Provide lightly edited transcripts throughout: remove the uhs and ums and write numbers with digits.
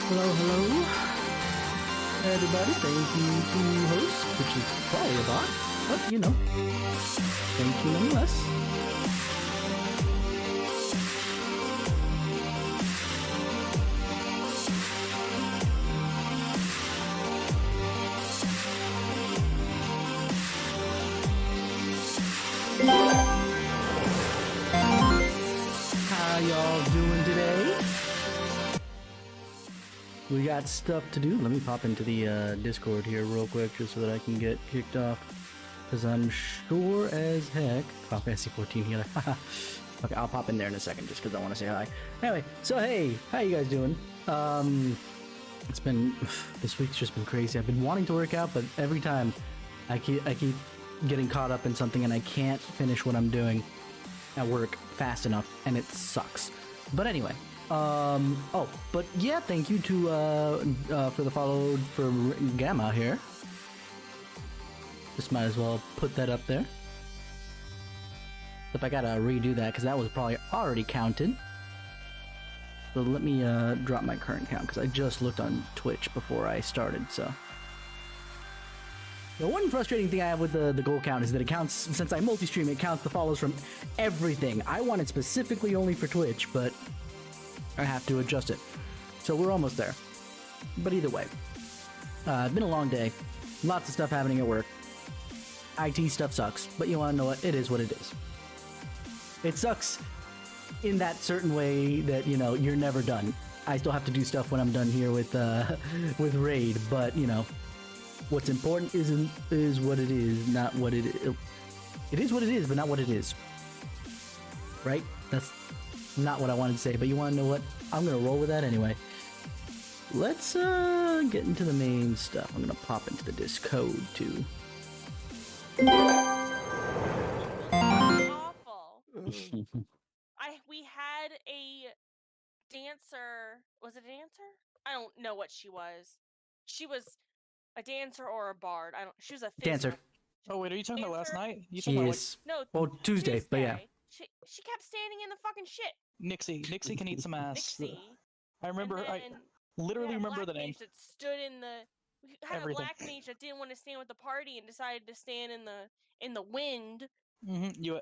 Hello, hello, everybody. Thank you to host, which is probably a bot, but you know, thank you nonetheless. How y'all doing today? We got stuff to do. Let me pop into the Discord here real quick just so that I can get kicked off. Because I'm sure as heck... Final Fantasy 14 healer. Okay, I'll pop in there in a second just because I want to say hi. Anyway, so hey, how you guys doing? It's been... This week's just been crazy. I've been wanting to work out, but every time I keep getting caught up in something and I can't finish what I'm doing at work fast enough, and it sucks. But anyway... oh, but yeah, thank you to, for the follow for Gamma here. Just might as well put that up there. If I gotta redo that, because that was probably already counted. So let me, drop my current count, because I just looked on Twitch before I started, so. The one frustrating thing I have with the goal count is that it counts, since I multi-stream, it counts the follows from everything. I want it specifically only for Twitch, but I have to adjust it. So we're almost there. But either way, it's been a long day. Lots of stuff happening at work. IT stuff sucks, but you want to know what? It is what it is. It sucks in that certain way that, you know, you're never done. I still have to do stuff when I'm done here with Raid, but, you know, what's important is what it is, not what it is. It is what it is, but not what it is. Right? That's not what I wanted to say, but you want to know what? I'm gonna roll with that anyway. Let's get into the main stuff. I'm gonna pop into the Discord too. Awful. We had a dancer. Was it a dancer? I don't know what she was. She was a dancer or a bard. She was a dancer. Oh wait, are you talking about last night? You She talking is. No. Well, Tuesday, but yeah. She kept standing in the fucking shit. Nixie can eat some ass. Nixie. I remember. I literally remember the name. That stood in the. We had Everything. a black mage that didn't want to stand with the party and decided to stand in the wind.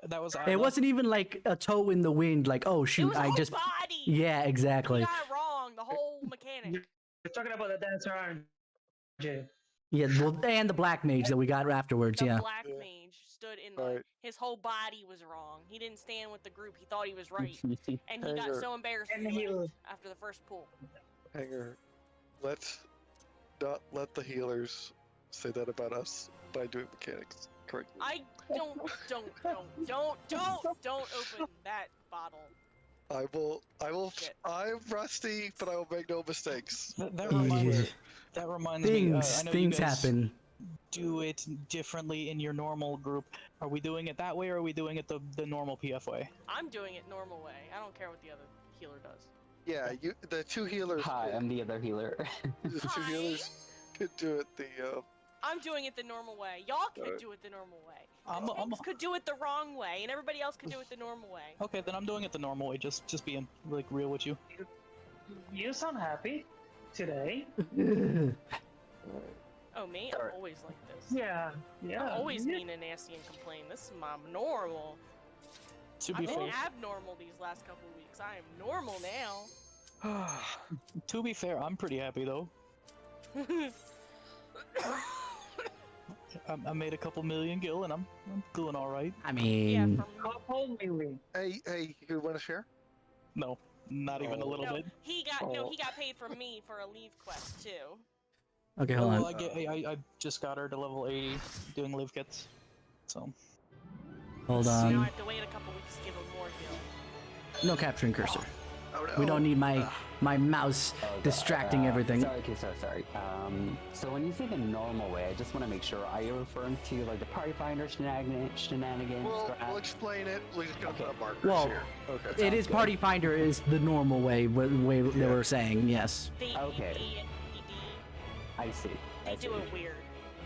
That was. It wasn't even like a toe in the wind. Like, oh shoot, It was I whole just. Body. Yeah, exactly. You got it wrong. The whole mechanic. You're talking about the dancer, aren't you? Yeah, well, and the black mage that we got afterwards. The yeah. black mage stood in the. His whole body was wrong. He didn't stand with the group. He thought he was right, and he got so embarrassed after the first pull. Hanger, let's not let the healers say that about us by doing mechanics correctly. I don't open that bottle. I will. Shit. I'm rusty, but I will make no mistakes. That reminds me. That reminds me. I know things you guys happen. Do it differently in your normal group. Are we doing it that way, or are we doing it the normal PF way? I'm doing it normal way. I don't care what the other healer does. Yeah, the two healers. Hi, I'm the other healer. The two healers could do it I'm doing it the normal way. Y'all could do it the normal way. I'm could do it the wrong way, and everybody else could do it the normal way. Okay, then I'm doing it the normal way. Just being like real with you. You sound happy today. Oh, me? I'm always like this. Yeah. I'm always mean and nasty and complain. This is my normal. I've been abnormal these last couple of weeks. I am normal now. To be fair, I'm pretty happy though. I made a couple million gil and I'm doing all right. I mean, Couple million. Hey, you want to share? No, not even a little bit. He got paid from me for a leave quest too. okay, hold on. Well, I just got her to level 80 doing live kits, so. Hold Now I on. have to wait a couple weeks to give him more heal. No capturing cursor. Oh, no. We don't need my mouse distracting everything. Sorry. So when you say the normal way, I just want to make sure, are you referring to like the party finder shenanigans? We'll explain it. We'll just go to the markers Well, here. Okay. it is party finder is the normal way that we're saying, yes. Okay. I see. They do it weird.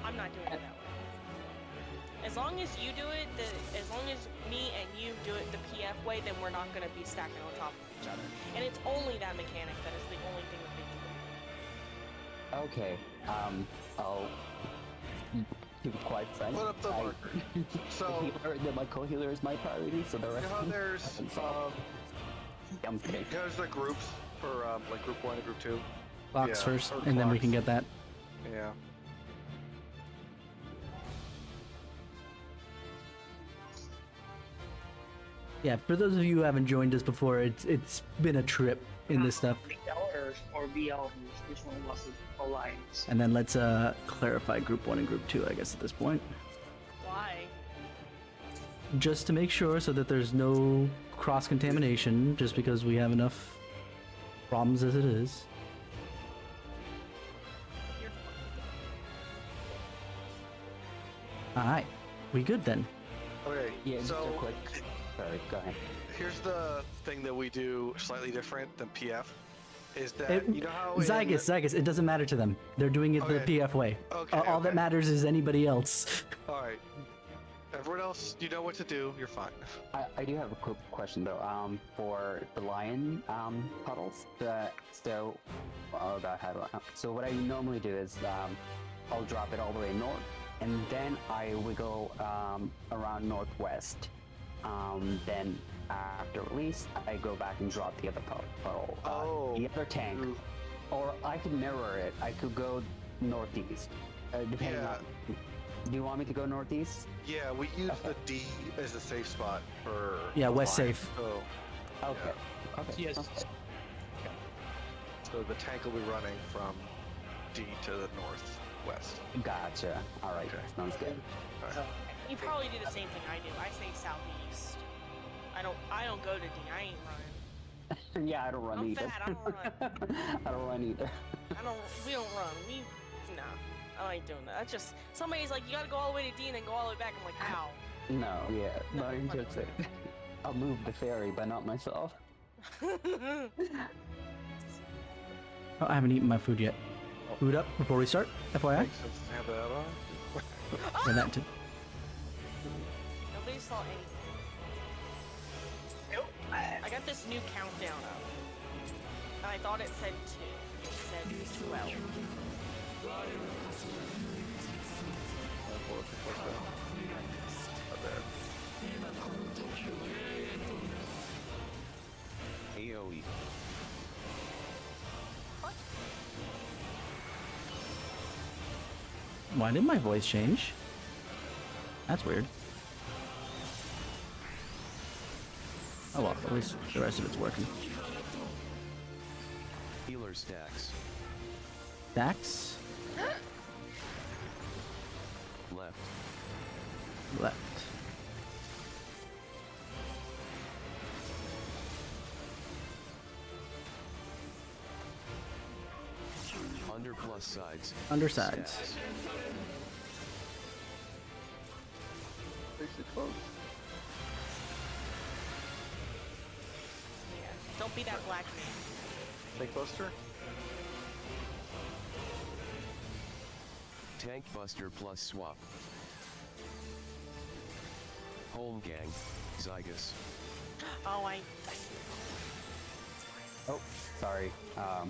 I'm not doing it that way. As long as you do it, as long as me and you do it the PF way, then we're not going to be stacking on top of each other. And it's only that mechanic that is the only thing that they do. Okay. I'll keep it quite frank. Put up the marker. So, My co-healer is my priority, so the you rest. know how there's I'm kidding. there's the groups for like group 1 and group 2. Box Yeah, first, or and then we clocks. can get that. Yeah. Yeah, for those of you who haven't joined us before, it's been a trip in this stuff. BLers or BLers, which one was it? Alliance. And then let's clarify group 1 and group 2, I guess, at this point. Why? Just to make sure so that there's no cross-contamination, just because we have enough problems as it is. You're Alright, we good then. Okay. Yeah, just so a quick. Sorry, go ahead. here's the thing that we do slightly different than PF. Is that you know how Zygus, it doesn't matter to them. They're doing it the Okay. PF way. Okay, All that okay. matters is anybody else. All right. Everyone else, you know what to do. You're fine. I do have a quick question though. For the lion puddles, so what I normally do is I'll drop it all the way north, and then I wiggle around northwest. Then after release, I go back and drop the other puddle, the other tank, Ooh. or I could mirror it. I could go northeast, depending Yeah. on. Do you want me to go northeast? Yeah, we use the D as a safe spot for. Yeah, the west line. safe. So, Okay. Okay. Yes. Okay. so the tank will be running from D to the northwest. Gotcha. All right. Okay. Sounds good. All right. So, You probably do the same thing I do. I say southeast. I don't go to D. I ain't running. Yeah, I don't run I'm either. fat, I don't run. I don't run either. We don't run. Nah. I ain't doing that. That's just somebody's like, you gotta go all the way to D and then go all the way back. I'm like, how? No, yeah, No, not I'm not interested. I'll move the ferry, but not myself. Oh, I haven't eaten my food yet. Food up before we start, FYI. Makes sense to have that on. And that too. Nobody saw anything. nope. I got this new countdown up. And I thought it said 2. It said 12. Not bad. AoE. Why did my voice change? That's weird. Oh well, at least the rest of it's working. Healer stacks. Dax, Left. left. Under plus sides. Undersides. Stacks. Basically close. Yeah. Don't be that black man. Tank Buster. Tank Buster plus swap. Home gang. Zygus. Oh, I Oh, sorry. Yeah,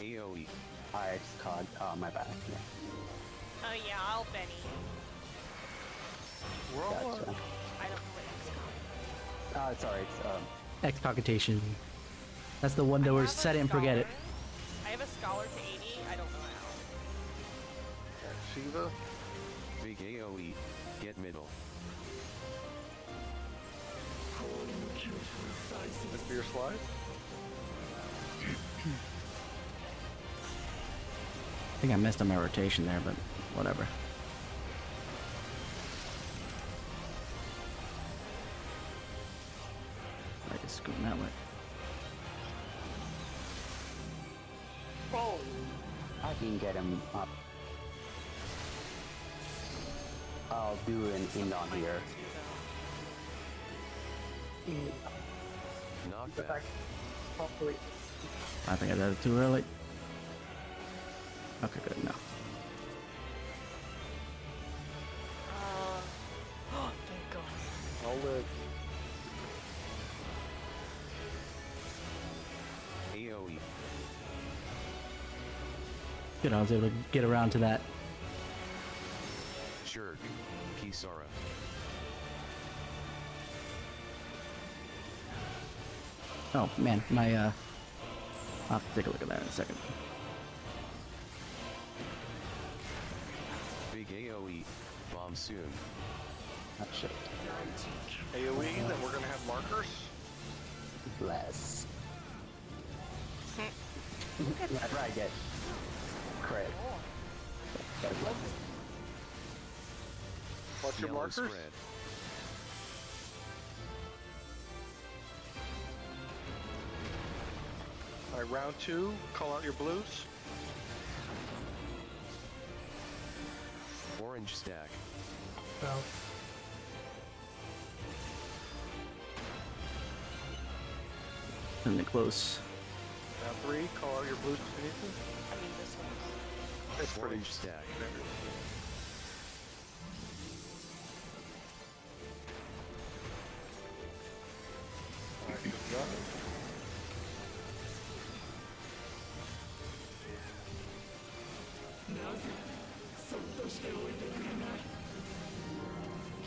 AoE. I just caught. My bad. Yeah. Oh yeah, I'll Benny. We're all Gotcha. I don't know what it's called. Sorry. It's Excogitation. That's the one that I was have a set it and forget it. scholar. I have a scholar to 80. I don't know how. Shiva. Big AoE. Get middle. Mid for your slide. I think I missed on my rotation there, but whatever. I guess scooting that way. Oh, I can get him up. I'll do an in on here. Knockback. the fact, hopefully. I think I did it too early. Okay, good. No. Thank God. I'll live. AoE. Good, I was able to get around to that. Shurg, Kisara. Oh man, my I'll have to take a look at that in a second. Big AoE. Bomb soon. Oh shit. AoE, then we're gonna have markers. Bless. That's right, get crit. What's your Yellow markers? spread. Alright, round 2, call out your blues. Orange stack. Something close. Round 3, call out your blues beneath you. I mean, this one's. It's pretty Orange stack. standard. Alright, good job.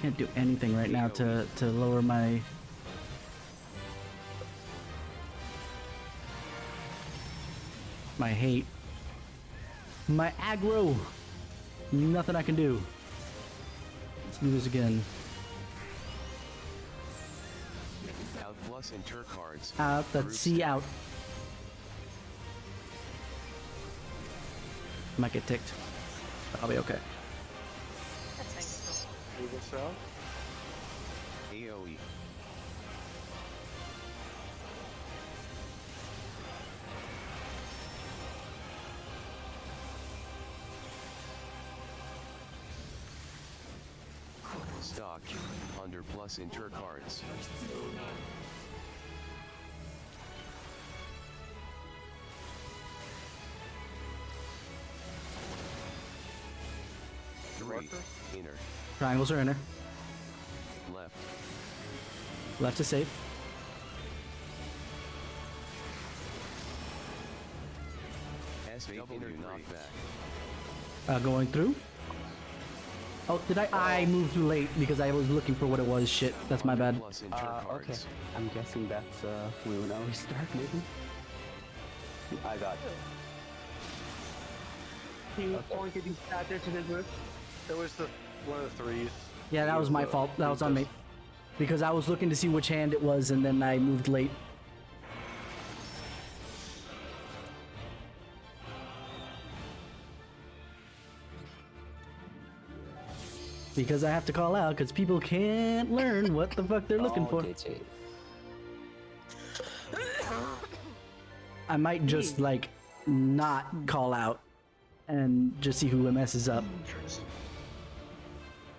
Can't do anything right now to lower my hate. My aggro. Nothing I can do. Let's do this again. Out plus inter cards. Out. That's Group C stack. out. Might get ticked. I'll be okay. That's nice. Move this out. AoE. Stock. Under plus inter cards. Three. Marker? Inner. Triangles are inner. Left. Left is safe. S8 inner knockback. Going through. Oh, did I moved too late because I was looking for what it was. Shit, that's my bad. Plus inter Okay. cards. I'm guessing that's we will now restart maybe. I got You pointed you started to the group. It was the one of the threes. Yeah, that was my fault. That was on me. Because I was looking to see which hand it was and then I moved late. Because I have to call out because people can't learn what the fuck they're looking for. DJ. I might just like not call out and just see who messes up.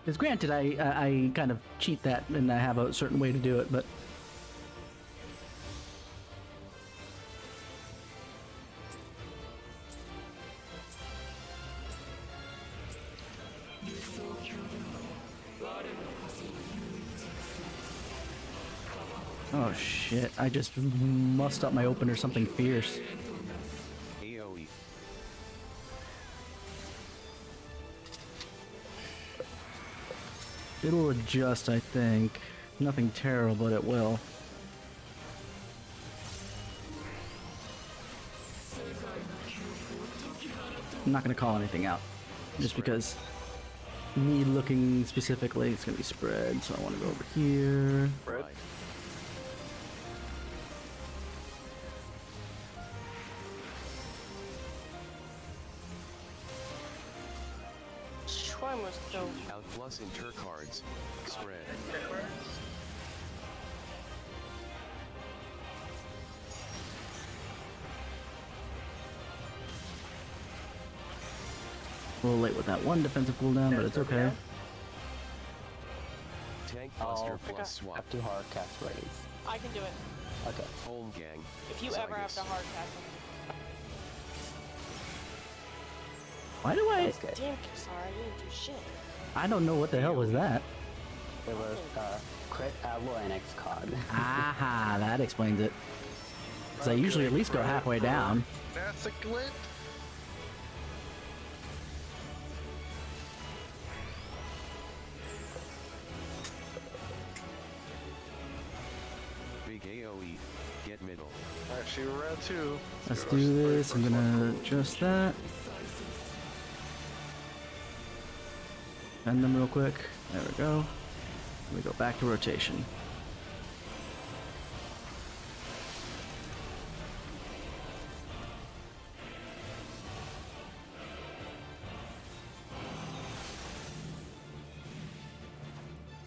Because granted, I kind of cheat that and I have a certain way to do it, but oh shit! I just mussed up my opener something fierce. AoE. It'll adjust, I think. Nothing terrible, but it will. I'm not gonna call anything out, just because me looking specifically, it's gonna be spread. So I want to go over here. Red. Right. Schwarm was dope. Out plus inter cards. Spread. A little late with that one defensive cooldown, but it's okay. Tank buster Oh, plus swap. Have to hard cast raise. I can do it. Okay. Home gang. If you ever have to Zygus. hard cast something. Why do I? That's good. Damn, sorry, you didn't do shit. I don't know what the hell was that. It was crit alloy and X card. Aha, that explains it. Because I usually at least go halfway down. That's a glint. middle. Actually, round 2. Let's go. do Play this. I'm first gonna one. adjust that. Bend them real quick. There we go. We go back to rotation.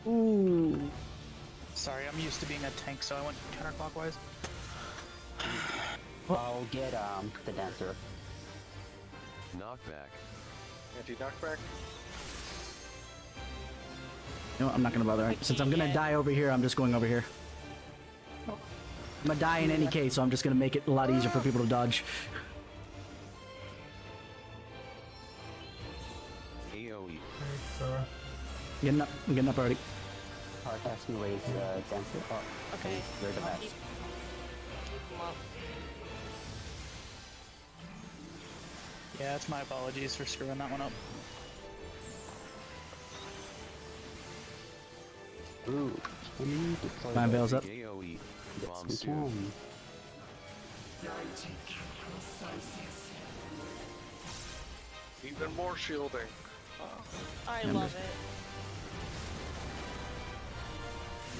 Ooh. Sorry, I'm used to being a tank, so I went counterclockwise. I'll get the dancer. Knockback. Anti-knockback. You know what, I'm not gonna bother. Since I'm gonna die over here, I'm just going over here. I'm gonna die in any case, so I'm just gonna make it a lot easier for people to dodge. AoE. Getting up. I'm getting up already. Hard ask me ways dancer. Oh, Okay. you're the I'll best. keep 'em up. Yeah, that's my apologies for screwing that one up. Ooh, can you deploy Mine the- veils up. AoE. Yes, Bomb we soon. can. Even more shielding. I Yeah, love it.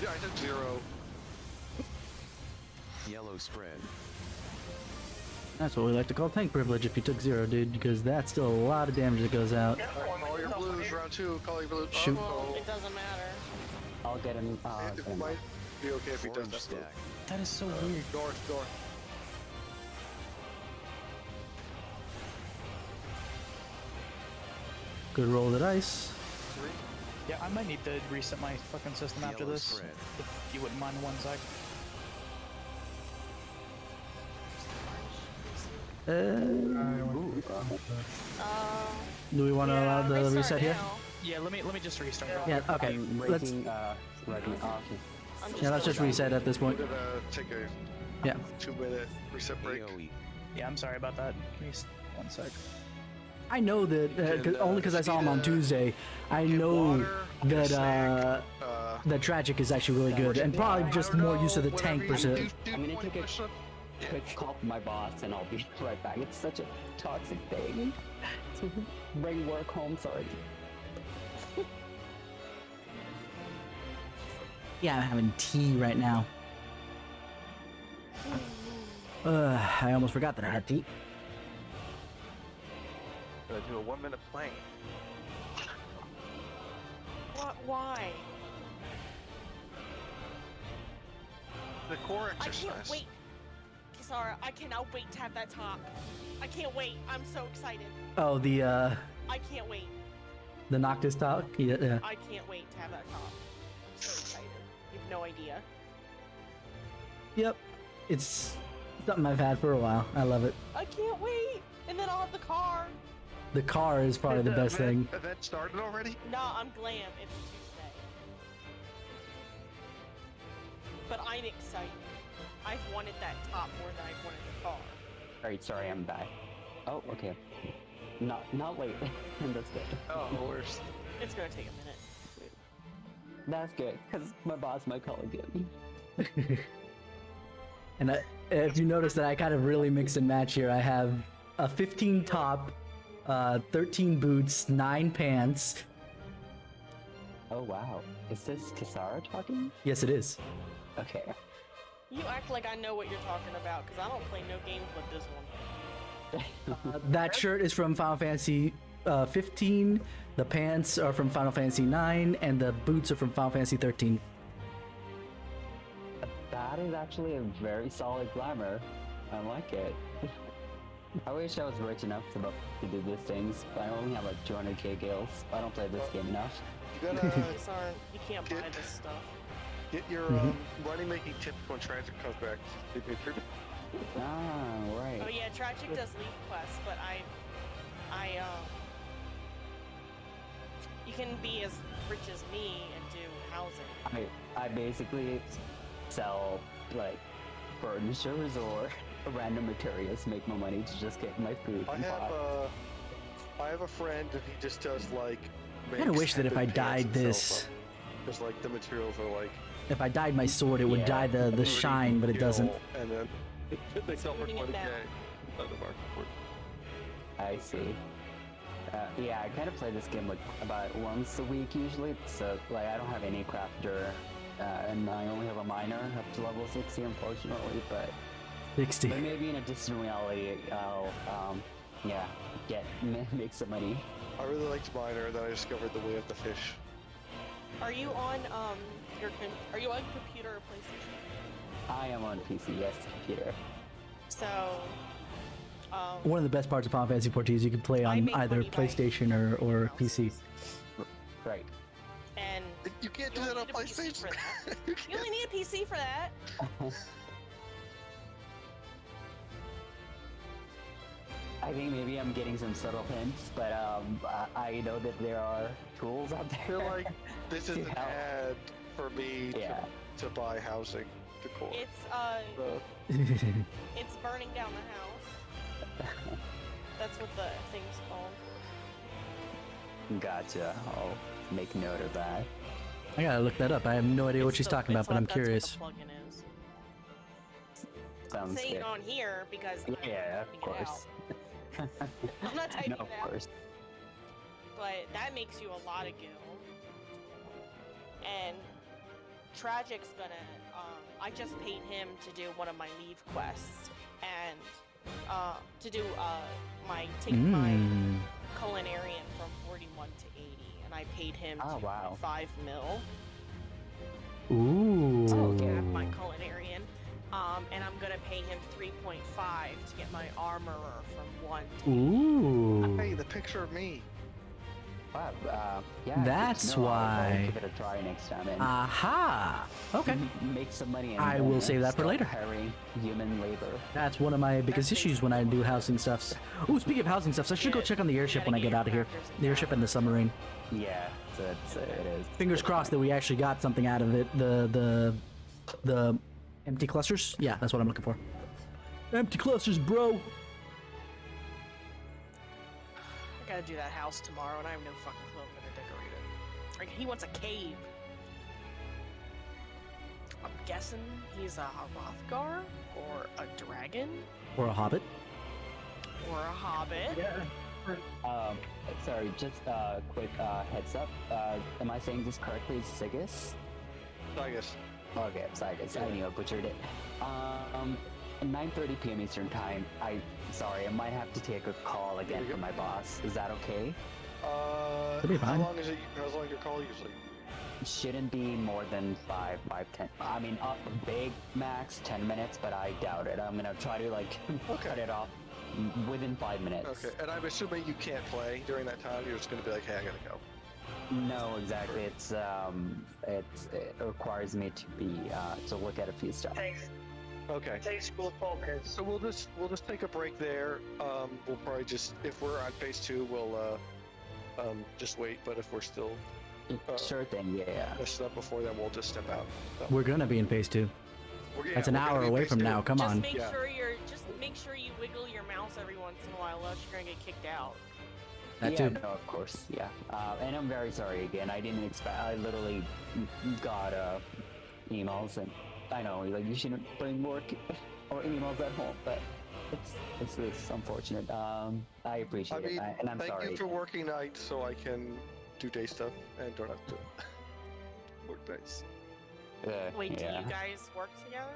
Yeah, I did 0. Yellow spread. That's what we like to call tank privilege if you took 0, dude, because that's still a lot of damage that goes out. Call your blues, round 2. Call your blues. Shoot. Oh, It doesn't matter. I'll get him. it might be okay if he does Orange that. stack. That is so weird. North. Good roll of the dice. 3. Yeah, I might need to reset my fucking system after Yellow this. spread. If you wouldn't mind 1 sec. Do we want to allow the restart reset here? now. Yeah, let me just restart. real Yeah, quick. okay. I'm Let's raising, raising, oh, okay. I'm yeah, let's just reset at this point. We're gonna take a Yeah. 2-minute reset break. AoE. Yeah, I'm sorry about that. Give me 1 sec. I know that And, only because I saw him on Speed, Tuesday. I get know water, get a that snack, that tragic is actually really good, and probably just more use of the tank percent. I'm gonna take a quick call from my boss and I'll be right back. It's such a toxic thing to bring work home, sorry. Yeah, I'm having tea right now. I almost forgot that I had tea. Gonna do a 1-minute plank. What? Why? The core I exercise. can't wait. Kisara, I cannot wait to have that talk. I can't wait. I'm so excited. Oh, the I can't wait. Noctis talk. Yeah. I can't wait to have that talk. I'm so excited. You have no idea. Yep. It's something I've had for a while. I love it. I can't wait. And then I'll have the car. The car is probably the best thing. Event started already? No, I'm glam. It's Tuesday. But I'm excited. I've wanted that top more than I've wanted the car. Alright, sorry, I'm back. Oh, okay. Not late. That's good. Oh, worse. It's gonna take a minute. That's good, because my boss might call again. And if you notice that I kind of really mix and match here, I have a 15 top, 13 boots, 9 pants. Oh wow. Is this Kisara talking? Yes, it is. Okay. You act like I know what you're talking about, because I don't play no games with this one. That shirt is from Final Fantasy 15. The pants are from Final Fantasy 9, and the boots are from Final Fantasy 13. That is actually a very solid glamour. I like it. I wish I was rich enough to do these things, but I only have like 200k gills. I don't play this game enough. You gotta These aren't, you can't buy Get- this stuff. get your money-making tips when Tragic comes back. Ah, right. Oh yeah, Tragic does leaf quests, but you can be as rich as me and do housing. I basically sell like furnitures or random materials to make my money to just get my food I and pot. have a friend and he just does like. I kinda wish that if I dyed this- Because like the materials are like If I dyed my sword, it would dye the shine, but it doesn't. And then they sell for Putting it 20k. down. On the market for it. I see. Yeah, I kind of play this game like about once a week usually. So like I don't have any crafter, and I only have a miner up to level 60, unfortunately. But 60. maybe in a distant reality, I'll make some money. I really liked Miner, and then I discovered the way of the fish. Are you on are you on computer or PlayStation? I am on PC, yes, computer. So, One of the best parts of Final Fantasy XIV is you can play I on make either money by PlayStation or PC. Right. and You can't you do that only on need a PC for PlayStation. that. You You can't. only need a PC for that. I think maybe I'm getting some subtle hints, but I know that there are tools out I there. feel like this is to an help. ad for me Yeah. to buy housing decor. It's burning down the house. That's what the thing's called. Gotcha. I'll make note of that. I gotta look that up. I have no idea what It's she's the- talking about, it's but I'm what- that's curious. what the plugin is. I'm Sounds saying good. on here because I'm Yeah, of typing it course. out. I'm not typing No, it of out, course. but that makes you a lot of gil. And Tragic's gonna. I just paid him to do one of my leave quests and to do my take my Mm. culinarian from 41 to 80, and I paid him Oh, wow. 5 mil. Ooh. To have my culinarian. And I'm gonna pay him 3.5 to get my armorer from 1 to Ooh. Hey, the picture of me. Wow. Yeah. good to That's know. I'll why. give it a try next time and Aha. Okay. make some money. And I will save that for start later. Hiring human labor. That's one of my biggest issues when I do housing stuffs. Ooh, speaking of housing stuffs, I should go check on the airship when I get out of here. The airship and the submarine. Yeah. So it is. Fingers crossed that we actually got something out of it. The empty clusters? Yeah, that's what I'm looking for. Empty clusters, bro. I gotta do that house tomorrow, and I have no fucking clue I'm gonna decorate it. Like, he wants a cave. I'm guessing he's a Hrothgar, or a dragon, Or a hobbit. or a hobbit. Sorry, just quick heads up. Am I saying this correctly? Sigus? I guess. Okay, Sigus. I knew I butchered it. 9:30 p.m. Eastern Time. Sorry, I might have to take a call again from my boss. Is that okay? That'd be How fine. long is it? How long your call usually? Shouldn't be more than 10. I mean, up big max 10 minutes, but I doubt it. I'm gonna try to like cut it off within 5 minutes. Okay, and I'm assuming you can't play during that time. You're just gonna be like, hey, I gotta go. No, exactly. It requires me to be to look at a few stuff. Okay. Takes full focus. So we'll just take a break there. We'll probably just, if we're on phase 2, we'll just wait. But if we're still Sure thing. Yeah. messing up before then, we'll just step out. So, We're gonna be in phase 2. That's an hour away from now. Come Just on. make Yeah. sure make sure you wiggle your mouse every once in a while, else you're gonna get kicked out. That yeah, too. no, of course, yeah. And I'm very sorry again. I didn't expect. I literally got emails, and I know like you shouldn't bring work or emails at home, but it's unfortunate. I appreciate it, and I'm thank sorry. you for working nights so I can do day stuff and don't have to work nights. Wait, do yeah. you guys work together?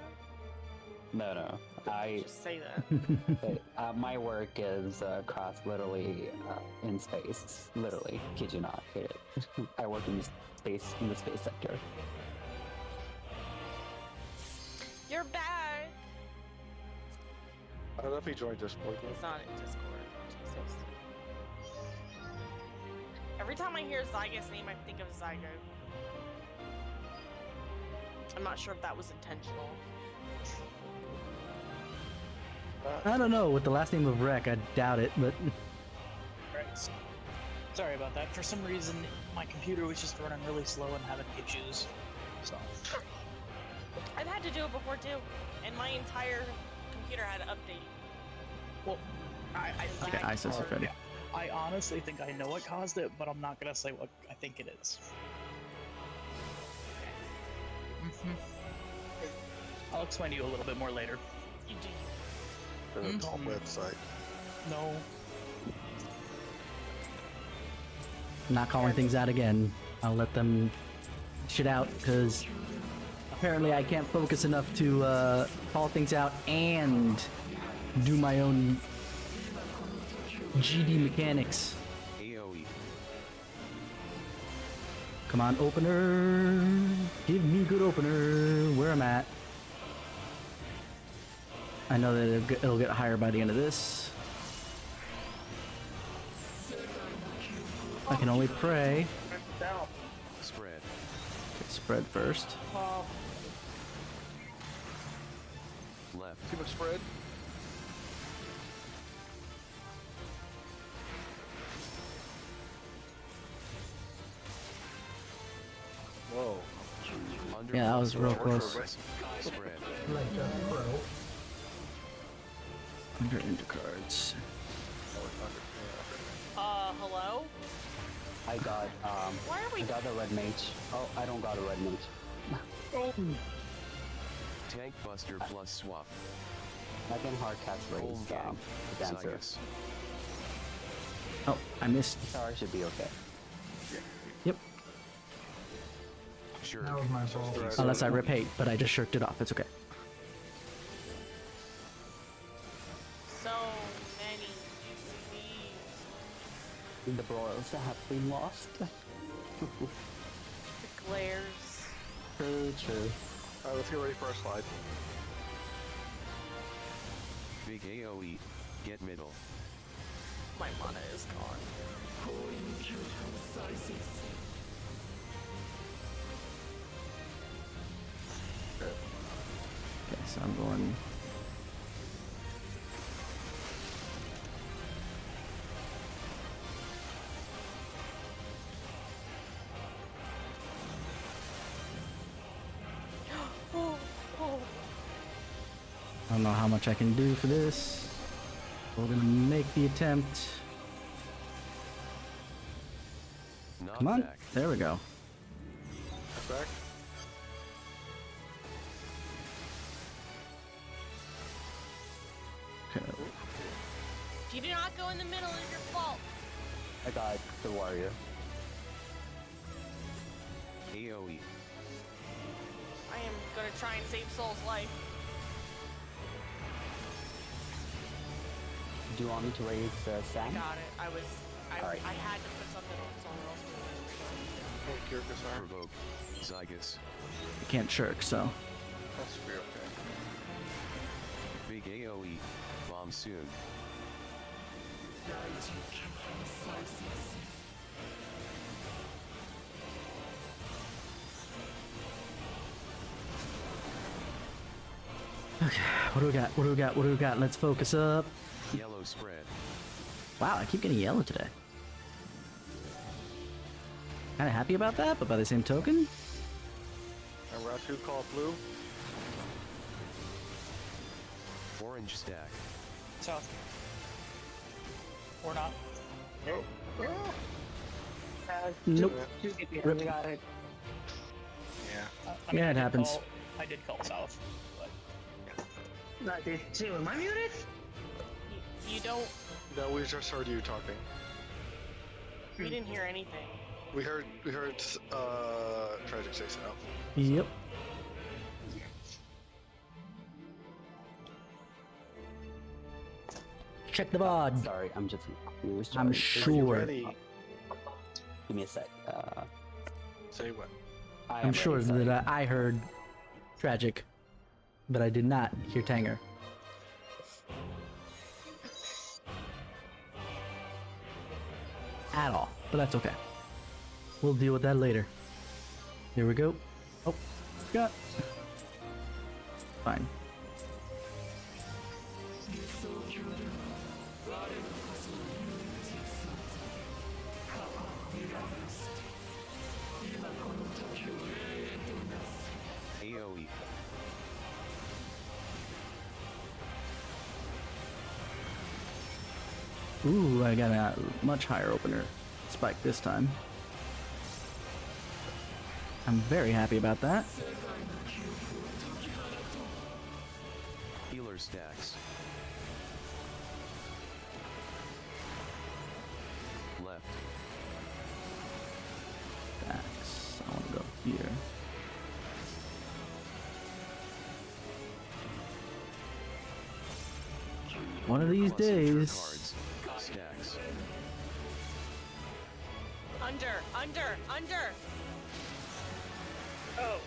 No. I Just say that. my work is across literally in space. Literally, kid you not. I work in the space sector. You're back. I don't know if he joined Discord. He's not in Discord. Jesus. Every time I hear Zygus' name, I think of Zygo. I'm not sure if that was intentional. I don't know. With the last name of Rek, I doubt it, but Right. Sorry about that. For some reason, my computer was just running really slow and having issues. So. I've had to do it before too, and my entire computer had to update. Well, I okay, ISIS is ready. I honestly think I know what caused it, but I'm not gonna say what I think it is. I'll explain to you a little bit more later. You do. The top website. No. Not calling things out again. I'll let them shit out because apparently I can't focus enough to call things out and do my own GD mechanics. AoE. Come on, opener. Give me good opener. Where I'm at. I know that it'll get higher by the end of this. I can only pray. Spread. Okay, spread first. Left. Too much spread. Whoa. Under Yeah, that plus was real enter close. cards. Spread. Under into cards. Hello? I got Why are we? I got a red mage. Oh, I don't got a red mage. Tank Buster plus swap. I can hard cast raise Home gang. the dancer. Zygus. Oh, I missed. So I should be okay. Yep. Sure. That was my fault. Unless I rip hate, but I just shirked it off. It's okay. So many UCVs. The broils have been lost. The glares. True, true. Alright, let's get ready for our slide. Big AoE. Get middle. My mana is gone. Okay, so I'm going. Oh, oh. I don't know how much I can do for this. We're gonna make the attempt. Not Come on. back. There we go. Back. Okay. If you do not go in the middle, it's your fault. I got the warrior. AoE. I am gonna try and save Soul's life. Do you want me to raise Sam? Got it. I Alright. I had to put something on someone else. Oh, Kyrgyzstan. Provoke. Zygus. I can't shirk, so. That should be okay. Big AoE. Bomb soon. What do we got? What do we got? What do we got? Let's focus up. Yellow spread. Wow, I keep getting yellow today. Kind of happy about that, but by the same token, And Ratu call blue. Orange stack. South. Or not. Nope. nope. We got it. Yeah. I mean, Yeah, I it did happens. I did call south, but I did too. Am I muted? You don't. No, we just heard you talking. We didn't hear anything. We heard Tragic say so. Yep. Check the VOD. Sorry, I'm just. I'm Are you sure. ready? Give me a sec. Say what? I'm sure that I heard tragic, but I did not hear Tanger. At all, but that's okay. We'll deal with that later. Here we go. Oh, got. Fine. AoE. Ooh, I got a much higher opener spike this time. I'm very happy about that. stacks. Left. Stacks. I want to go here. One of these Plus enter days. cards. Stacks. Under. Oh,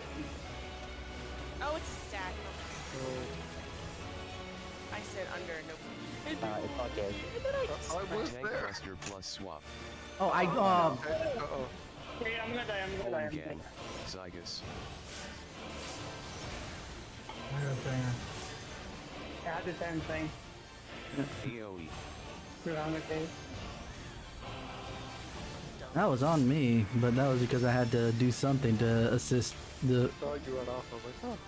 Oh, it's a stack. I said under. Nope. It's okay. I was Tank there. Buster plus swap. Oh, Uh-oh. hey, I'm gonna die. I'm gonna die. Home I'm gonna gang. die. Zygus. I had the same thing. AoE. Wrong with it. that was on me, but that was because I had to do something to assist the. Saw you run off. I was like, oh.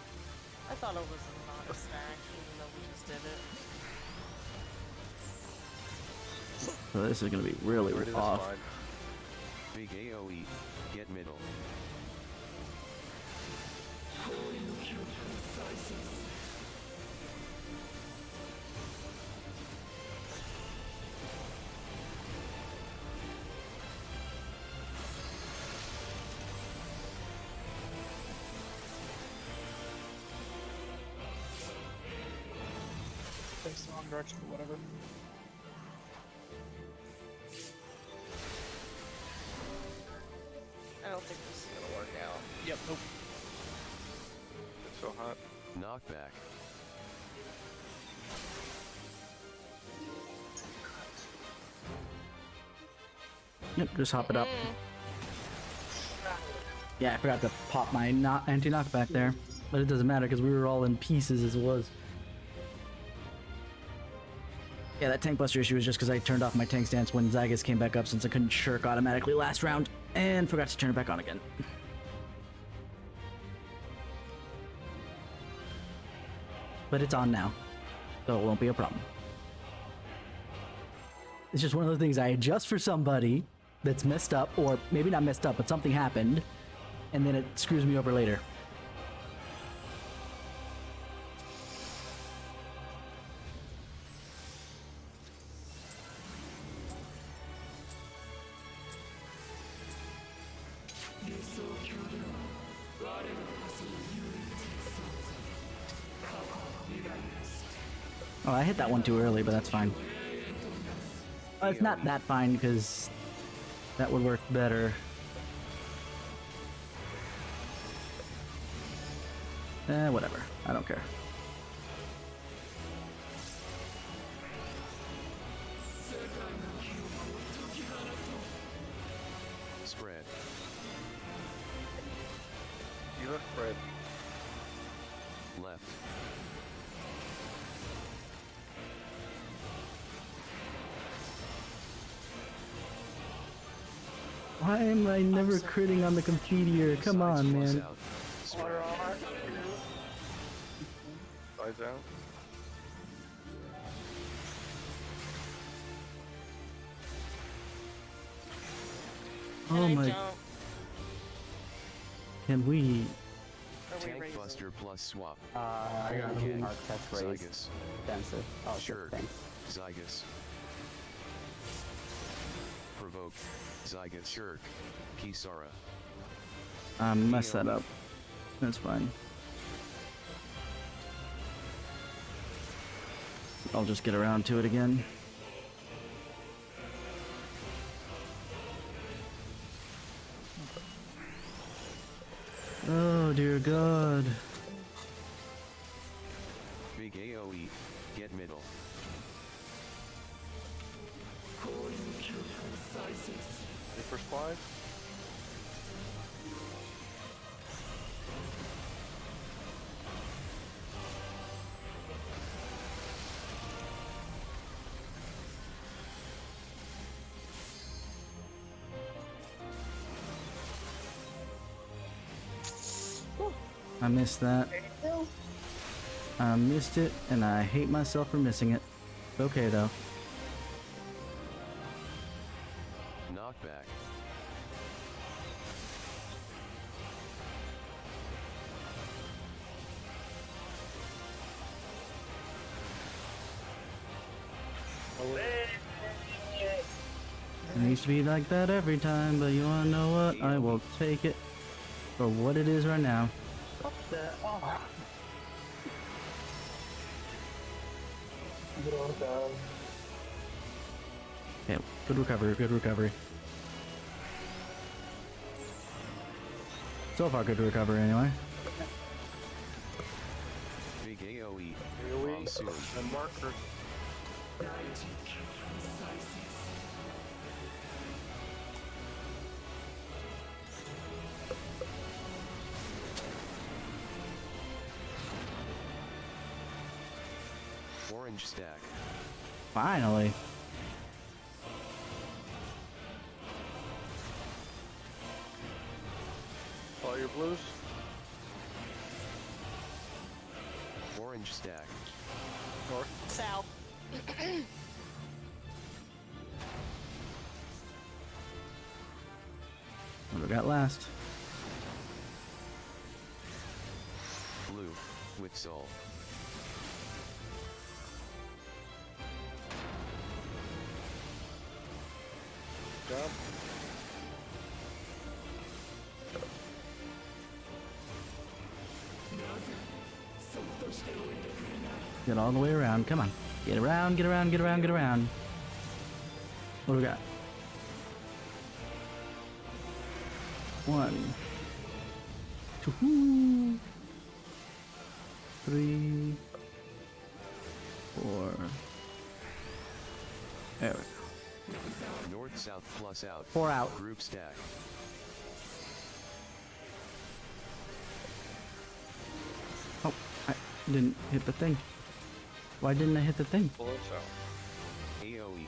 I thought it was not a stack, even though we just did it. So this is gonna be really Where did this off. find? Big AoE. Get middle. Takes the wrong direction, but whatever. I don't think this is gonna work out. Yep, nope. It's so hot. Knockback. Yep, just hop it up. Yeah, I forgot to pop my anti-knockback there, but it doesn't matter because we were all in pieces as it was. Yeah, that tank buster issue was just because I turned off my tank stance when Zygus came back up since I couldn't shirk automatically last round, and forgot to turn it back on again. But it's on now, so it won't be a problem. It's just one of those things I adjust for somebody that's messed up, or maybe not messed up, but something happened, and then it screws me over later. Oh, I hit that one too early, but that's fine. It's not that fine, because that would work better. Whatever. I don't care. Spread. You left Fred. Left. Why am I never critting on the competer? Come on, Sides plus man. out. Water Spread. on. Sides out. Oh And I my! don't. Can we? Are we Tank raising? Buster plus swap. I got Okay. Architect raise. Zygus. Defensive. Oh, Sure. thanks. Zygus. Provoke. Zygus. Shirk. Kisara. Mess that up. That's fine. I'll just get around to it again. Oh dear God. Big AoE. Get middle. Any first fly? I missed that. I missed it, and I hate myself for missing it. It's okay though. Knockback. used to be like that every time, but you wanna know what? I will take it for what it is right now. What the? Oh. Good old dog. Yeah, good recovery, good recovery. So far, good recovery anyway. Big AoE. AoE Bomb soon. and marker. Orange stack. Finally. All your blues. Orange stack. North. South. What do we got last? Blue. With soul. Job. Get all the way around. Come on. Get around, get around, get around, get around. What do we got? 1, 2, 3, 4. There we go. North south plus out. 4 out. Group stack. Oh, I didn't hit the thing. Why didn't I hit the thing? Bullets out. AoE.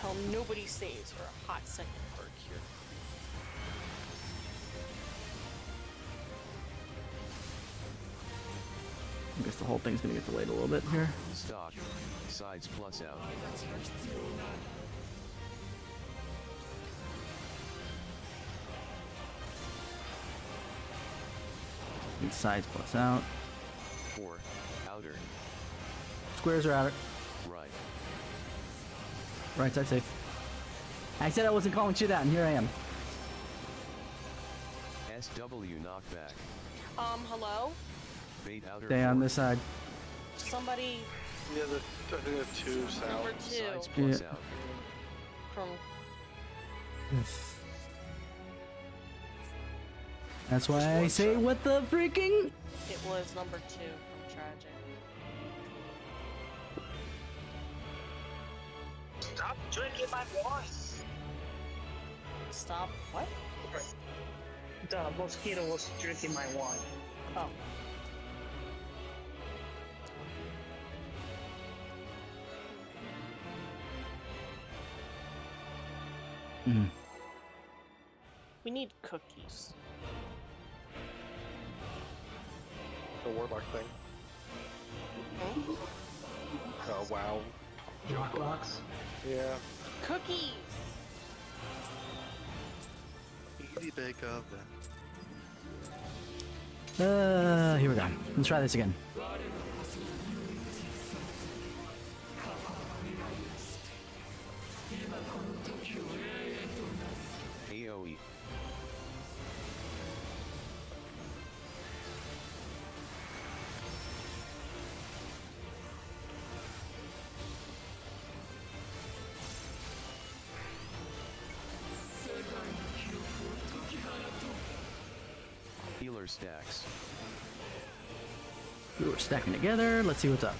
Hell, nobody saves for a hot second for a cure. I guess the whole thing's gonna get delayed a little bit here. Stock. Sides plus out. And sides plus out. 4. Outer. Squares are out. Right. Right side safe. I said I wasn't calling shit out, and here I am. SW knockback. Hello? Bait outer. Stay on four. this side. Somebody Yeah, I think the 2 number south. 2 Sides plus Yeah. out. from Yes. That's why I say what the freaking. it was number 2 from Tragic. Stop drinking my voice. Stop. What? The mosquito was drinking my wine. Oh. Mhm. We need cookies. The warlock thing. Hmm? Oh, wow. Jock box. Yeah. Cookies! Easy bake oven. Here we go. Let's try this again. AoE. Healer stacks. We were stacking together. Let's see what's up.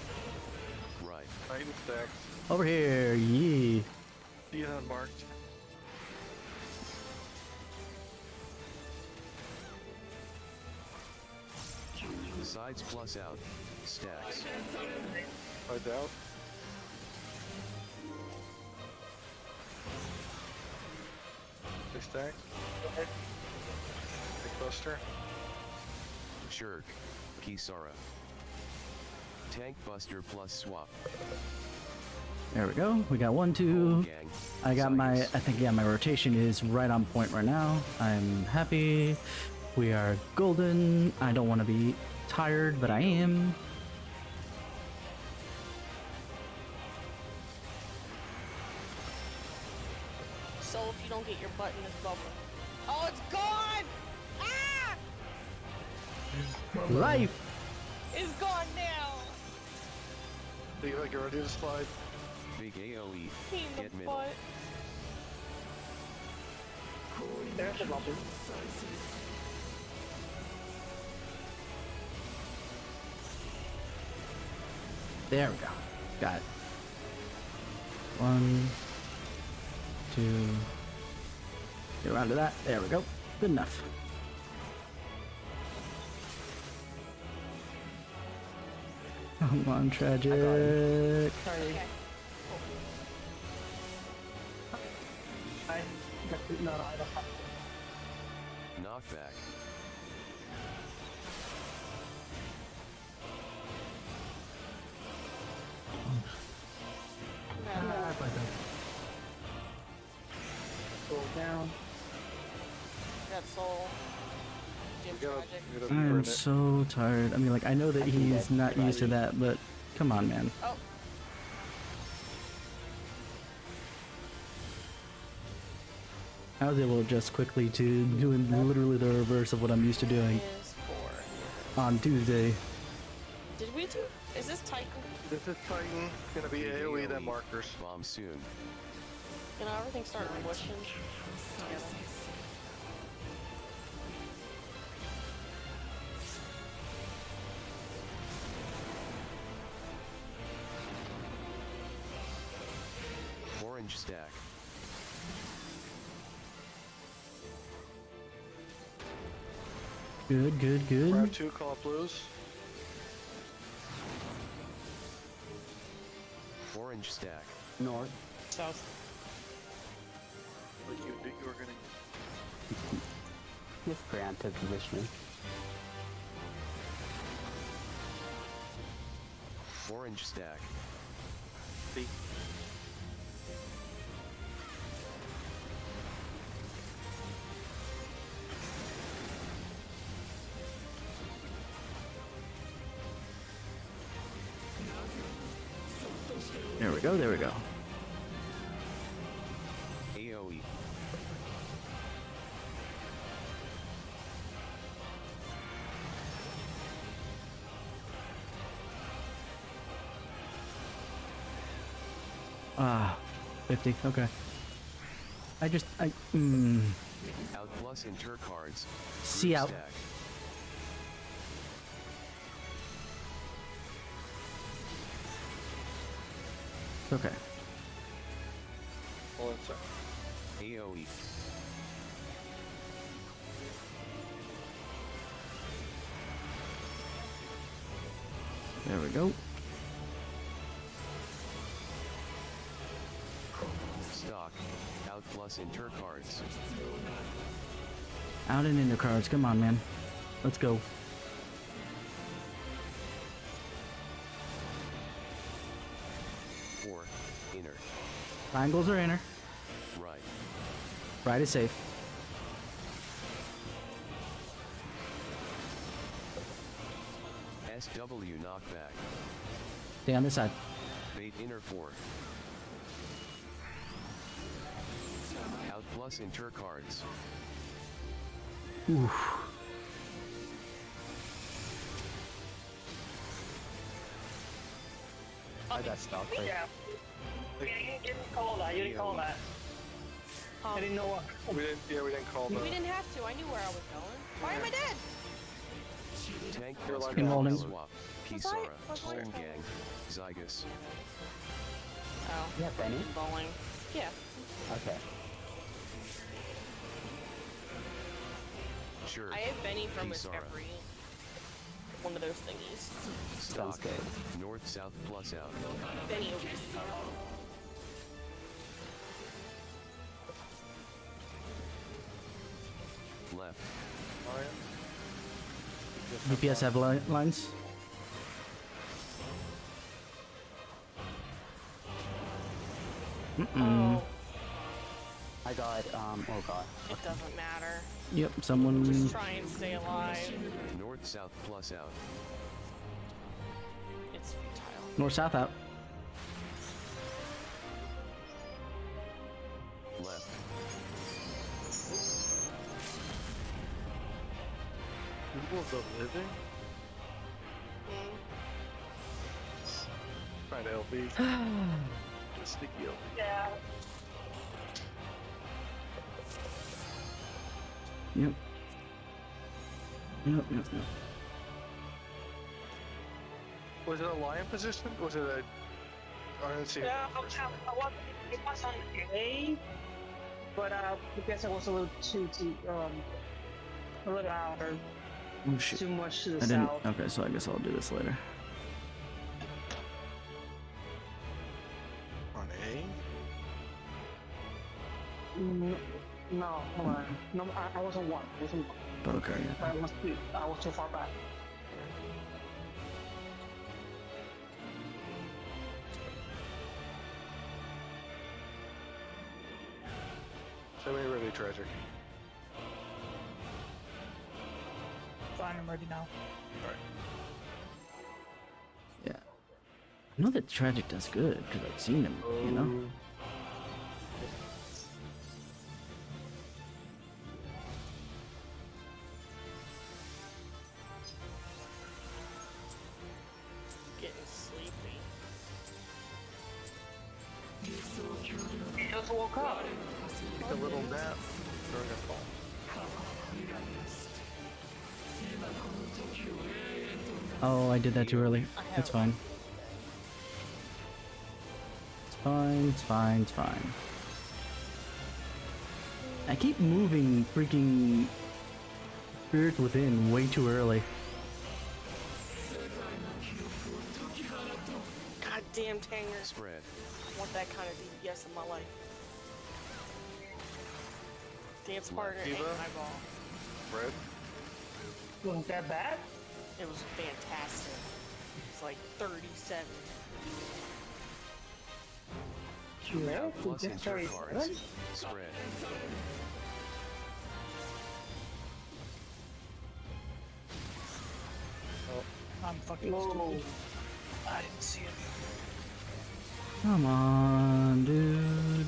Right. Titan stacks. Over here, yee. See it unmarked. Sides plus out. Stacks. I doubt. They stack. Big buster. Shirk. Kisara. Tank buster plus swap. There we go. We got 1, 2. Gang. I got my. I Science. think yeah, my rotation is right on point right now. I'm happy. We are golden. I don't want to be tired, but I am. you don't get your butt in this bubble. Oh, it's gone! Ah! Life! It's gone now! Do you like you're ready to slide? Big AoE. Pain in Get the middle. butt. There's a bubble. There we go. Got it. 1, 2. Get around to that. There we go. Good enough. Come on, tragic. Okay. Knockback. Go down. Got soul. Jim We gotta, tragic. we gotta I am burn it. so tired. I mean, like, I know that he's not used to that, but come on, man. Oh. I was able to adjust quickly to doing literally the reverse of what I'm used to doing Is 4. on Tuesday. Did we do? Is this Titan? This is Titan. It's gonna be Big AoE, then markers. Bomb soon. You know, everything started mushing together. Orange stack. Good, good, good. Grab 2, call blues. Orange stack. North. South. But you were gonna. Just granted positioning. Orange stack. B. There we go, there we go. AoE. Ah, 50, okay. Out plus inter cards. See Group out. Stack. Okay. Hold on a sec. AoE. There we go. Stock. Out plus inter cards. Out and into cards. Come on, man. Let's go. Or inner. Triangles are inner. Right. Right is safe. SW knockback. Stay on this side. Bait inner 4. Out plus inter cards. Oof. I got stock right. Yeah. You didn't call that. You didn't call that. I didn't know what. We didn't call the. We didn't have to. I knew where I was going. Why am I dead? Tank You're plus like Been holding. swap. Was I? Kisara. Was I? Home gang. Zygus. Oh. Yeah, Benny. Bowling. Yeah. Okay. Sure. I have Benny from his Kisara. every one of those thingies. Sounds Stock. good. North south plus out. Benny OBC. Left. Alright. DPS have lines. Mm-mm. Oh, I got, oh god. it doesn't matter. Yep, someone. Just try and stay alive. North south plus out. It's futile. North south out. Left. School of the Living? Right, LB. Just sneaky LB. Yeah. Yep. Yep. Was it a lion position? Was it a... I didn't see it. Yeah, it was on A, but I guess I was a little a little out or Oh shit. too much to the I didn't. south. Okay, so I guess I'll do this later. On A? No, hold on. No, I was on 1. I was on 1. Okay. But I was too far back. Show me ready, Tragic. Fine, I'm ready now. Yeah. I know that Tragic does good because I've seen him. You know. Getting sleepy. He just woke up. Take a little nap during a fall. Oh, I did that too early. It's fine. It's fine. It's fine. It's fine. I keep moving freaking Spirits Within way too early. Goddamn Tanger. Spread. I want that kind of DPS in my life. Dance partner ate Diva? my ball. Red? Wasn't that bad? It was fantastic. It's like 37. Yeah, Plus just insert 37? cards. Spread. I'm fucking Whoa. stupid. I didn't see it. Come on, dude.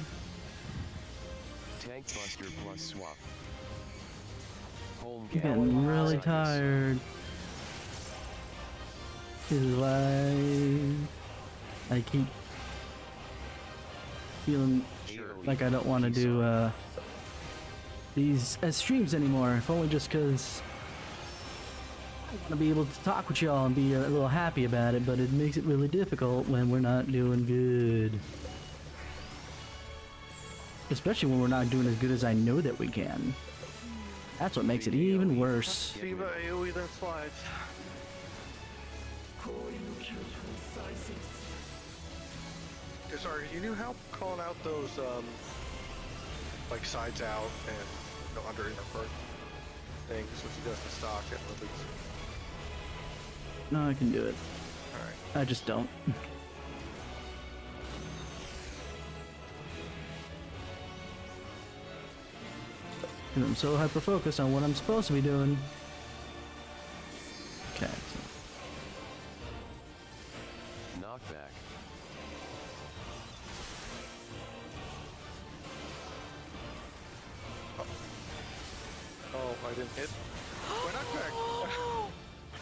Tank Buster plus swap. Home I'm gal getting really Cycles. tired. This is why I keep feeling AoE like I don't want to do these streams anymore. If only just because I want to be able to talk with y'all and be a little happy about it, but it makes it really difficult when we're not doing good. Especially when we're not doing as good as I know that we can. That's what makes it even worse. Diva AoE then slides. Sorry, you need help calling out those, like sides out and under interpret things, which he does in stock and release. No, I can do it. Alright. I just don't. Because I'm so hyper-focused on what I'm supposed to be doing. Okay. So. Knockback. Oh, I didn't hit. Why not back?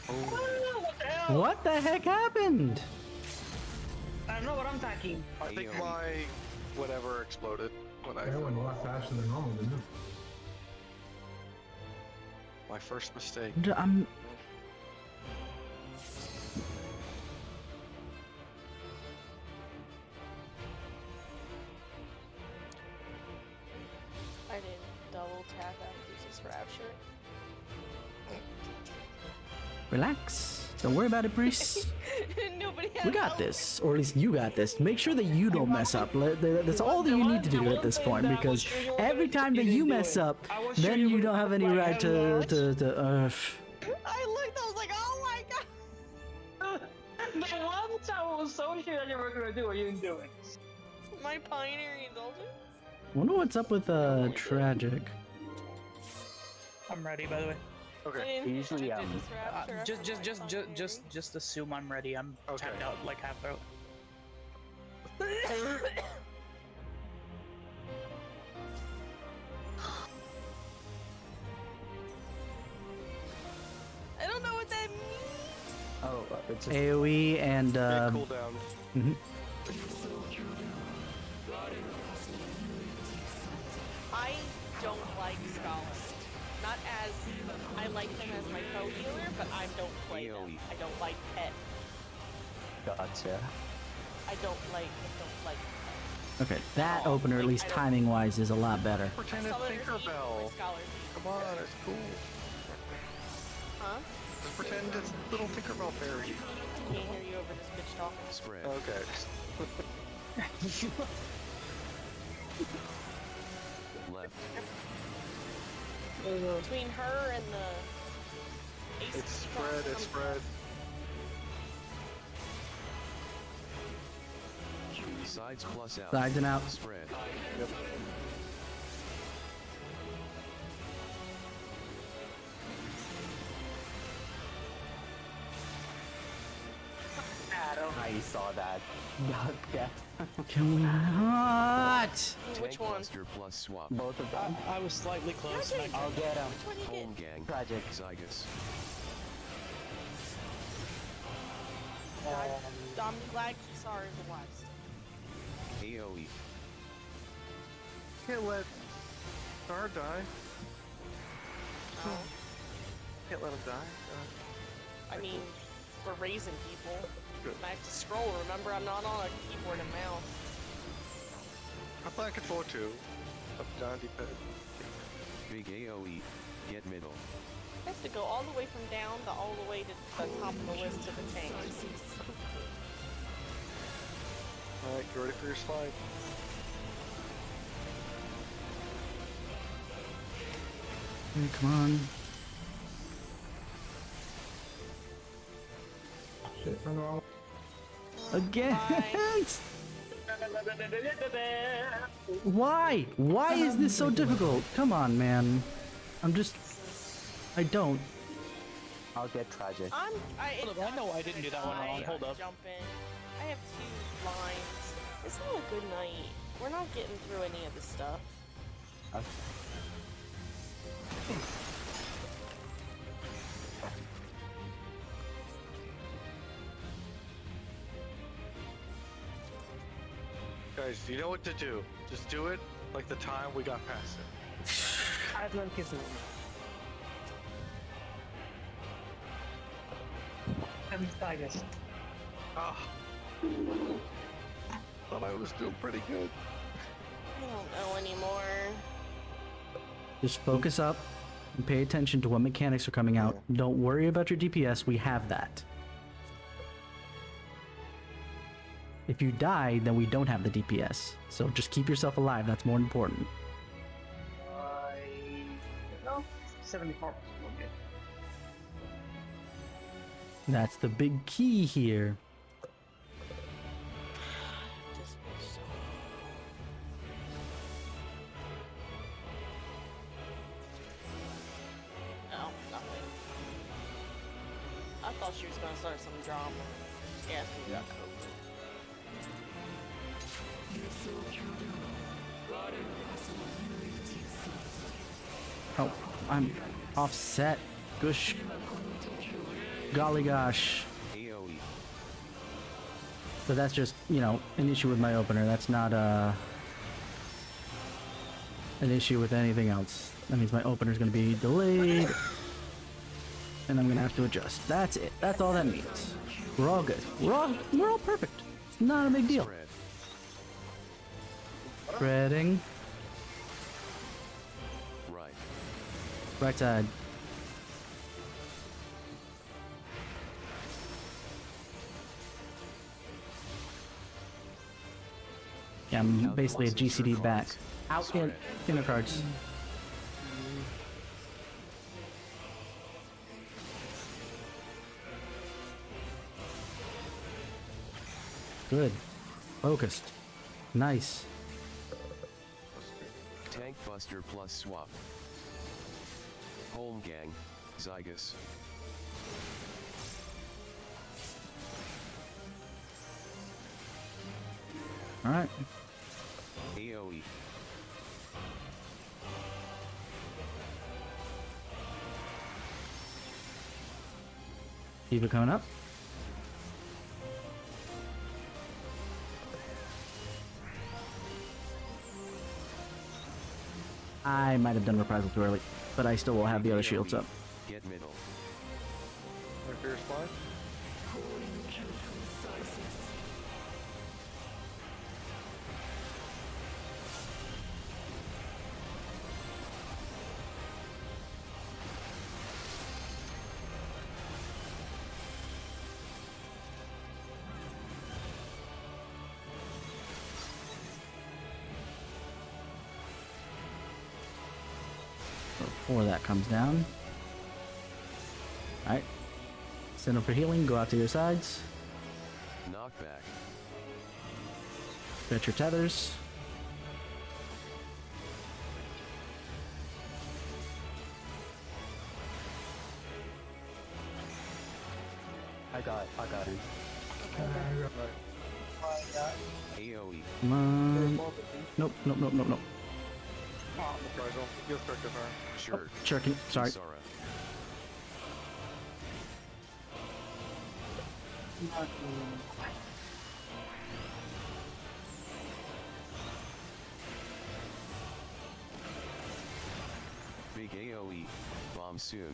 What the hell? What the heck happened? I don't know what I'm talking. I think my whatever exploded when I That went a lot faster than normal, didn't it? my first mistake. I'm. I didn't double tap after this rapture. Relax. Don't worry about it, Brees. Nobody had We got help. this, or at least you got this. Make sure that you don't mess up. That's all that you need to do at this point, because every time that you mess up, then you don't have any right to. I looked, I was like, oh my god! The one time I was so sure that you were gonna do it, you didn't do it. My pioneer indulgence? Wonder what's up with Tragic. I'm ready, by the way. Okay. Usually, Did this rapture after my Just assume I'm ready. I'm Okay. tapped out like half throat. pioneering. Oh, it's just AoE and Yeah, cooldown. mhm. I don't like scholars. Not as I like them as my co-healer, but I don't play them. AoE. I don't like pet. gotcha. I don't like Okay, that Oh, opener, at like, least I don't- timing wise, is a lot better. Pretend I it's saw that there's evil Tinkerbell. with scholars. Come on, it's cool. Huh? Just pretend it's little Tinkerbell fairy. Can't hear you over this bitch talking. Spread. Okay. Left. Between her and the ace It's spread, it's spread. Sides plus out. Sides and out. Spread. Yep. I saw that. Yeah. Can we not? Which Tank one? Buster plus swap. Both of them. I was slightly close. And I I'll get him. Which one you Home get? gang. Tragic. Zygus. I'm glad Kisar is alive still. AoE. Can't let Star die. No. Can't let him die. I mean, we're raising people. Good. And I have to scroll, remember? I'm not on a keyboard and mouse. I play control too. Up, down, depend. Big AoE. Get middle. I have to go all the way from down to all the way to the top of the list to the tank. Alright, get ready for your slide. Come on. Shit, run the wrong way. Again? Bye. Why? Why is this so difficult? Come on, man. I don't. I'll get tragic. Hold up, I know I didn't do that one wrong. Hold up. Jump in. I have 2 lines. It's not a good night. We're not getting through any of this stuff. Okay. Guys, you know what to do. Just do it like the time we got past it. Atlantism. I'm Tigers. Ah. Thought I was doing pretty good. I don't know anymore. Just focus up and pay attention to what mechanics are coming out. Don't worry about your DPS. We have that. If you die, then we don't have the DPS. So just keep yourself alive. That's more important. No, 74%. Okay. That's the big key here. Just be so- No, nothing. I thought she was gonna start some drama. She asked me about COVID. Oh, I'm offset. Gush. Golly gosh. AoE. But that's just, you know, an issue with my opener. That's not an issue with anything else. That means my opener's gonna be delayed. And I'm gonna have to adjust. That's it. That's all that means. We're all good. We're all perfect. It's not a big deal. Spread. Spreading. Right. Right side. Yeah, I'm basically a GCD back. Out in inner cards. Good. Focused. Nice. Tank Buster plus swap. Home gang. Zygus. Alright. AoE. Keep it coming up. I might have done reprisal too early, but I still will have the other AoE, shields up. Get middle. Right for your spine. Before that comes down. Alright. Send them for healing, go out to your sides. Knockback. Stretch your tethers. I got him. AoE. Come on. Nope, nope, nope, nope, nope. Reprisal. You'll start to fire. Shirk. Shirking, sorry. Kisara. Big AoE. Bomb soon.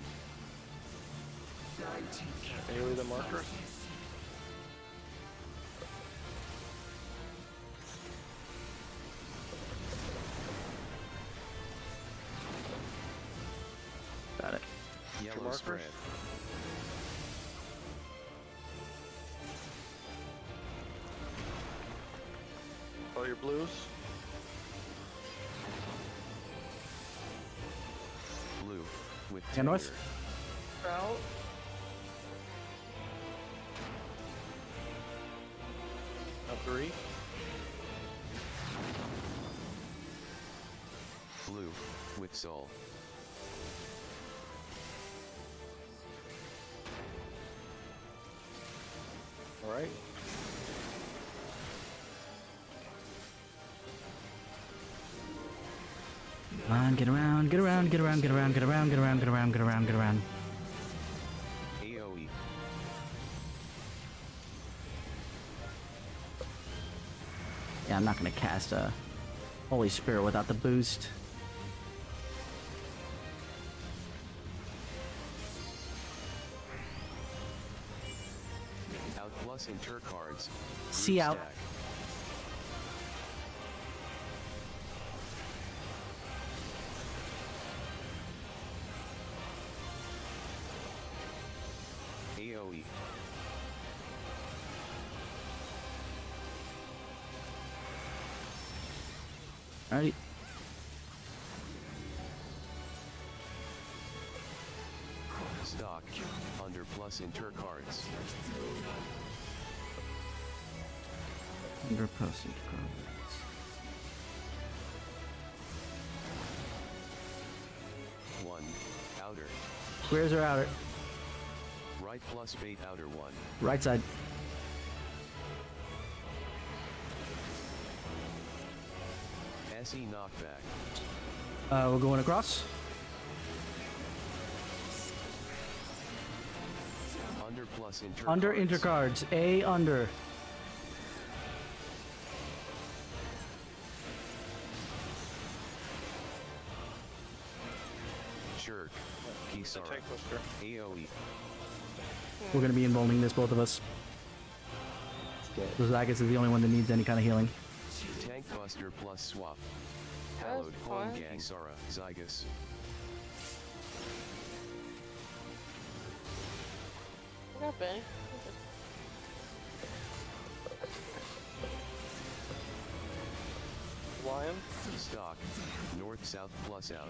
AoE the marker. Got it. Yellow markers? spread. All your blues. Blue. With Yeah, north. tenure. Out. Now 3. Blue. With soul. All right. Come on, get around, get around, get around, get around, get around, get around, get around, get around, get around. AoE. Yeah, I'm not gonna cast a Holy Spirit without the boost. Out plus inter cards. See Group out. stack. AoE. Alrighty. Stock. Under plus inter cards. Under posted cards. One. Outer. Squares are outer. Right plus bait outer one. Right side. SE knockback. We're going across. Under plus inter Under cards. intercards. A under. Shirk. The Kisara. tank twister. AoE. We're gonna be involving this, both of us. Let's So Zagus is the only one that needs any kind of healing. Tank buster plus swap. That's Hallowed Horn fun. Gang Sara. Zygus. I got Benny. Lion. Stock. North south plus out.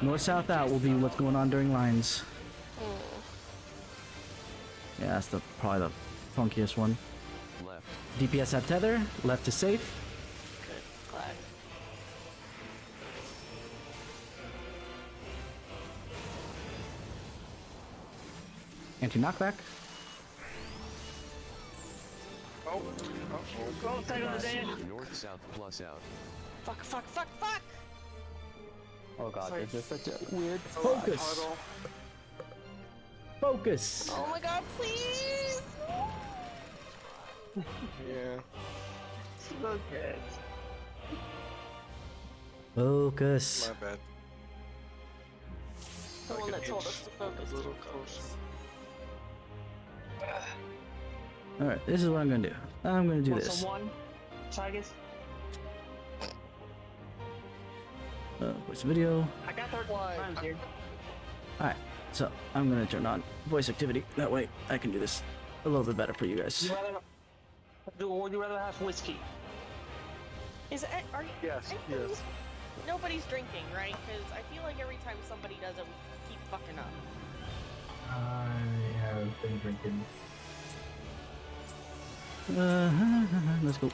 North south out will be what's going on during lines. Yeah, that's probably the funkiest one. Left. DPS have tether. Left is safe. Good. Glad. Anti knockback. Oh. Go side of the dead. North south plus out. Fuck, fuck, fuck, fuck! Oh god, Sorry. this is such a weird Focus. Puddle. Focus. Oh my god, please! Yeah. So good. Focus. My bad. the like one an that told inch, us to focus. a little to closer. All right, this is what I'm gonna do. I'm gonna do Want this. some one, Tigers? Voice video. I got 13 times here. All right, so I'm gonna turn on voice activity. That way I can do this a little bit better for you guys. Would you rather have whiskey? Is it? Are you? Yes, I think yes. Nobody's drinking, right? Because I feel like every time somebody does it, we keep fucking up. I have been drinking. Let's go.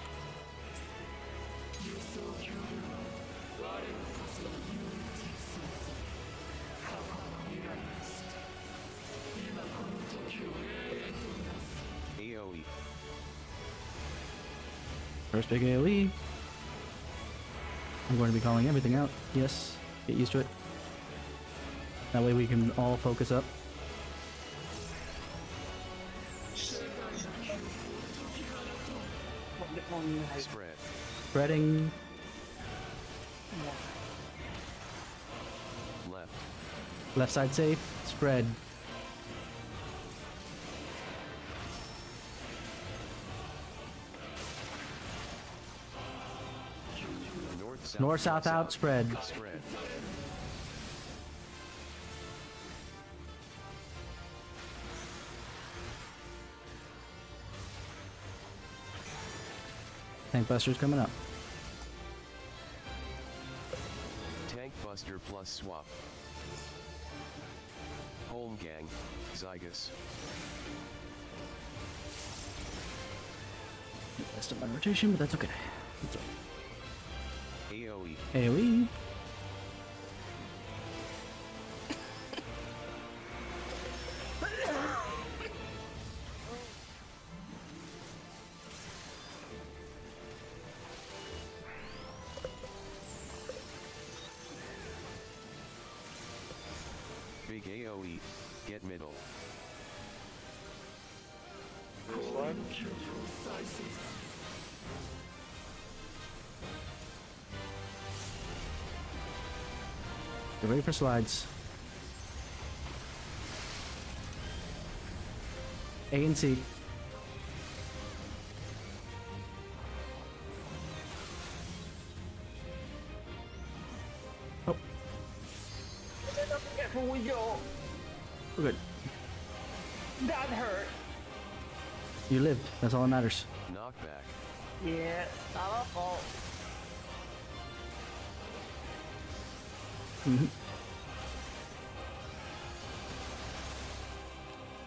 AoE. First big AoE. I'm going to be calling everything out. Yes, get used to it. That way we can all focus up. Spread. Spreading. Left. Left side safe. Spread. North, south, out, spread. Spread. Tank Buster's coming up. Tank Buster plus swap. Home gang. Zygus. Messed up my rotation, but that's okay. That's AoE. AoE. Big AoE. Get middle. Get ready for slides. A and C. Oh, Careful we go. we're good. That hurt. You lived. That's all that matters. Knockback. Yeah, not our fault.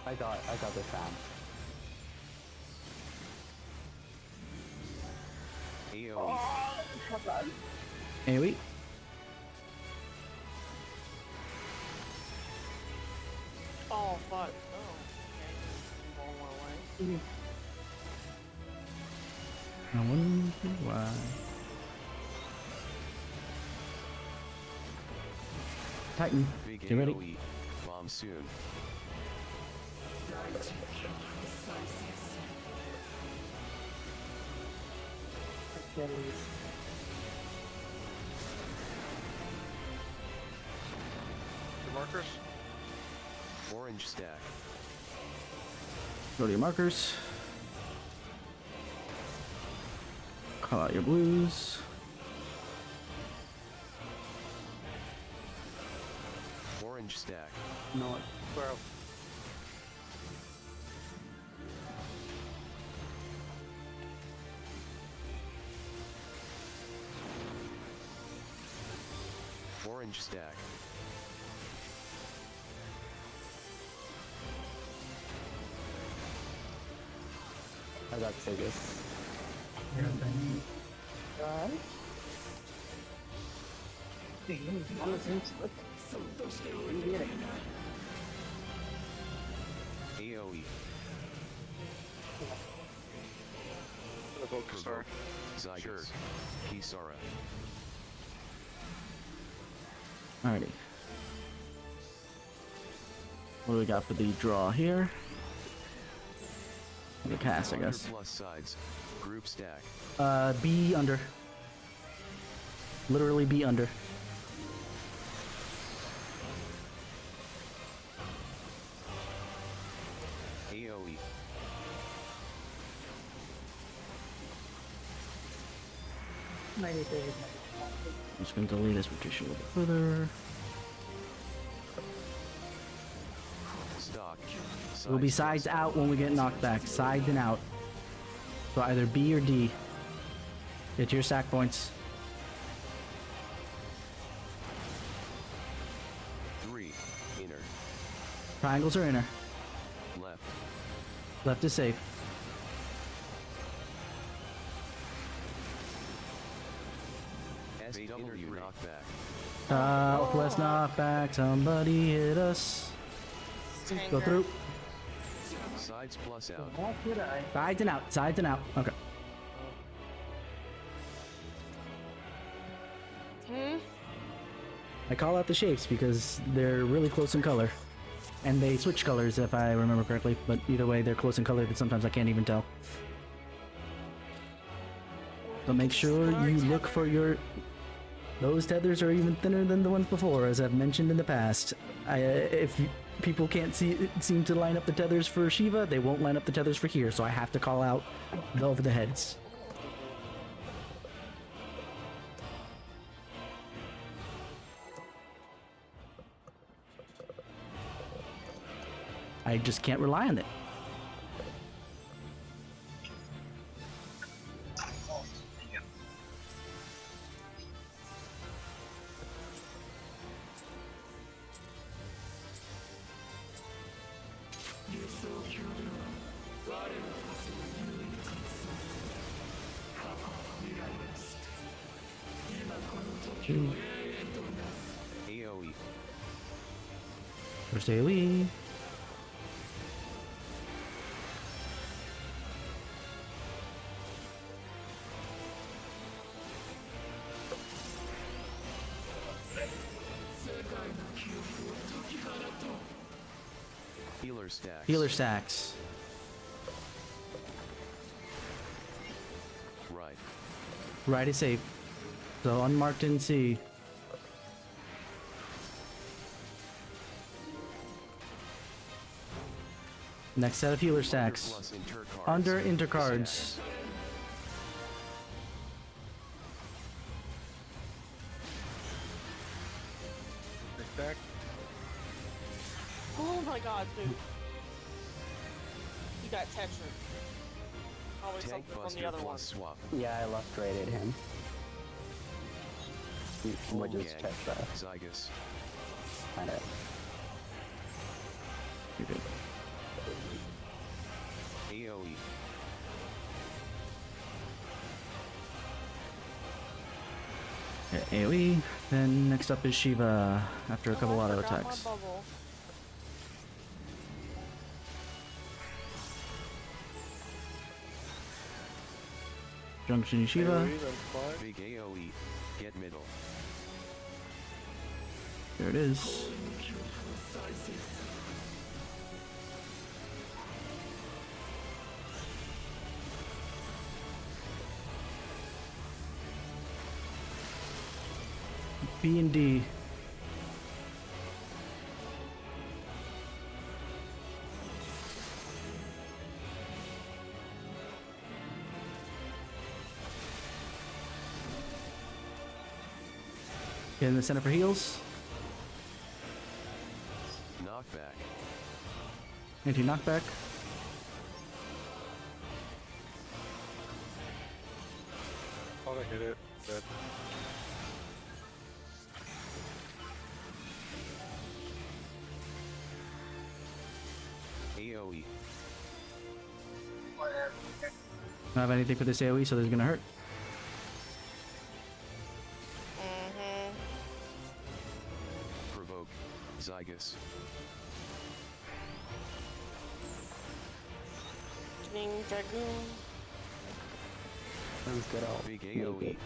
I got this down. AoE. AoE. Oh fuck. Oh. Okay. Going one way. I wonder why. Titan, Big get ready. AoE. Bomb soon. The markers? Orange stack. Go to your markers. Call out your blues. Orange stack. No, Bro. Orange stack. I got to say this. AoE. The focus star. Zygus. Kisara. Alrighty. What do we got for the draw here? The cast, I Under guess. plus sides. Group stack. B under. Literally B under. 93. I'm just gonna delay this rotation a little bit further. Stock. We'll be sides out when we get knocked back. Sides and out. So either B or D. Get your sack points. 3. Inner. Triangles are inner. Left. Left is safe. SW knockback. Southwest knockback. Somebody hit us. Go Tanger. through. Sides plus out. What did I? Sides and out. Sides and out. Okay. I call out the shapes because they're really close in color. And they switch colors if I remember correctly, but either way they're close in color that sometimes I can't even tell. So make sure you look for your... Those tethers are even thinner than the ones before, as I've mentioned in the past. People can't seem to line up the tethers for Shiva, they won't line up the tethers for here, so I have to call out the over the heads. I just can't rely on it. AoE. First AoE. Healer stacks. Healer stacks. Right. Right is safe. So unmarked in C. Next set of healer stacks. Plus intercards. Under intercards. Next stack. Oh my god, dude. You got Tetra. Always Tank something from buster the other one. plus swap. Yeah, I left rated him. Which is Gang. Tetra. Zygus. Kinda. You're good. AoE. Okay, AoE. Then next up is Shiva after a couple Oh, I auto forgot my attacks. bubble. Junction Shiva. AoE, then fly. Big AoE. Get middle. There it is. B and D. Get in the center for heals. Knockback. Anti-knockback. Oh, I hit it. Dead. AoE. Don't have anything for this AoE, so this is gonna hurt. Mm-hmm. Provoke. Zygus. King Dragoon. That was good all. Big AoE.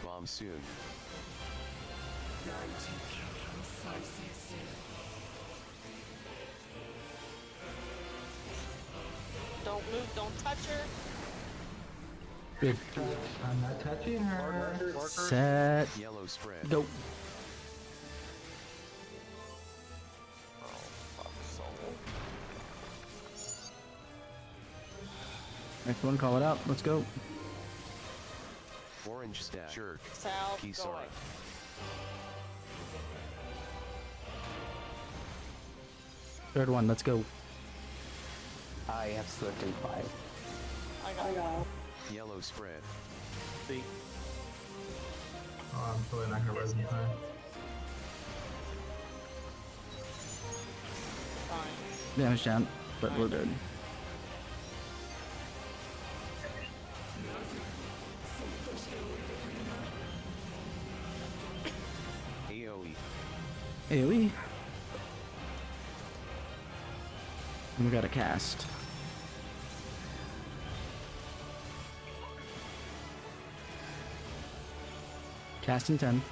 Bomb soon. Don't move, don't touch her. Good. I'm not touching her. Marker. Set. Yellow spread. Go. Next one, call it out. Let's go. Orange stack. Jerk. South, go Kisara. away. Third one, let's go. I have slipped in 5. I got Yellow spread. Oh, I'm totally not gonna res in time. fine. Damage down, but we're good. AoE. AoE. And we got a cast. Casting 10.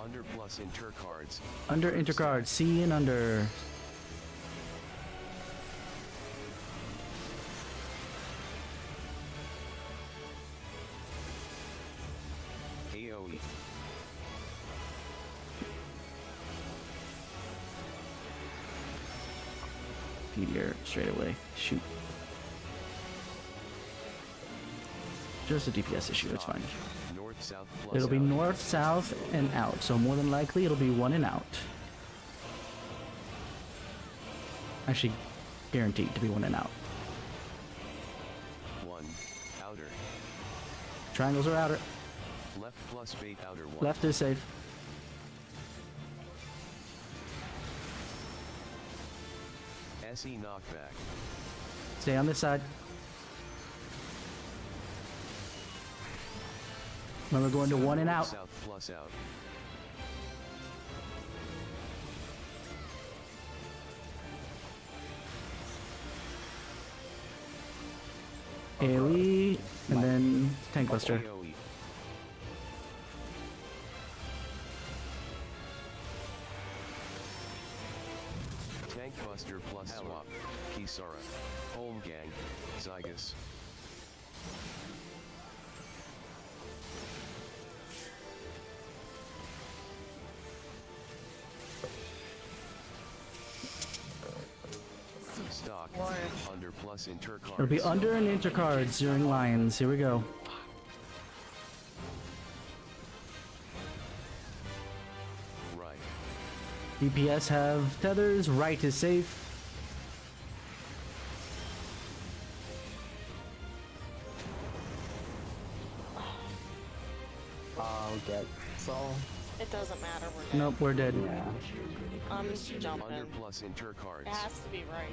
Under plus inter cards. Under intercard, C and under. AoE. Meteor straight away. Shoot. Just a DPS issue, it's fine. North south plus It'll be out. north, south, and out. So more than likely it'll be 1 and out. Actually, guaranteed to be 1 and out. 1. Outer. Triangles are outer. Left plus bait outer 1. Left is safe. SE knockback. Stay on this side. Remember going to 1 and out. South plus out. AoE, and then Tank Buster. AoE. Tank Buster plus swap. Kisara. Home gang. Zygus. Stock. Under plus inter cards. It'll be under and intercards during Lions. Here we go. Right. DPS have tethers. Right is safe. I'll get Saul. It doesn't matter. We're dead. Nope, we're dead. Yeah. I'm jumping. Under plus inter cards. It has to be right.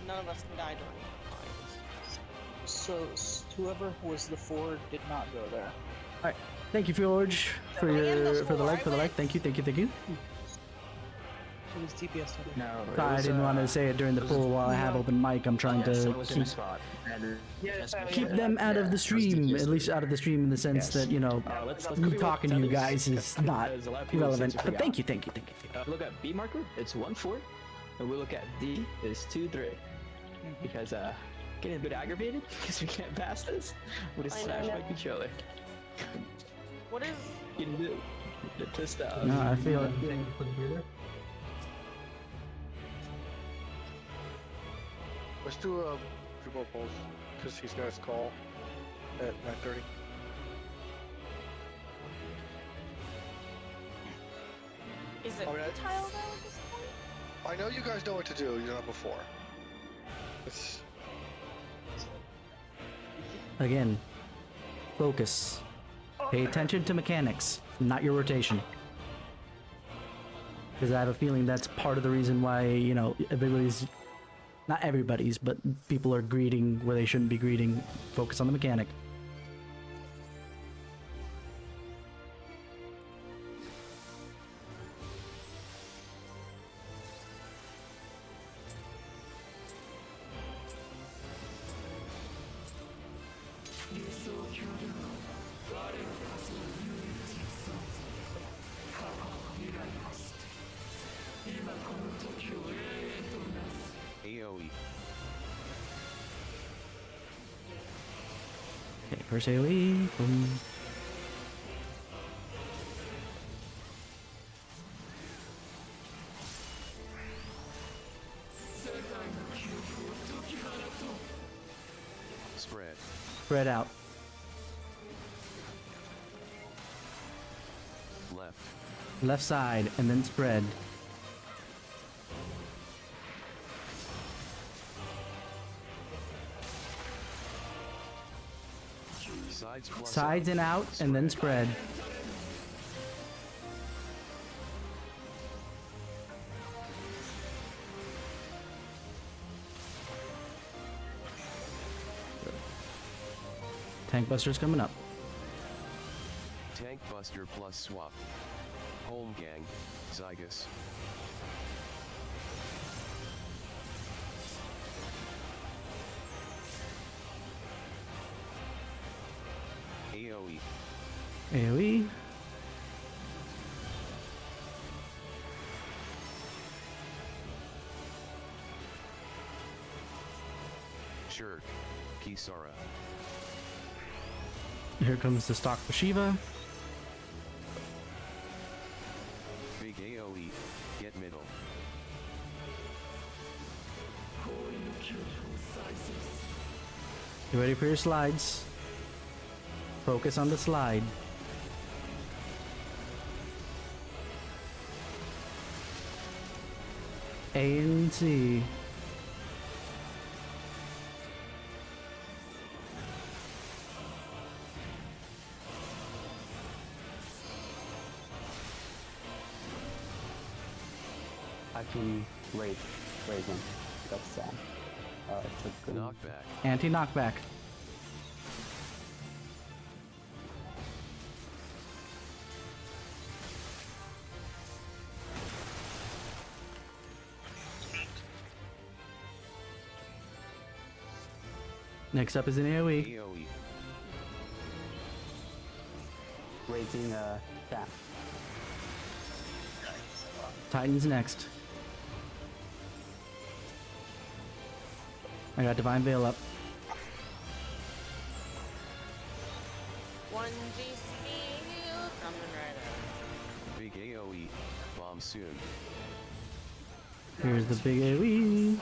None of us can die during lines. So whoever was the 4 did not go there. Alright. Thank you, George, for I am the the like, four. for the like. Thank you, thank you, thank you. It was TPS. No, it I was, didn't want to say it during the poll while I have open mic. I'm trying Yes, to it was in a keep, spot. And keep them out of the stream, at least out of the stream in the sense Yes. that, you know, let's me go talking to you with guys is not Because a lot of people relevant. seem to But forgot. thank you, thank you, thank you. Thank you. Look at B marker, it's 1-4, and we look at D is 2-3. Because getting a bit aggravated because we can't pass this. We just I smash know. my controller. What is? Getting the twist out. No, I feel it. Let's do a few more polls because he's got his call at 9:30. Is it Alright. futile though at this point? I know you guys know what to do. You've done it before. It's Again, focus. Pay attention to mechanics, not your rotation. Because I have a feeling that's part of the reason why, you know, everybody's, not everybody's, but people are greeting where they shouldn't be greeting. Focus on the mechanic. AoE. Okay, first AoE. Boom. Spread. Spread out. Left. Left side, and then spread. Sides plus Sides out. and out, and then spread. Tank Buster's coming up. Tank Buster plus swap. Home gang. Zygus. AoE. AoE. Shirk. Kisara. Here comes the stock Shiva. Big AoE. Get middle. You ready for your slides? Focus on the slide. A and C. I can raise him. That's took good. Knockback. Anti-knockback. Next up is an AoE. AoE. Raising tap. Titan's next. I got Divine Veil up. 1 GC coming right up. Big AoE. Bomb soon. Here's the big AoE.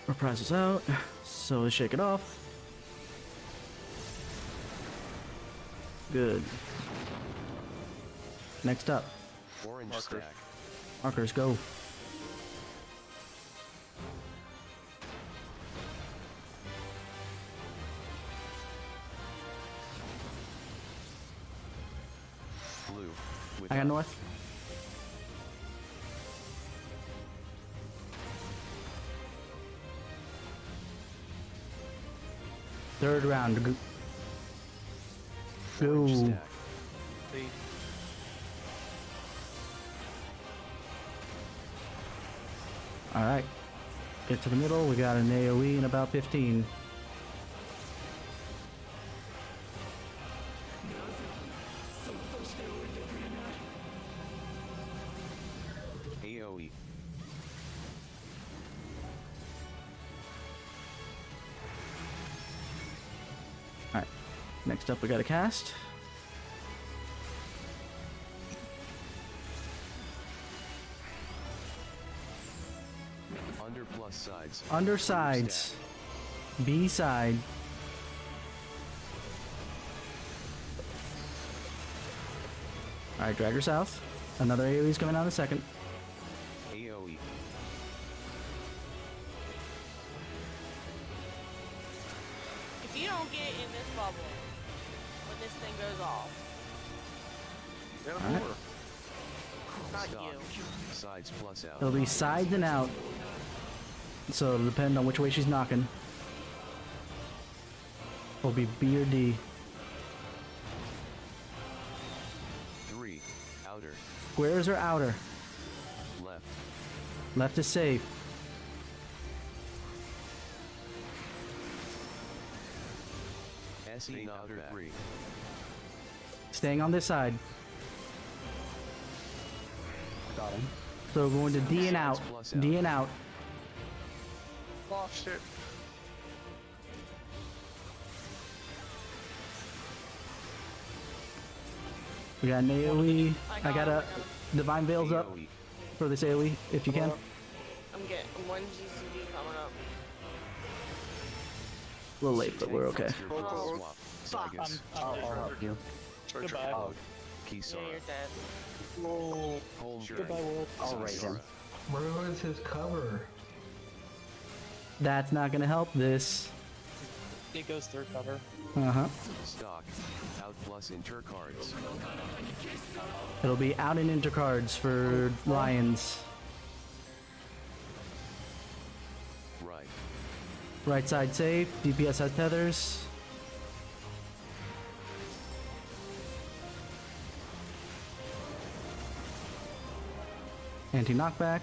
Reprisals out. So let's shake it off. Good. Next up, Orange Markers. stack. markers go. Blue. With I got north. Third round. Orange Go. stack. Alright. Get to the middle. We got an AoE in about 15. AoE. Alright. Next up, we got a cast. Under plus sides. Undersides. B side. Alright, drag her south. Another AoE's coming out in a second. AoE. If you don't get in this bubble when this thing goes off, Get him Alright. over. not Stock. you. Sides plus out. It'll be sides and out. So it'll depend on which way she's knocking. Will be B or D. 3. Outer. Squares or outer? Left. Left is safe. SE outer 3. Staying on this side. Got him. So we're going to D and out. Plus out. D and out. Lost it. We got an AoE. I got a him. Divine Veils up AoE. for this AoE, if you can. I'm getting 1 GCD coming up. A little late, but we're okay. Buster plus Oh, swap. fuck. Zygus. I'll help you. Sorry, Goodbye. Oh, Yeah, Kisara. you're dead. Oh, Home goodbye, world. I'll raid him. Where was his cover? That's not gonna help this. It goes through cover. Uh-huh. Stock. Out plus inter cards. It'll be out and into cards for Lions. Right. Right side safe. DPS has tethers. Anti-knockback.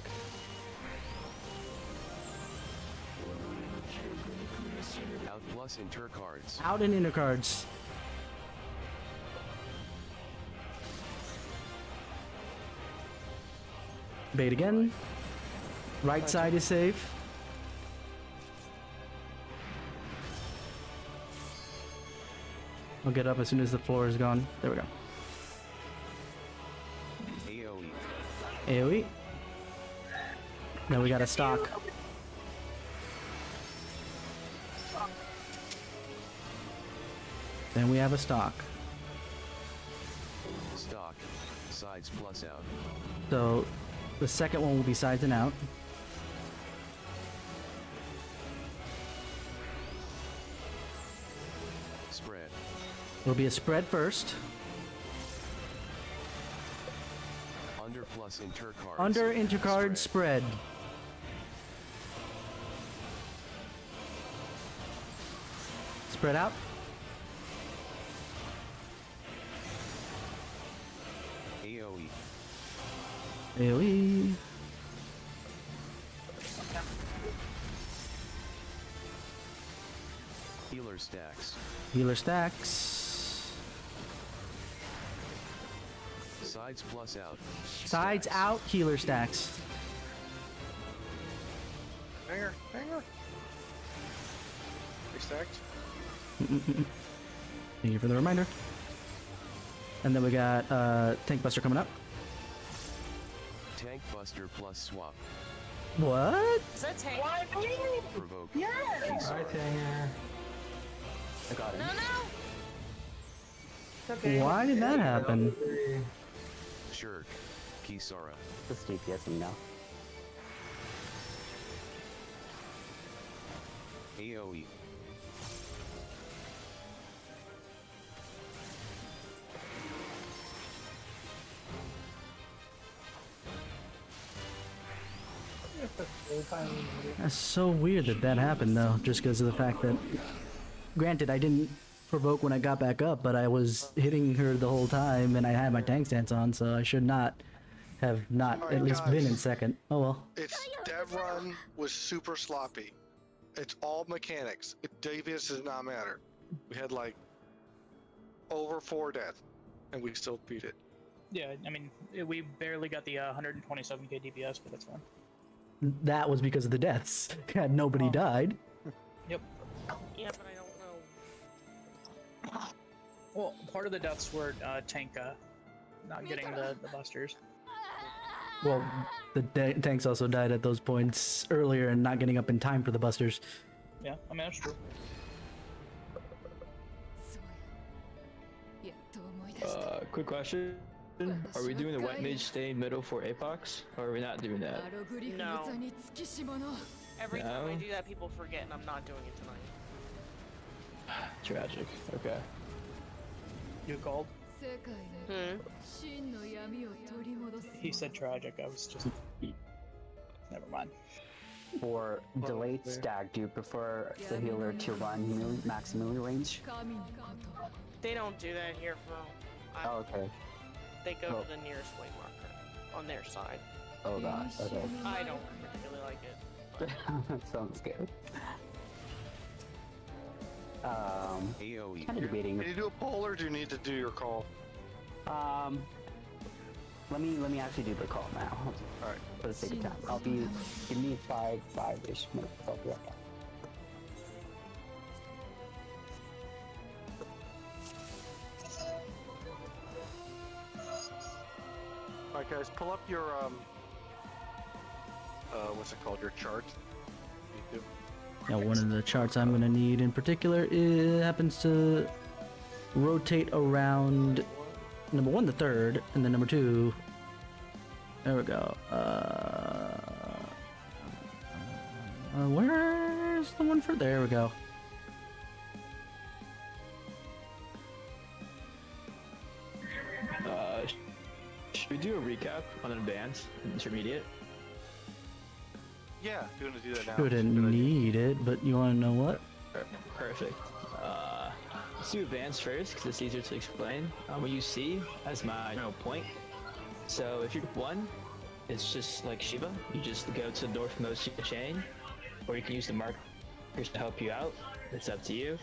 Out plus inter cards. Out and into cards. Bait again. Right side is safe. I'll get up as soon as the floor is gone. There we go. AoE. AoE. Now we got a stock. Then we have a stock. Stock. Sides plus out. So the second one will be sides and out. Spread. It'll be a spread first. Under plus inter cards. Under intercard Spread. spread. Spread out. AoE. AoE. Healer stacks. Healer stacks. Sides plus out. Sides Stacks. out, healer stacks. Hanger. Restacked. Thank you for the reminder. And then we got Tank Buster coming up. Tank buster plus swap. What? Is that tank? Provoke. Alright, Tanger. I got him. No. Okay. Why did that happen? Shirk. Kisara. Just DPSing now. AoE. That's so weird that that happened, though, just because of the fact that, granted, I didn't provoke when I got back up, but I was hitting her the whole time, and I had my tank stance on, so I should not have not Alright, at least guys. been in second. Oh well. Its dev run was super sloppy. It's all mechanics. Devious does not matter. We had like over 4 deaths, and we still beat it. Yeah, I mean, we barely got the 127k DPS, but that's fine. That was because of the deaths. Had nobody died. Yep. Yeah, but I don't know. Well, part of the deaths were tank not getting the busters. Well, the tanks also died at those points earlier and not getting up in time for the busters. Yeah, I mean, that's true. Quick question. Are we doing the wet mage stay in middle for Apox? Or are we not doing that? No. Every time I No. do that, people forget, and I'm not doing it tonight. Tragic. Okay. You called? Hmm. He said tragic. I was just. Never mind. For delayed stack, do you prefer the healer to run max melee range? They don't do that here, bro. Oh, okay. They go Well- to the nearest way marker on their side. Oh gosh. Okay. I don't particularly like it. Sounds good. AoE. Kind of debating. Can you do a poll or do you need to do your call? Let me actually do the call now. Alright. For the sake of time, give me 5-ish minutes. I'll be right back. Alright guys, pull up your what's it called? Your chart. You do. Now, one of the charts I'm going to need in particular happens to rotate around number 1, the third, and then number 2. There we go. Where's the one for? There we go. Should we do a recap on advanced and intermediate? Yeah, if you want to do that now. Couldn't need it, but you want to know what? Perfect. Let's do advanced first because it's easier to explain. What you see as my point. So if you're 1, it's just like Shiva. You just go to the northmost chain, or you can use the markers to help you out. It's up to you.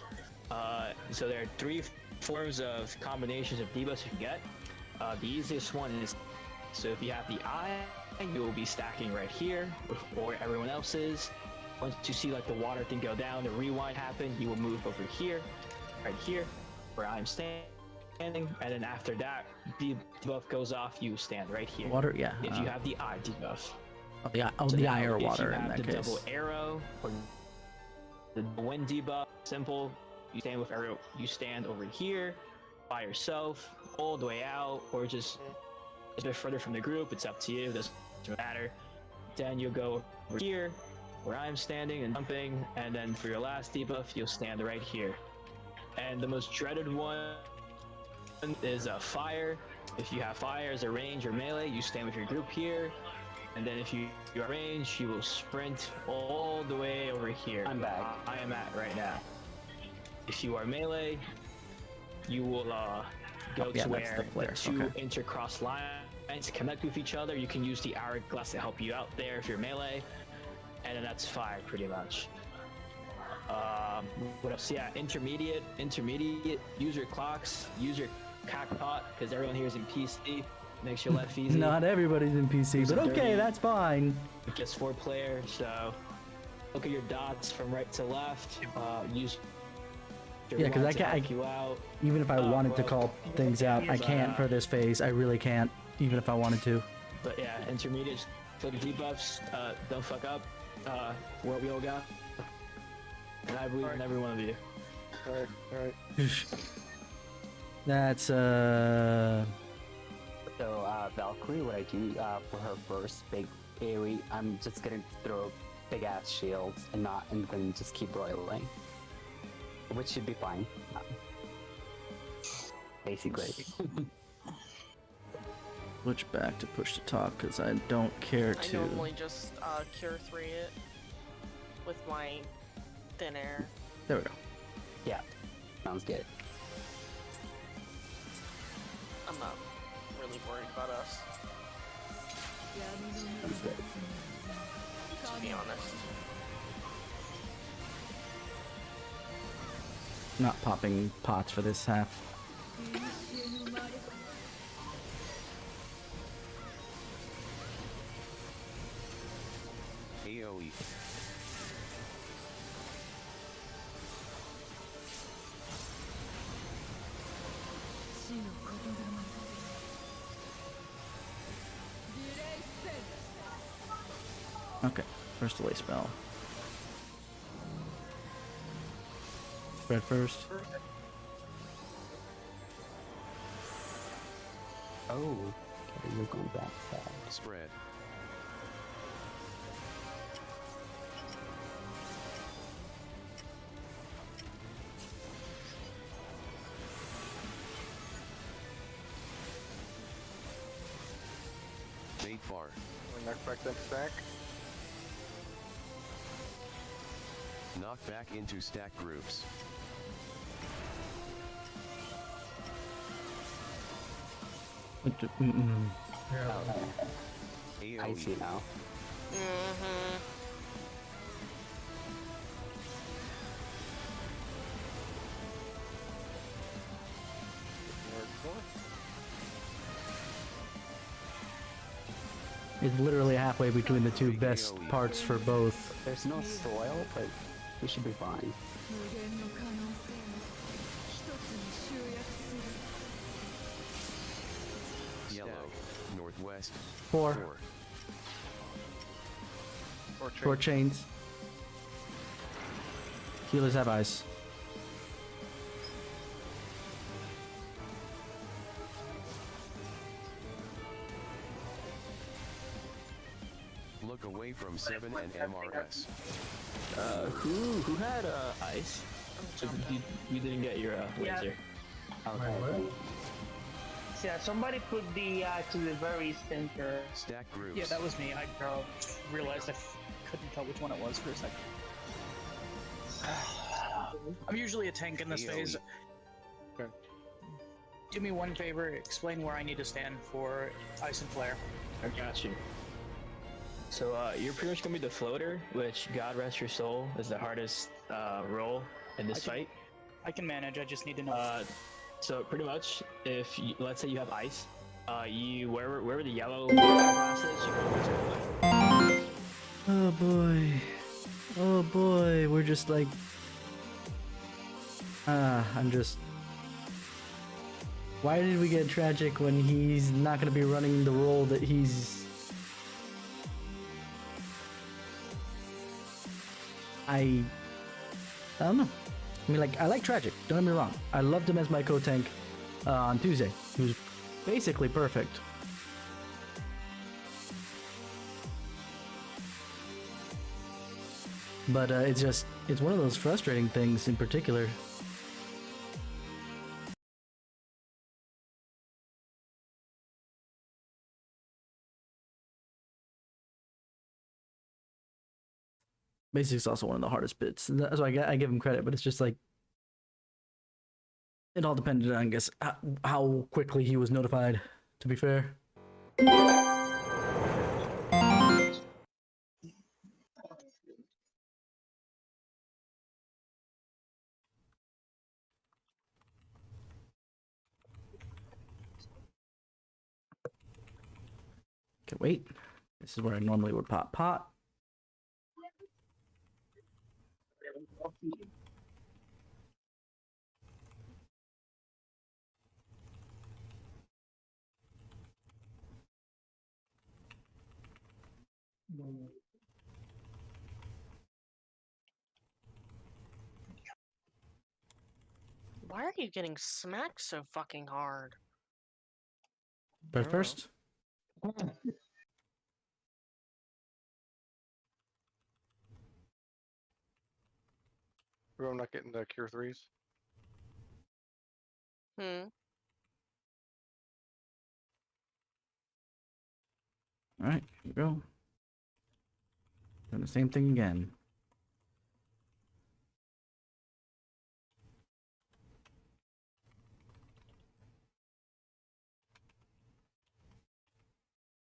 So there are 3 forms of combinations of debuffs you can get. The easiest one is, so if you have the eye, you will be stacking right here, or everyone else is. Once you see like the water thing go down, the rewind happen, you will move over here, right here, where I'm standing, and then after that, the debuff goes off, you stand right here. Water, yeah. If you have the eye debuff. The eye or water in that case. If you have the case. double arrow, or the wind debuff, simple. You stand with arrow, you stand over here, by yourself, all the way out, or just a bit further from the group. It's up to you, doesn't matter. Then you'll go over here, where I'm standing and jumping, and then for your last debuff, you'll stand right here. And the most dreaded one is fire. If you have fire as a range or melee, you stand with your group here, and then if you are range, you will sprint all the way over here. I'm back. I am at right now. If you are melee, you will go to where the 2 intercross lines connect with each other. You can use the hourglass to help you out there if you're melee, and then that's fire pretty much. What else? Yeah, intermediate. Use your clocks. Use your cockpot because everyone here is in PC. Makes your life easy. Not everybody's in PC, but okay, that's fine. It gets 4 players, so look at your dots from right to left. Use. Yeah, because I can't. Even if I wanted to call things out, I can't for this phase. I really can't, even if I wanted to. But yeah, intermediate. For the debuffs, don't fuck up. What we all got. And I believe in every one of you. Alright. That's So Valkyrie, what I do for her first big AoE, I'm just gonna throw big ass shields and then just keep roiling, which should be fine. Basically. switch back to push to talk because I don't care to. I normally just cure 3 it with my thin air. There we go. Yeah, sounds good. I'm not really worried about us, Sounds good. to be honest. Not popping pots for this half. AoE. Okay, first delay spell. Spread first. Oh, okay, you're going back fast. Spread. Bait far. Knock back that stack. Knock back into stack groups. AoE. I see now. Mm-hmm. It's literally halfway between the two best parts for both. There's no soil, but we should be fine. Yellow. Northwest. 4. 4 4 chains. Healers have eyes. Look away from 7 and MRS. Who had ice? So you didn't get your Yeah. laser. Okay. Wait, what? Yeah, somebody put the to the very center. Stack groups. Yeah, that was me. I realized I couldn't tell which one it was for a second. I'm usually a tank in this AoE. phase. Okay. Do me one favor, explain where I need to stand for Ice and Flare. I got you. So you're pretty much gonna be the floater, which God rest your soul is the hardest role in this fight. I can manage, I just need to know. So pretty much, if you, let's say you have ice, you wherever the yellow glass is, you go to Oh boy. Oh boy. We're just like. I'm just. Why did we get tragic when he's not going to be running the role that he's. I don't know. I mean, like, I like Tragic, don't get me wrong. I loved him as my co-tank on Tuesday. He was basically perfect. But it's one of those frustrating things in particular. Basic's also one of the hardest bits. So I give him credit, but it's just like it all depended on, I guess, how quickly he was notified. To be fair. Okay, wait. This is where I normally would pop pot. Why are you getting smacked so fucking hard? But first, I'm not getting the cure 3s. Hmm. all right, here we go. Doing the same thing again.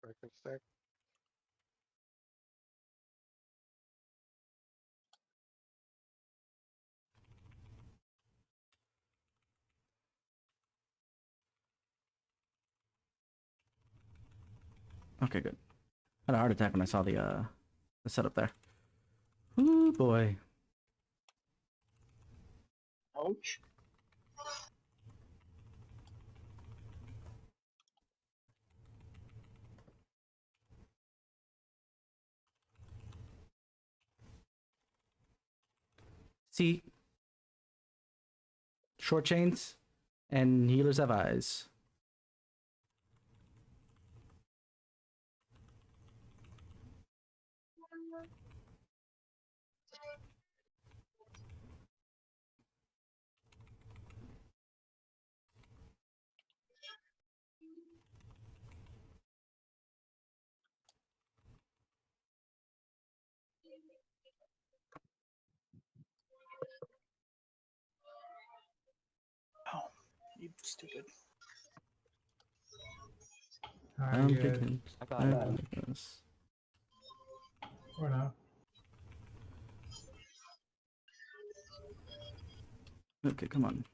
Second stack. Okay, good. Had a heart attack when I saw the setup there. Ooh boy. Ouch. See, short chains and healers have eyes. Oh, you stupid. I'm good. Picking. I got it. Yes. Or not. Okay, come on.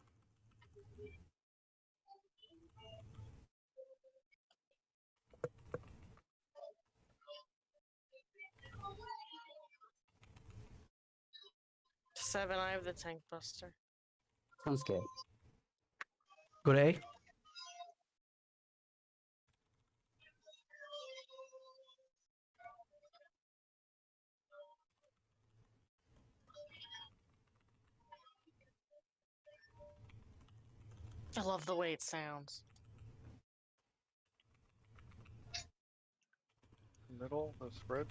Seven, I have the tank buster. Sounds good. Go to A. I love the way it sounds. Middle, the spread.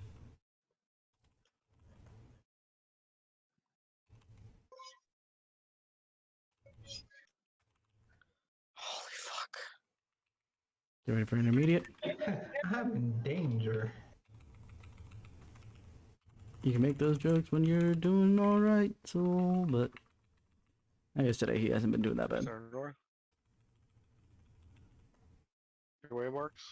Holy fuck. Get ready for intermediate. I'm in danger. You can make those jokes when you're doing alright, so, but I guess today he hasn't been doing that bad. Center north. Your way marks.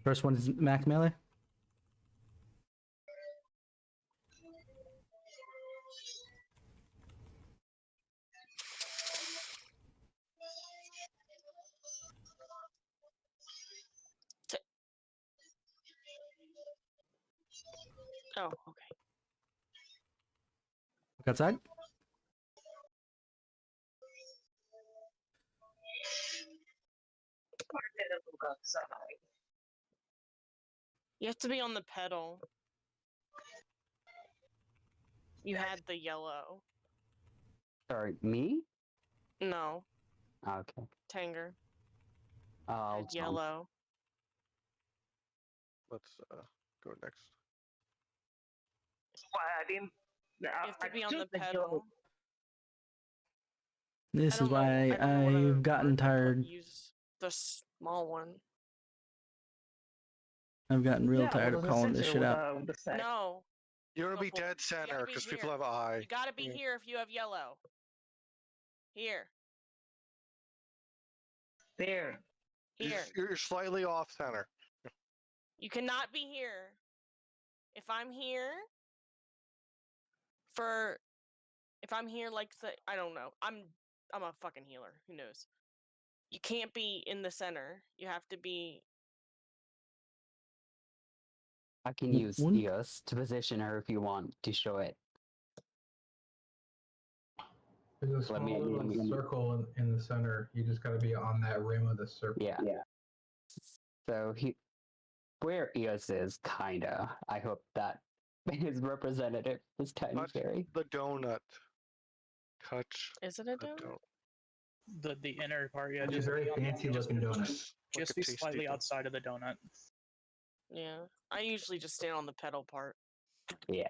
First one is max melee. Oh, okay. Look outside. You have to be on the pedal. You had the yellow. Sorry, me? No, Okay. Tanger. I'll Had yellow. Let's go next. Why I didn't. You have to be on the took pedal. yellow. This I is don't know- why I don't know what other I've gotten word to put- tired. Use the small one. I've gotten real Yeah, tired well, of there's a calling this sensor shit with, out. the set. No, You want to be Go for it. dead You gotta center be because people here. have eye. you gotta be Yeah. here if you have yellow. Here, There. here. You're slightly off center. You cannot be here. If I'm here for, if I'm here like I don't know. I'm a fucking healer. Who knows? You can't be in the center. You have to be. I can use One- EOS to position her if you want to show it. There's a Let small me- little let me- circle in the center. You just got to be on that rim of the circle. Yeah. So where EOS is, kinda. I hope that is representative. This tiny Touch fairy. the donut. Touch Is it a the donut? donut. The inner part, yeah. It's a Just very be on the- fancy just- looking donut. Like Just a be tasty slightly donut. outside of the donut. Yeah. I usually just stand on the pedal part. Yeah.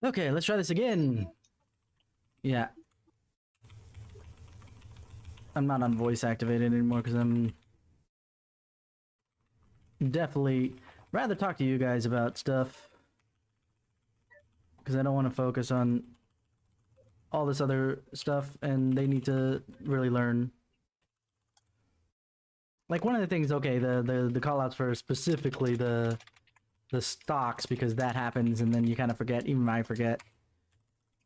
Okay, let's try this again. Yeah. I'm not on voice activated anymore because I'm definitely rather talk to you guys about stuff because I don't want to focus on all this other stuff and they need to really learn. Like one of the things, okay, the call outs for specifically the stocks because that happens and then you kind of forget, even I forget.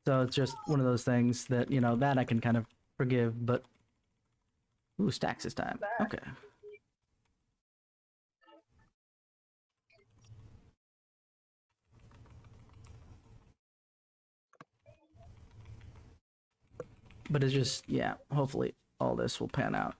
So it's just one of those things that, you know, that I can kind of forgive, but ooh, stacks this time. Okay. But it's just, yeah, hopefully all this will pan out.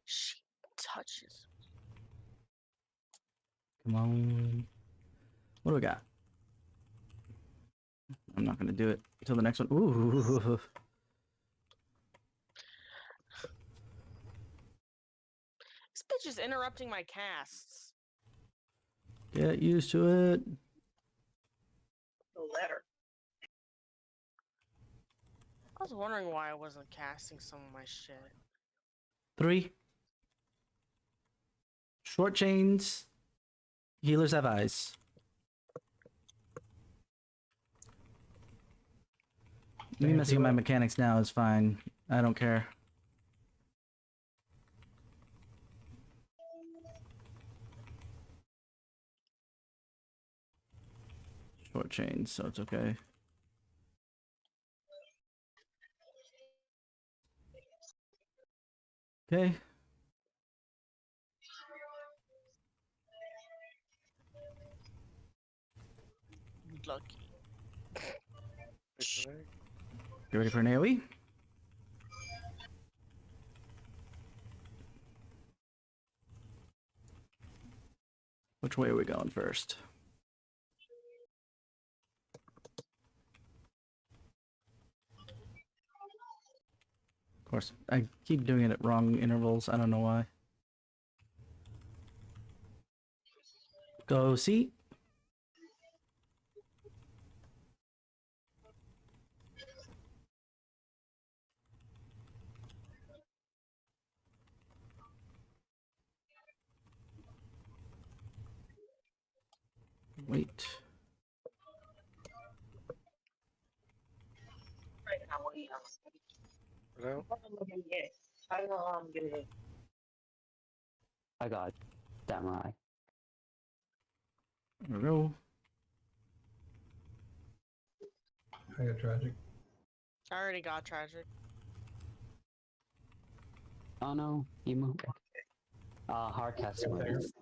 She touches. Come on. What do we got? I'm not gonna do it until the next one. Ooh. This bitch is interrupting my casts. Get used to it. The letter. was wondering why I wasn't casting some of my shit. 3. Short chains. Healers have eyes. Me Thank messing you, with my Ed. mechanics now is fine. I don't care. Short chains, so it's okay. Okay. Lucky. You ready for an AoE? Which way are we going first? Of course, I keep doing it at wrong intervals. I don't know why. Go C. Wait. Right now, what do you have? Hello? I don't know how I'm getting it. I got Samurai. There we go. I got tragic. I already got tragic. Oh no, you moved. Hardcast moves.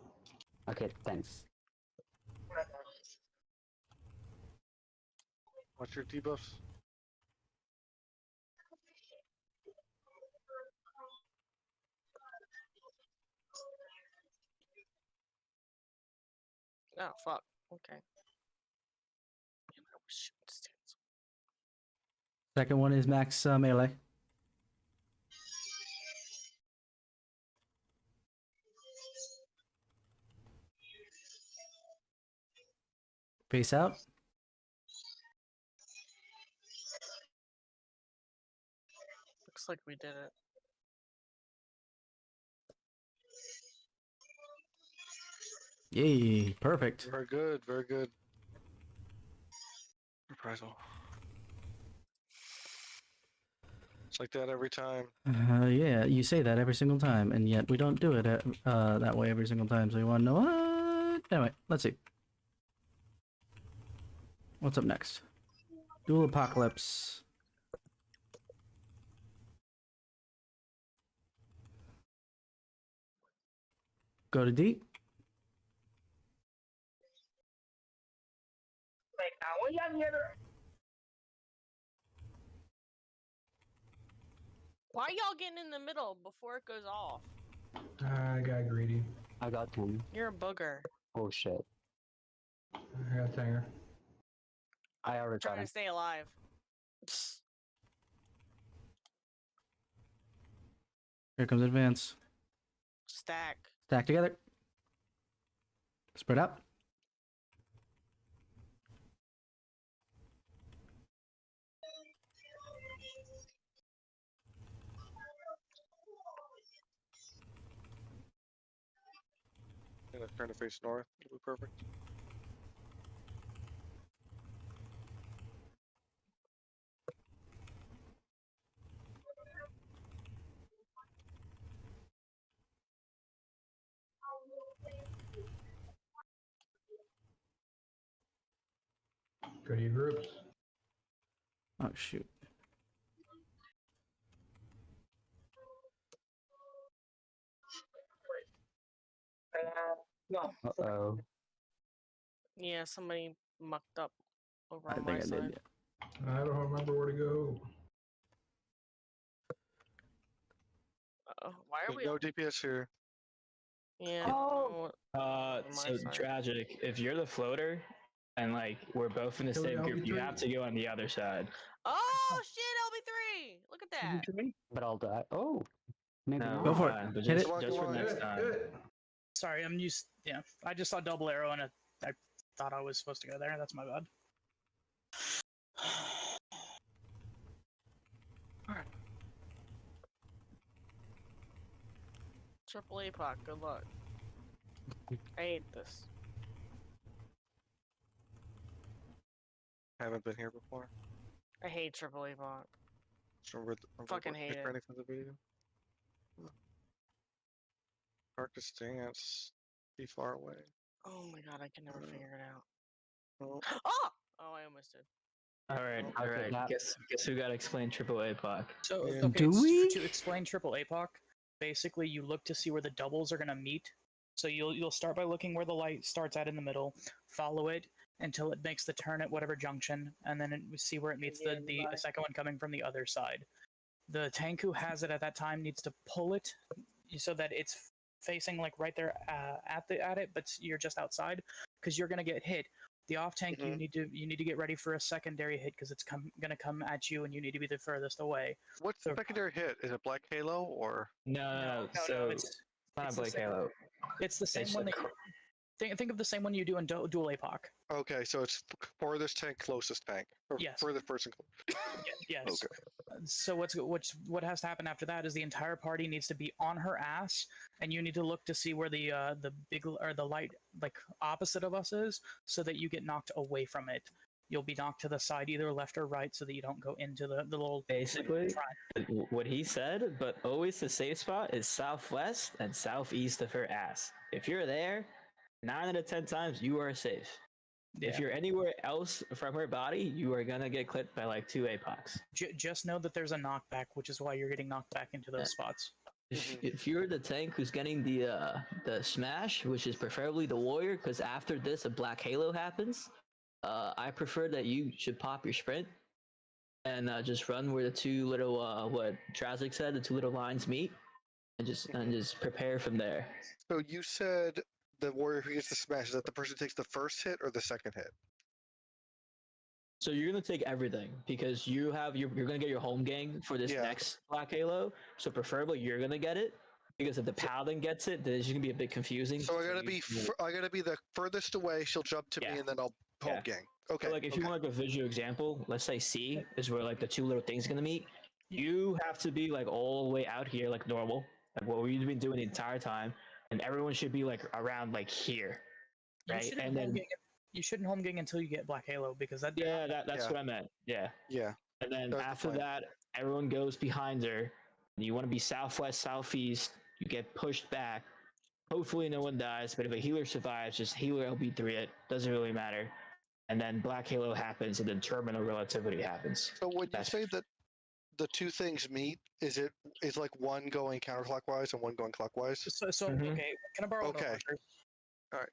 Okay, thanks. What's your debuffs? Oh fuck. Okay. Damn, I was shooting stance. Second one is max melee. Face out. Looks like we did it. Yay, perfect. Very good, very good. Reprisal. It's like that every time. Yeah, you say that every single time, and yet we don't do it that way every single time. So you want to know what? Anyway, let's see. What's up next? Dual Apocalypse. Go to D. Like, now, what y'all get her? Why y'all getting in the middle before it goes off? I got greedy. I got him. You're a booger. Oh shit. I got Tanger. I already got Trying him. to stay alive. Psst. Here comes Advance. Stack. Stack together. Spread out. Gonna turn to face north. It'll be perfect. Go to your groups. Oh shoot. No. Uh-oh. Yeah, somebody mucked up over I on think my I side. did. I don't remember where to go. Why are we? No DPS here. Yeah. Oh. On my So side. tragic. If you're the floater, and like we're both in the Kill same the group, you LB3. have to go on the other side. Oh shit, LB3! Look at that. But I'll die. Oh, maybe No, not. Go for it. but Hit just, it. just for Come on, next Hit it, time. hit it. Sorry, I'm used. Yeah, I just saw double arrow and I thought I was supposed to go there. That's my bad. Triple APOC, good luck. I hate this. Haven't been here before. I hate Triple APOC. Just remember Fucking hate it. from the video. Darkest dance. Be far away. Oh my god, I can never figure it out. Oh, Oh! Oh, I almost did. All right, I'll all take right. that. Guess who got to explain Triple APOC? So, Yeah. okay, Do we? to explain triple APOC, basically you look to see where the doubles are going to meet. So you'll start by looking where the light starts at in the middle, follow it until it makes the turn at whatever junction, and then see where it meets the second one coming from the other side. The tank who has it at that time needs to pull it so that it's facing like right there at it, but you're just outside because you're going to get hit. The off tank, you need to get ready for a secondary hit because it's gonna come at you, and you need to be the furthest away. what's the secondary hit? Is it Black Halo or? No, so it's not it's a the Blake same- Halo. It's the same It's one a that think of the same one you do in dual APOC. Okay, so it's furthest tank, closest tank. Or Yes. furthest person. Yes. Okay. So what has to happen after that is the entire party needs to be on her ass, and you need to look to see where the big or the light like opposite of us is, so that you get knocked away from it. You'll be knocked to the side, either left or right, so that you don't go into the little Basically, shrine. what he said, but always the safe spot is southwest and southeast of her ass. If you're there, 9 out of 10 times you are safe. Yeah. If you're anywhere else from her body, you are gonna get clipped by like 2 APOCs. Just know that there's a knockback, which is why you're getting knocked back into those spots. If you're the tank who's getting the smash, which is preferably the warrior, because after this a Black Halo happens, I prefer that you should pop your sprint and just run where the 2 little what Tragic said, the 2 little lines meet, and just prepare from there. So you said the warrior who gets the smash, is that the person who takes the first hit or the second hit? So you're gonna take everything because you're gonna get your home gang for this Yeah. next Black Halo. So preferably you're gonna get it, because if the paladin gets it, then it's gonna be a bit confusing. So I gotta be the furthest away. She'll jump to Yeah. me, and then I'll home Yeah. gang. Okay. So like if you want like a visual example, let's say C is where like the 2 little things gonna meet. You have to be like all the way out here like normal, like what we've been doing the entire time, and everyone should be like around like here, right? You shouldn't home gang until you get Black Halo, because that's that's what I meant. Yeah. Yeah. And then That's the after plan. that, everyone goes behind her. You want to be southwest, southeast. You get pushed back. Hopefully, no one dies. But if a healer survives, just healer LB3 it. Doesn't really matter. And then Black Halo happens, and then terminal relativity happens. So when you say that the 2 things meet, is like one going counterclockwise and one going clockwise? So okay, can I borrow one of the Okay. markers? All right.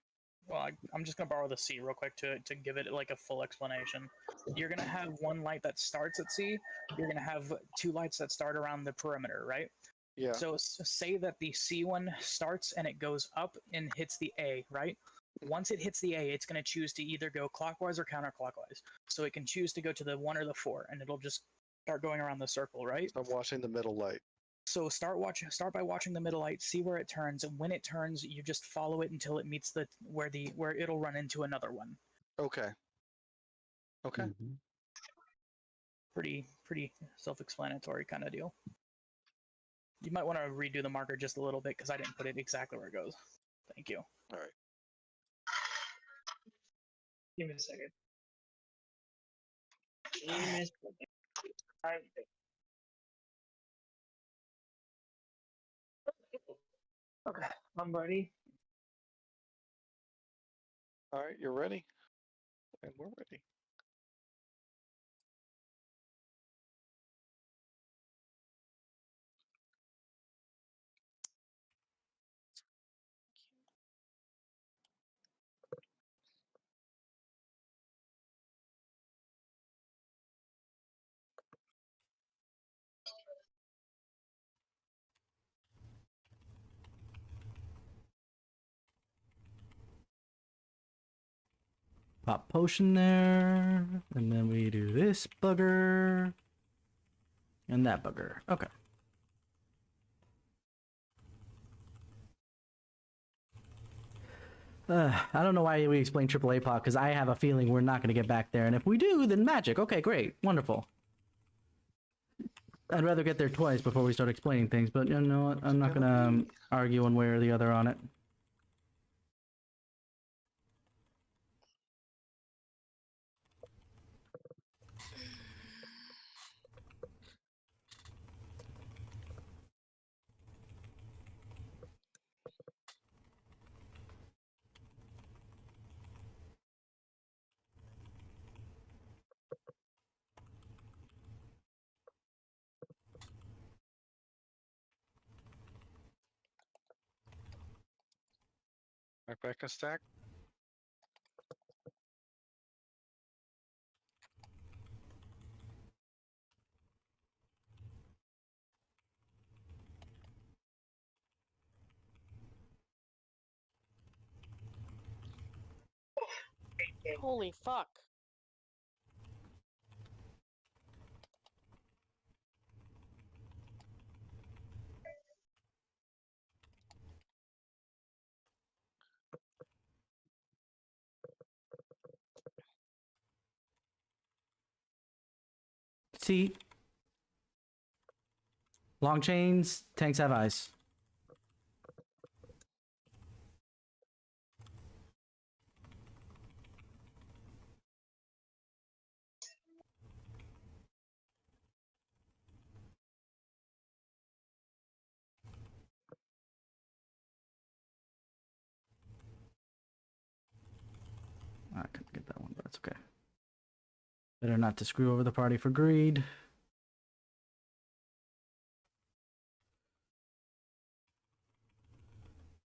Well, I'm just gonna borrow the C real quick to give it like a full explanation. You're gonna have one light that starts at C. You're gonna have 2 lights that start around the perimeter, right? Yeah. So say that the C one starts and it goes up and hits the A, right? Once it hits the A, it's gonna choose to either go clockwise or counterclockwise. So it can choose to go to the 1 or the 4, and it'll just start going around the circle, right? I'm watching the middle light. So start by watching the middle light, see where it turns, and when it turns, you just follow it until it meets where it'll run into another one. Okay. Okay. Mhm. Pretty self-explanatory kind of deal. You might want to redo the marker just a little bit because I didn't put it exactly where it goes. Thank you. All right. Give me a second. All right. Okay, I'm ready. All right. You're ready, and we're ready. Pop potion there, and then we do this bugger and that bugger. Okay. I don't know why we explained triple APOC, because I have a feeling we're not going to get back there, and if we do, then magic. Okay, great, wonderful. I'd rather get there twice before we start explaining things, but you know what? I'm not gonna argue one way or the other on it. Right back a stack. Holy fuck. See? Long chains, tanks have eyes. I couldn't get that one, but that's okay. Better not to screw over the party for greed.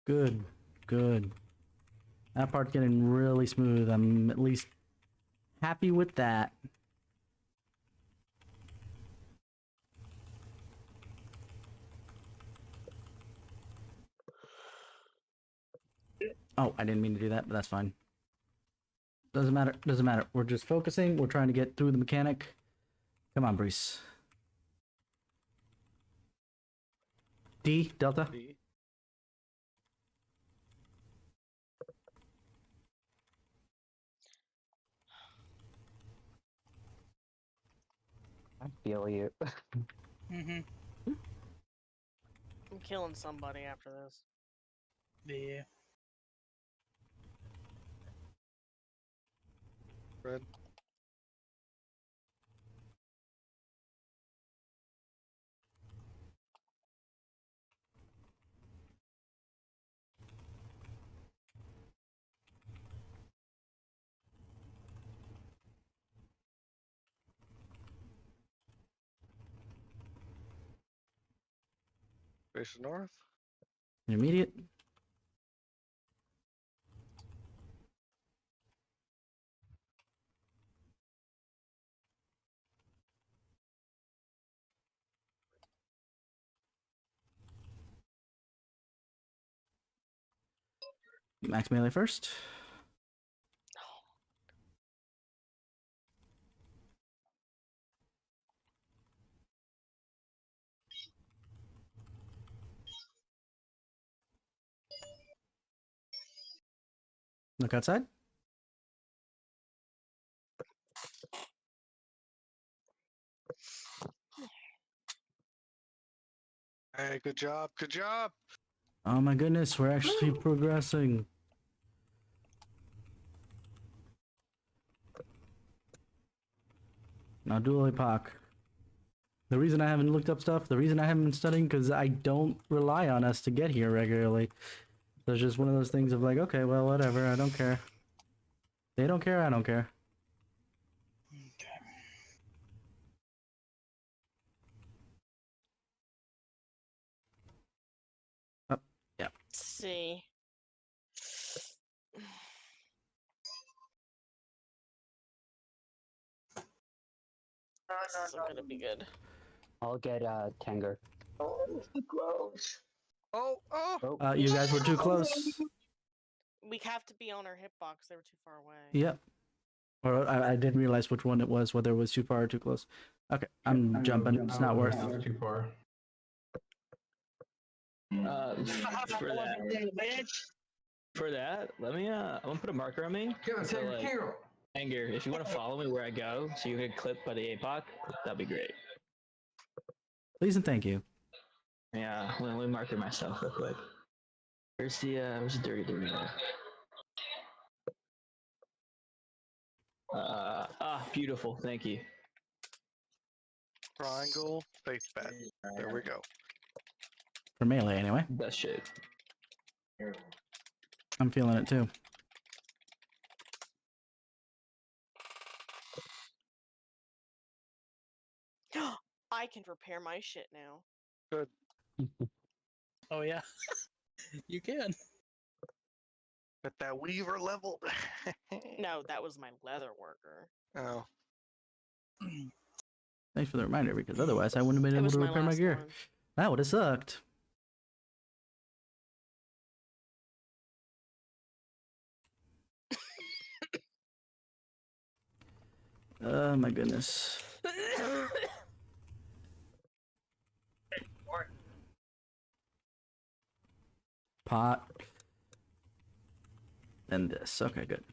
Good, good. That part's getting really smooth. I'm at least happy with that. Oh, I didn't mean to do that, but that's fine. Doesn't matter, doesn't matter. We're just focusing. We're trying to get through the mechanic. Come on, Brees. D, Delta. D. I feel you. Mm-hmm. I'm killing somebody after this. Yeah. Red. Face north. Immediate. Max melee first. Look outside. Hey, good job, good job. Oh my goodness, we're actually progressing. Now dual epoch. The reason I haven't looked up stuff, the reason I haven't been studying, because I don't rely on us to get here regularly. So it's just one of those things of like, okay, well, whatever, I don't care. They don't care, I don't care. Okay. Oh, yeah. Let's see. This isn't gonna be good. I'll get Tanger. Oh, gross. Oh, oh. Oh, You guys were too close. We have to be on our hitbox. They were too far away. Yep. Or I didn't realize which one it was, whether it was too far or too close. Okay, I'm jumping. It's not worth. Too far. For that, let me I'm gonna put a marker on me. So, like, Anger, if you want to follow me where I go, so you get clipped by the APOC, that'd be great. Please and thank you. Yeah, let me mark it myself real quick. Where's the dirty dirty one? Beautiful. Thank you. Triangle, space bet. There we go. For melee, anyway. Best shit. I'm feeling it too. I can repair my shit now. Good. Oh yeah, you can. At that Weaver level. No, that was my leather worker. Oh. Thanks for the reminder, because otherwise I wouldn't have been It able was to my repair my last gear. one. That would have sucked. Oh my goodness. Pot. And this. Okay, good.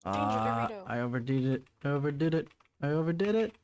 Danger burrito. I overdid it. I overdid it. I overdid it.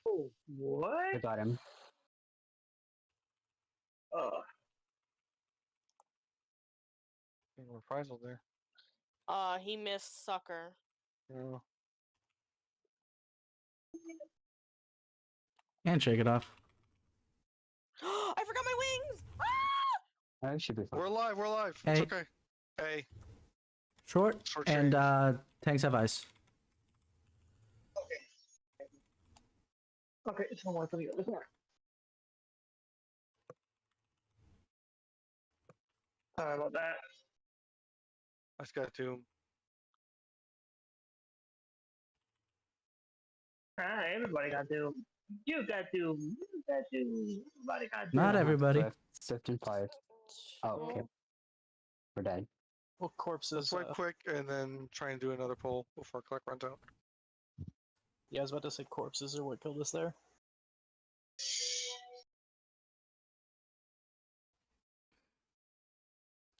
Oh, what? I got him. We're Frizzle there. He missed sucker. Oh. And shake it off. I forgot my wings! Ah! I should be fine. We're alive. We're alive. Hey. It's okay. Hey. Short. Short And change. tanks have ice. Okay, it's one more. Let me go. Listen more. Sorry about that. I just got to. Alright, everybody got to. You got to. You got to. Everybody got to. Not everybody. Swift and fire. Oh, okay. We're dead. Well, corpses. Let's wait quick and then try and do another poll before clock runs out. Yeah, I was about to say corpses are what killed us there.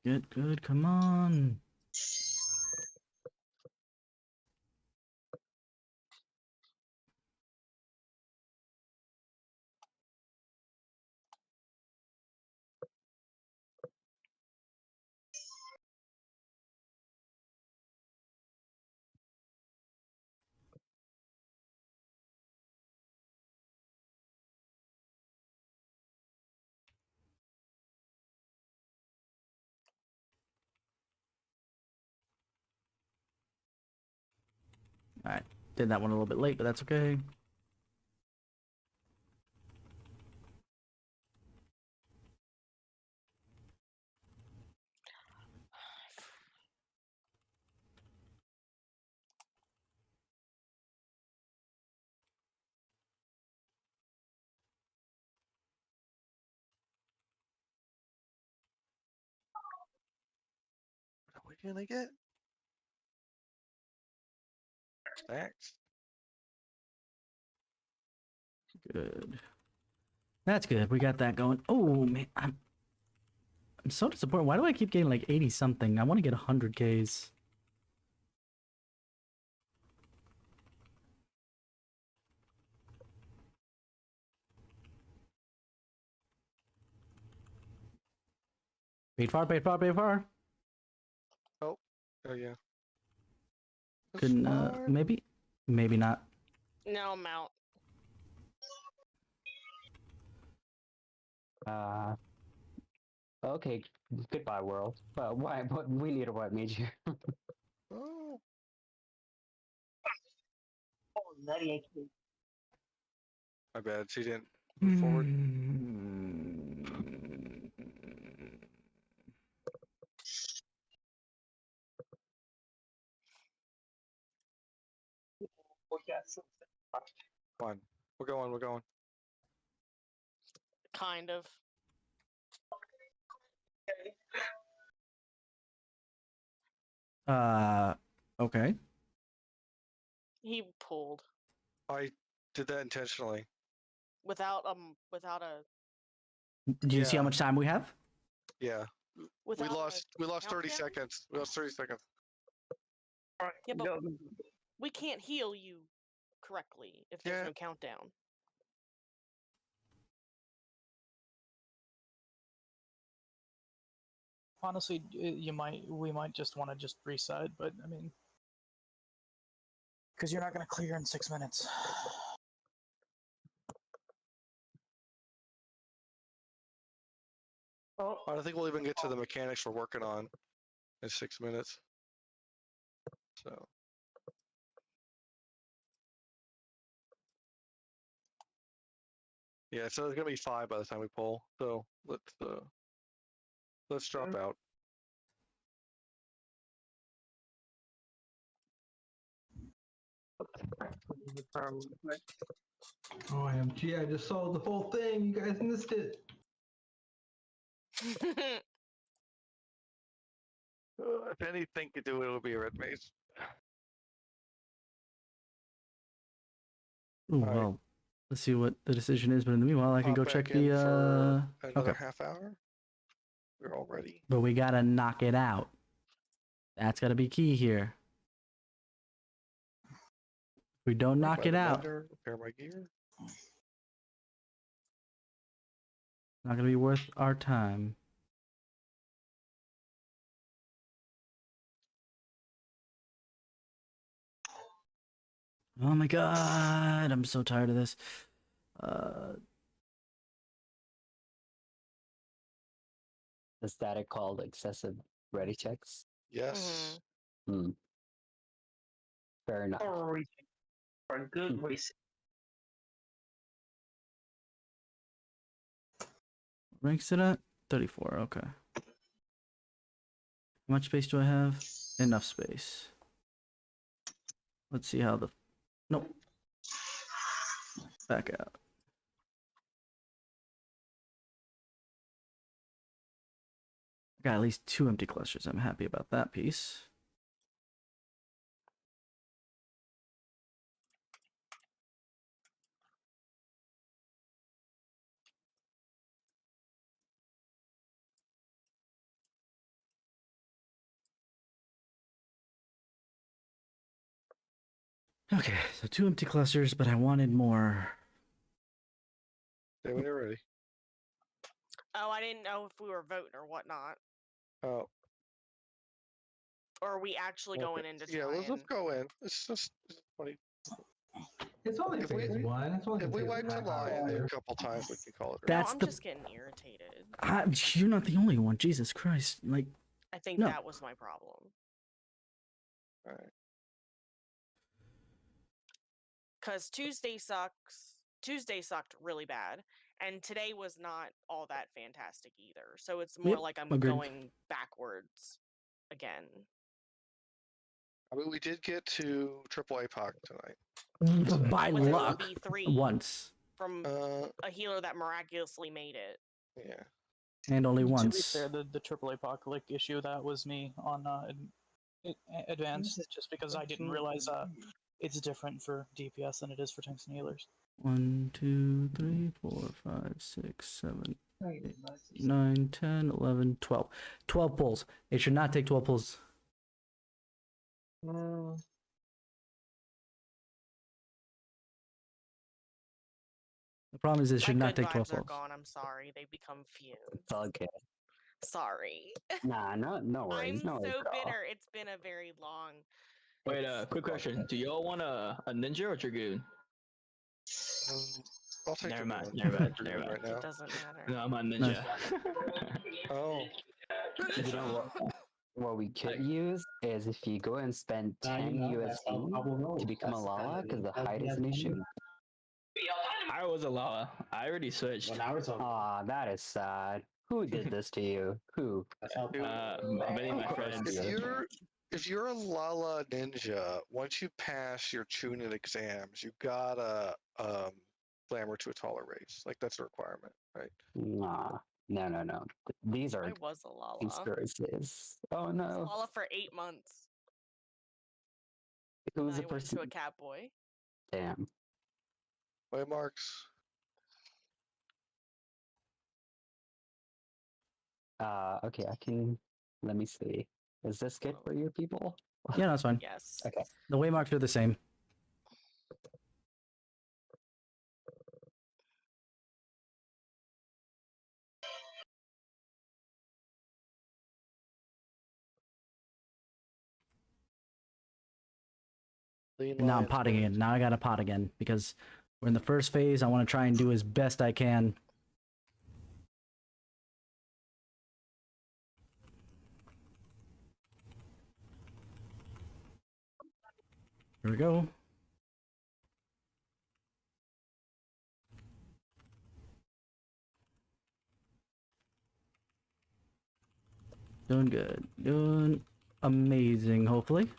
Get good. Come on. Alright. Did that one a little bit late, but that's okay. What are we gonna get? Stacks. Good. That's good. We got that going. Oh man, I'm so disappointed. Why do I keep getting like 80 something? I want to get 100 Ks. Paid far, paid far, paid far. Oh yeah. Couldn't Smart. maybe not. No, I'm out. Okay. Goodbye, world. Why? But we need a white mage here. Oh, Oh, 98. my bad. She didn't move forward. Oh, yes. Come on. We're going. We're going. Kind of. Okay. He pulled I did that intentionally. without a Do you see how Yeah. much time we have? Yeah. without We lost 30 countdown? seconds. We lost 30 seconds. Alright, Yeah, but go. we can't heal you correctly if there's Yeah. no countdown. Honestly, we might just want to just reset, but I mean, because you're not going to clear in 6 minutes. Oh, I don't think we'll even get to the mechanics we're working on in 6 minutes. So. Yeah, so it's gonna be 5 by the time we pull. So let's drop out. OMG, I just solved the whole thing. You guys missed it. If anything could do it, it'll be a red maze. Ooh, Alright. well, let's see what the decision is. But in the meanwhile, I can Pop go back check in the. for another Okay, half hour. We're all ready. but we gotta knock it out. That's gotta be key here. If we don't knock Buy it the out, vendor, repair my gear. not gonna be worth our time. Oh my god, I'm so tired of this. The static called excessive ready checks. Yes. Hmm. Fair enough. for a reason. For a good reason. Ranks it at 34. Okay. How much space do I have? Enough space. Let's see how the. Nope. Back out. Got at least 2 empty clusters. I'm happy about that piece. Okay, so 2 empty clusters, but I wanted more. Stay when you're ready. Oh, I didn't know if we were voting or whatnot. Oh. Or are we actually Okay. going into Yeah, let's trying? go in. It's just funny. It's only If we- phase one. It's only If we phase wipe the one. lion a couple times, we can call it. That's no, I'm the- just getting irritated. You're not the only one. Jesus Christ. Like, I think No. that was my problem. All right. Because Tuesday sucks. Tuesday sucked really bad. And today was not all that fantastic either. So it's more Yep, like I'm agreed. going backwards again. I mean, we did get to triple APOC tonight. by With an luck, OB3 once. from a healer that miraculously made it. Yeah. And only To be once. fair, the triple apocalypse issue, that was me on advanced, just because I didn't realize it's different for DPS than it is for tanks and healers. 1, 2, 3, 4, 5, 6, 7, 8, 9, 10, 11, 12. 12 pulls. It should not take 12 pulls. The problem is it should My not good take 12 vibes are pulls. gone. I'm sorry. They become fumes. It's all good. Sorry. Nah, no worries. I'm No worries so at all. bitter. It's been a very long. Wait, quick question. Do y'all want a ninja or dragoon? I'll take Never the new mind, one. never mind, Take the new never one mind. right now. It doesn't matter. No, I'm on Nice. Ninja. Oh, You know what we could use is if you go and spend 10 USD to become a Lala, because the height is an issue. I was a Lala. I already switched. Aw, that is sad. Who did this to you? Who? Many of my friends. if you're a Lala ninja, once you pass your Chunin exams, you gotta glamour to a taller race. Like that's a requirement, right? Nah, no. These are I was a Lala. conspiracies. Oh I was no. Lala for 8 months. Who's Then the I went person? to a Catboy. Damn. Wait, Marks. Okay, I can. Let me see. Is this good for you people? Yeah, that's fine. Yes. Okay. The waymarks are the same. Lean And now I'm lines, potting boys. again. Now I got to pot again because we're in the first phase. I want to try and do as best I can. Here we go. Doing good. Doing amazing, hopefully.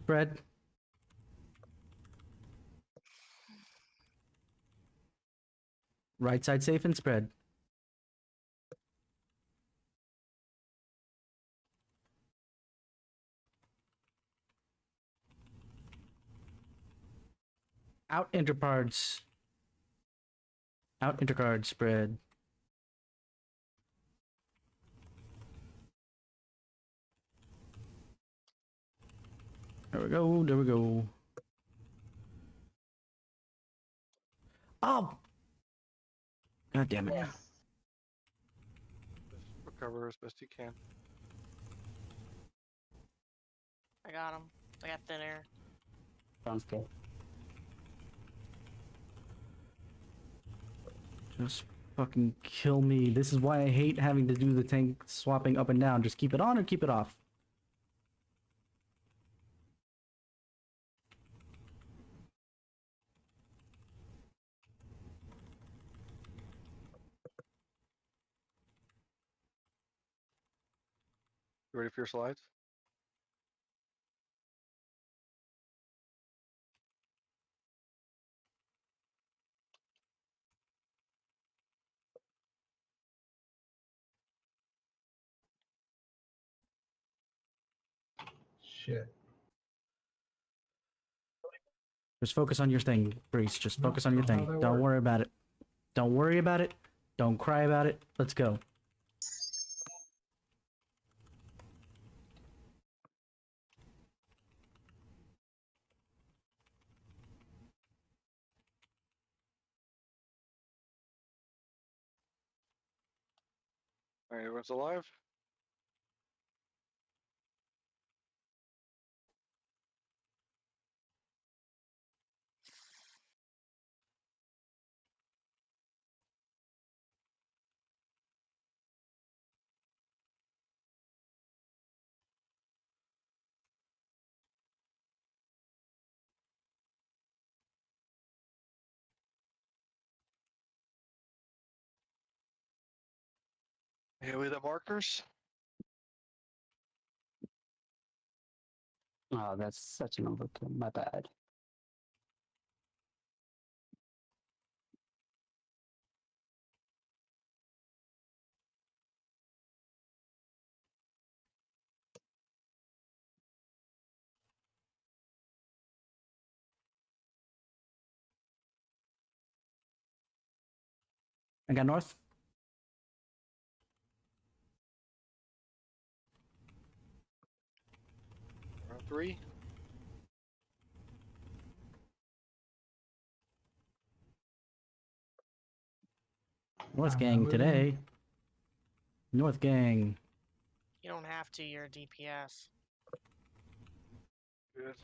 Spread. Right side safe and spread. Out intercards. Out intercard spread. There we go. There we go. Oh! God damn it. Recover as best you can. I got him. I got thin air. Sounds good. Just fucking kill me. This is why I hate having to do the tank swapping up and down. Just keep it on or keep it off. You ready for your slides? Shit. Just focus on your thing, Breeze. Just focus on your thing. how they Don't work. worry about it. Don't worry about it. Don't cry about it. Let's go. All right, everyone's alive. Here with the markers. Oh, that's such an overkill. My bad. I got north. Round 3. North I'm gang not today. North gang. You don't have to. You're a DPS. Good.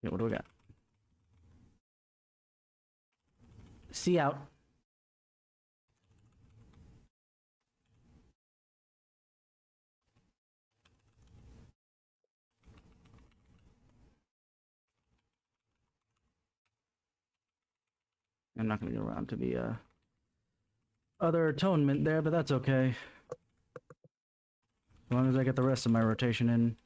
Yeah, what do we got? See out. I'm not gonna get around to the other atonement there, but that's okay. As long as I get the rest of my rotation in.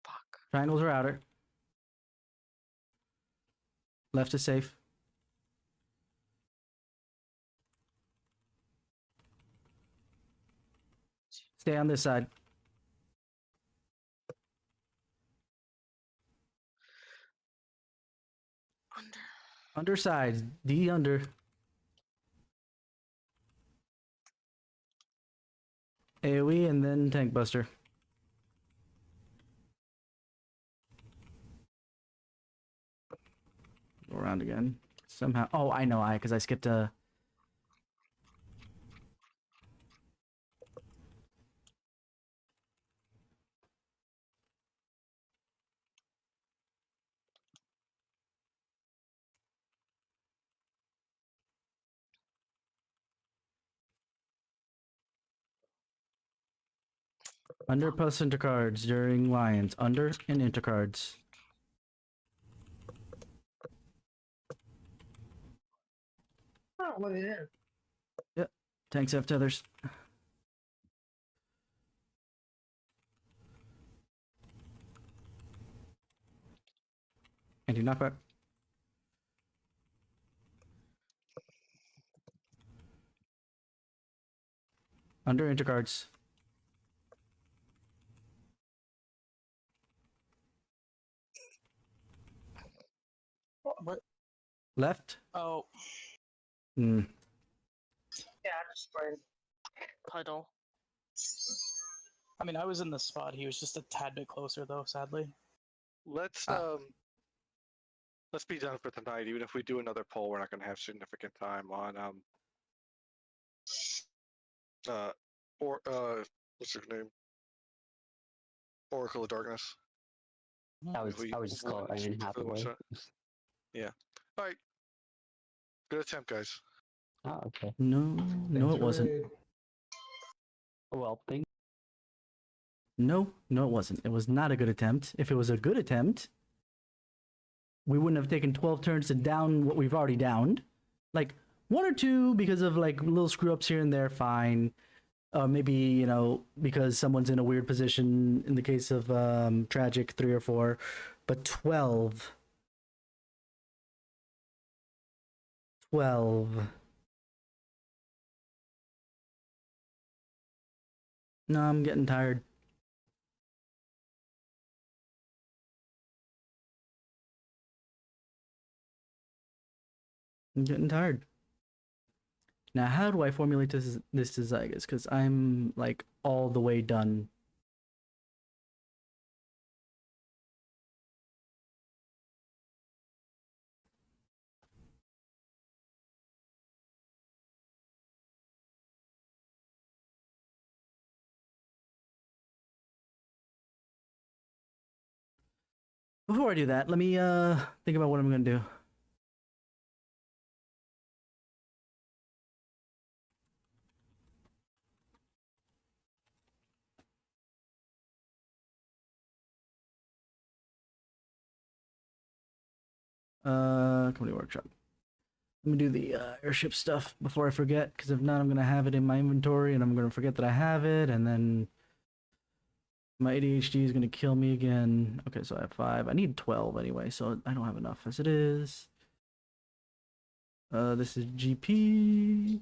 Fuck. Triangles are outer. Left is safe. Stay on this side. Under. Underside. D under. AoE and then tank buster. Go around again. Somehow. Oh, I know because I skipped a. Under plus intercards during Lions. Under and intercards. Oh, what it is. Yep. Tanks have tethers. Anti knockback. Under intercards. What? Left. Oh, Hmm. Yeah, I just sprayed. Puddle. I mean, I was in the spot. He was just a tad bit closer, though. Sadly. Let's be done for tonight. Even if we do another poll, we're not going to have significant time on what's her name? Oracle of Darkness. I was just called. I didn't have to wait. Yeah. All right. Good attempt, guys. Oh, okay. No, no, it wasn't. Well, thank. No, no, it wasn't. It was not a good attempt. If it was a good attempt, we wouldn't have taken 12 turns to down what we've already downed. Like, one or two because of, like, little screw-ups here and there, fine. Maybe, you know, because someone's in a weird position in the case of Tragic, 3 or 4. But 12. 12. No, I'm getting tired. I'm getting tired. Now, how do I formulate this to Zygus? Because I'm, like, all the way done. Before I do that, let me think about what I'm gonna do. Company workshop. Let me do the airship stuff before I forget, because if not, I'm gonna have it in my inventory and I'm gonna forget that I have it, and then My ADHD is gonna kill me again. Okay, so I have 5. I need 12 anyway, so I don't have enough as it is. This is GP.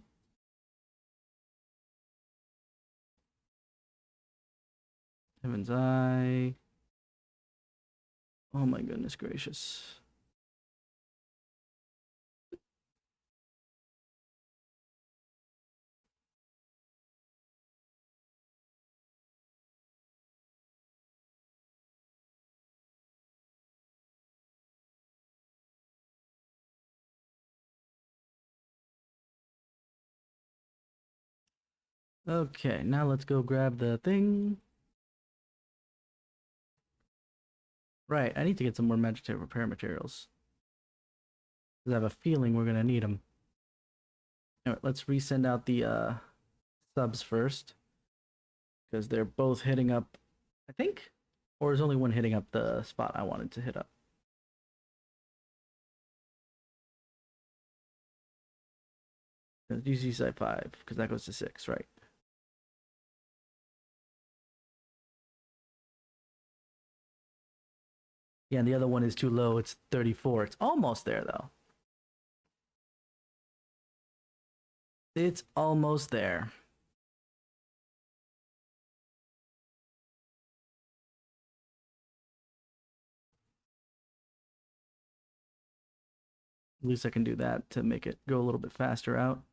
Heaven's Eye. Oh my goodness gracious. Okay, now let's go grab the thing. Right, I need to get some more magic repair materials. Because I have a feeling we're gonna need them. Alright, let's resend out the subs first. Because they're both hitting up, I think? Or is only one hitting up the spot I wanted to hit up? UC site 5, because that goes to 6, right? Yeah, and the other one is too low. It's 34. It's almost there, though. It's almost there. At least I can do that to make it go a little bit faster out.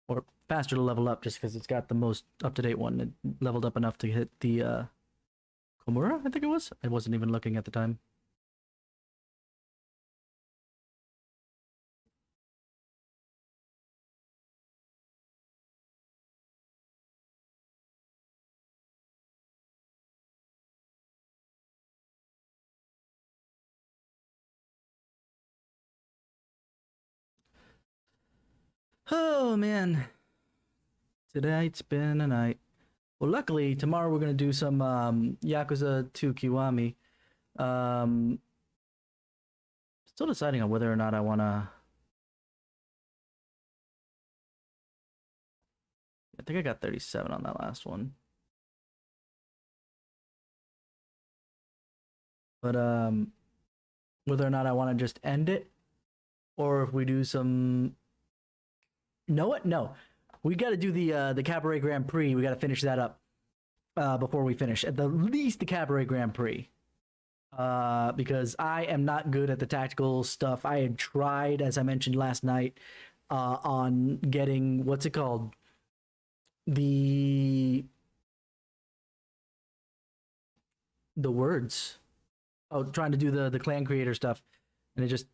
Or faster to level up, just because it's got the most up-to-date one. It leveled up enough to hit the Komura, I think it was. I wasn't even looking at the time. Oh man, tonight's been a night. Well, luckily tomorrow we're gonna do some Yakuza 2 Kiwami. Still deciding on whether or not I wanna. I think I got 37 on that last one. But whether or not I want to just end it, or if we do some. Know what? No, we got to do the Cabaret Grand Prix. We got to finish that up before we finish. At the least, the Cabaret Grand Prix, because I am not good at the tactical stuff. I had tried, as I mentioned last night, on getting what's it called, the words. Oh, trying to do the clan creator stuff, and it just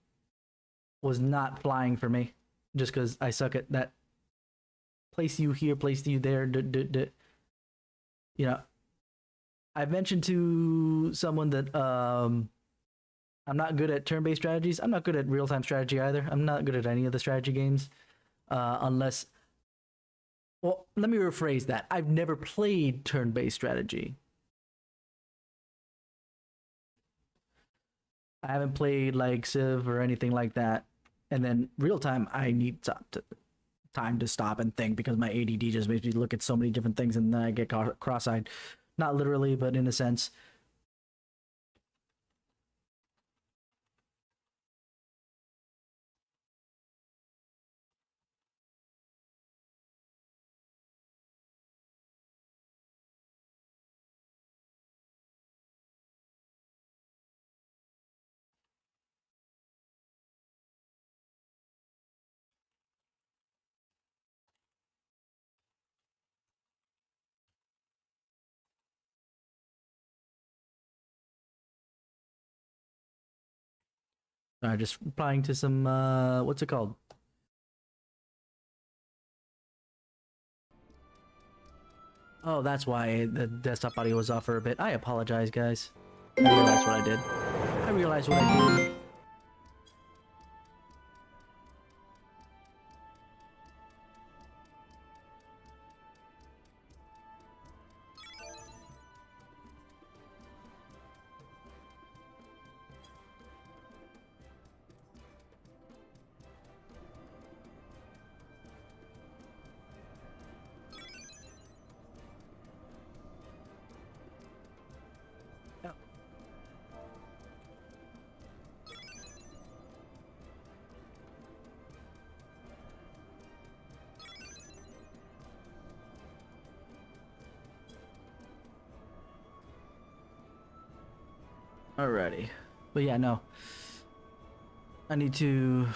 was not flying for me. Just because I suck at that. Place you here, place you there. You know, I've mentioned to someone that I'm not good at turn-based strategies. I'm not good at real-time strategy either. I'm not good at any of the strategy games, unless. Well, let me rephrase that. I've never played turn-based strategy. I haven't played like Civ or anything like that. And then real time, I need time to stop and think because my ADD just makes me look at so many different things and then I get cross-eyed. Not literally, but in a sense. Just replying to some, what's it called? Oh, that's why the desktop audio was off for a bit. I apologize, guys. I realized what I did. I realized what I did. Alrighty. But yeah, no. I need to...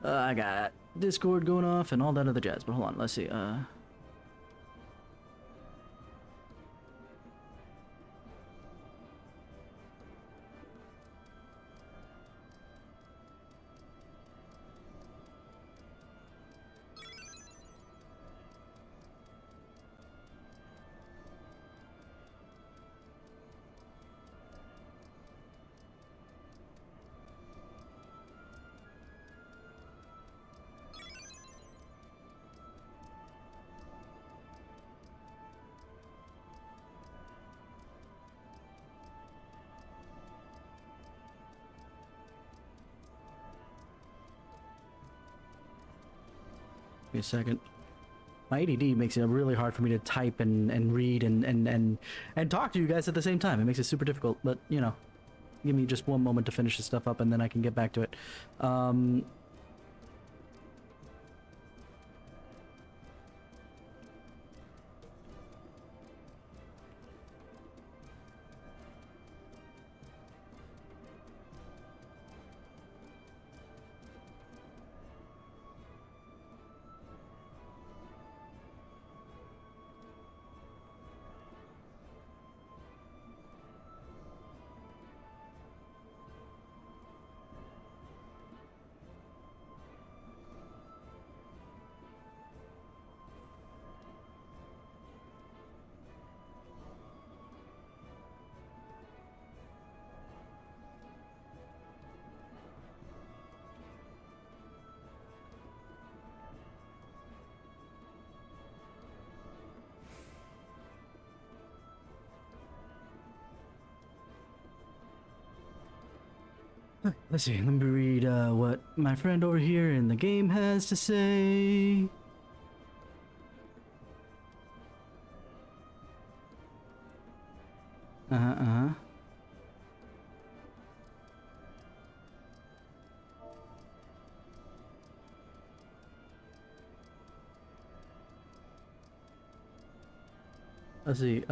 I got Discord going off and all that other jazz, but hold on, let's see. Give me a second. My ADD makes it really hard for me to type and read and talk to you guys at the same time. It makes it super difficult, but you know, give me just one moment to finish this stuff up and then I can get back to it. Let's see, let me read what my friend over here in the game has to say. Let's see,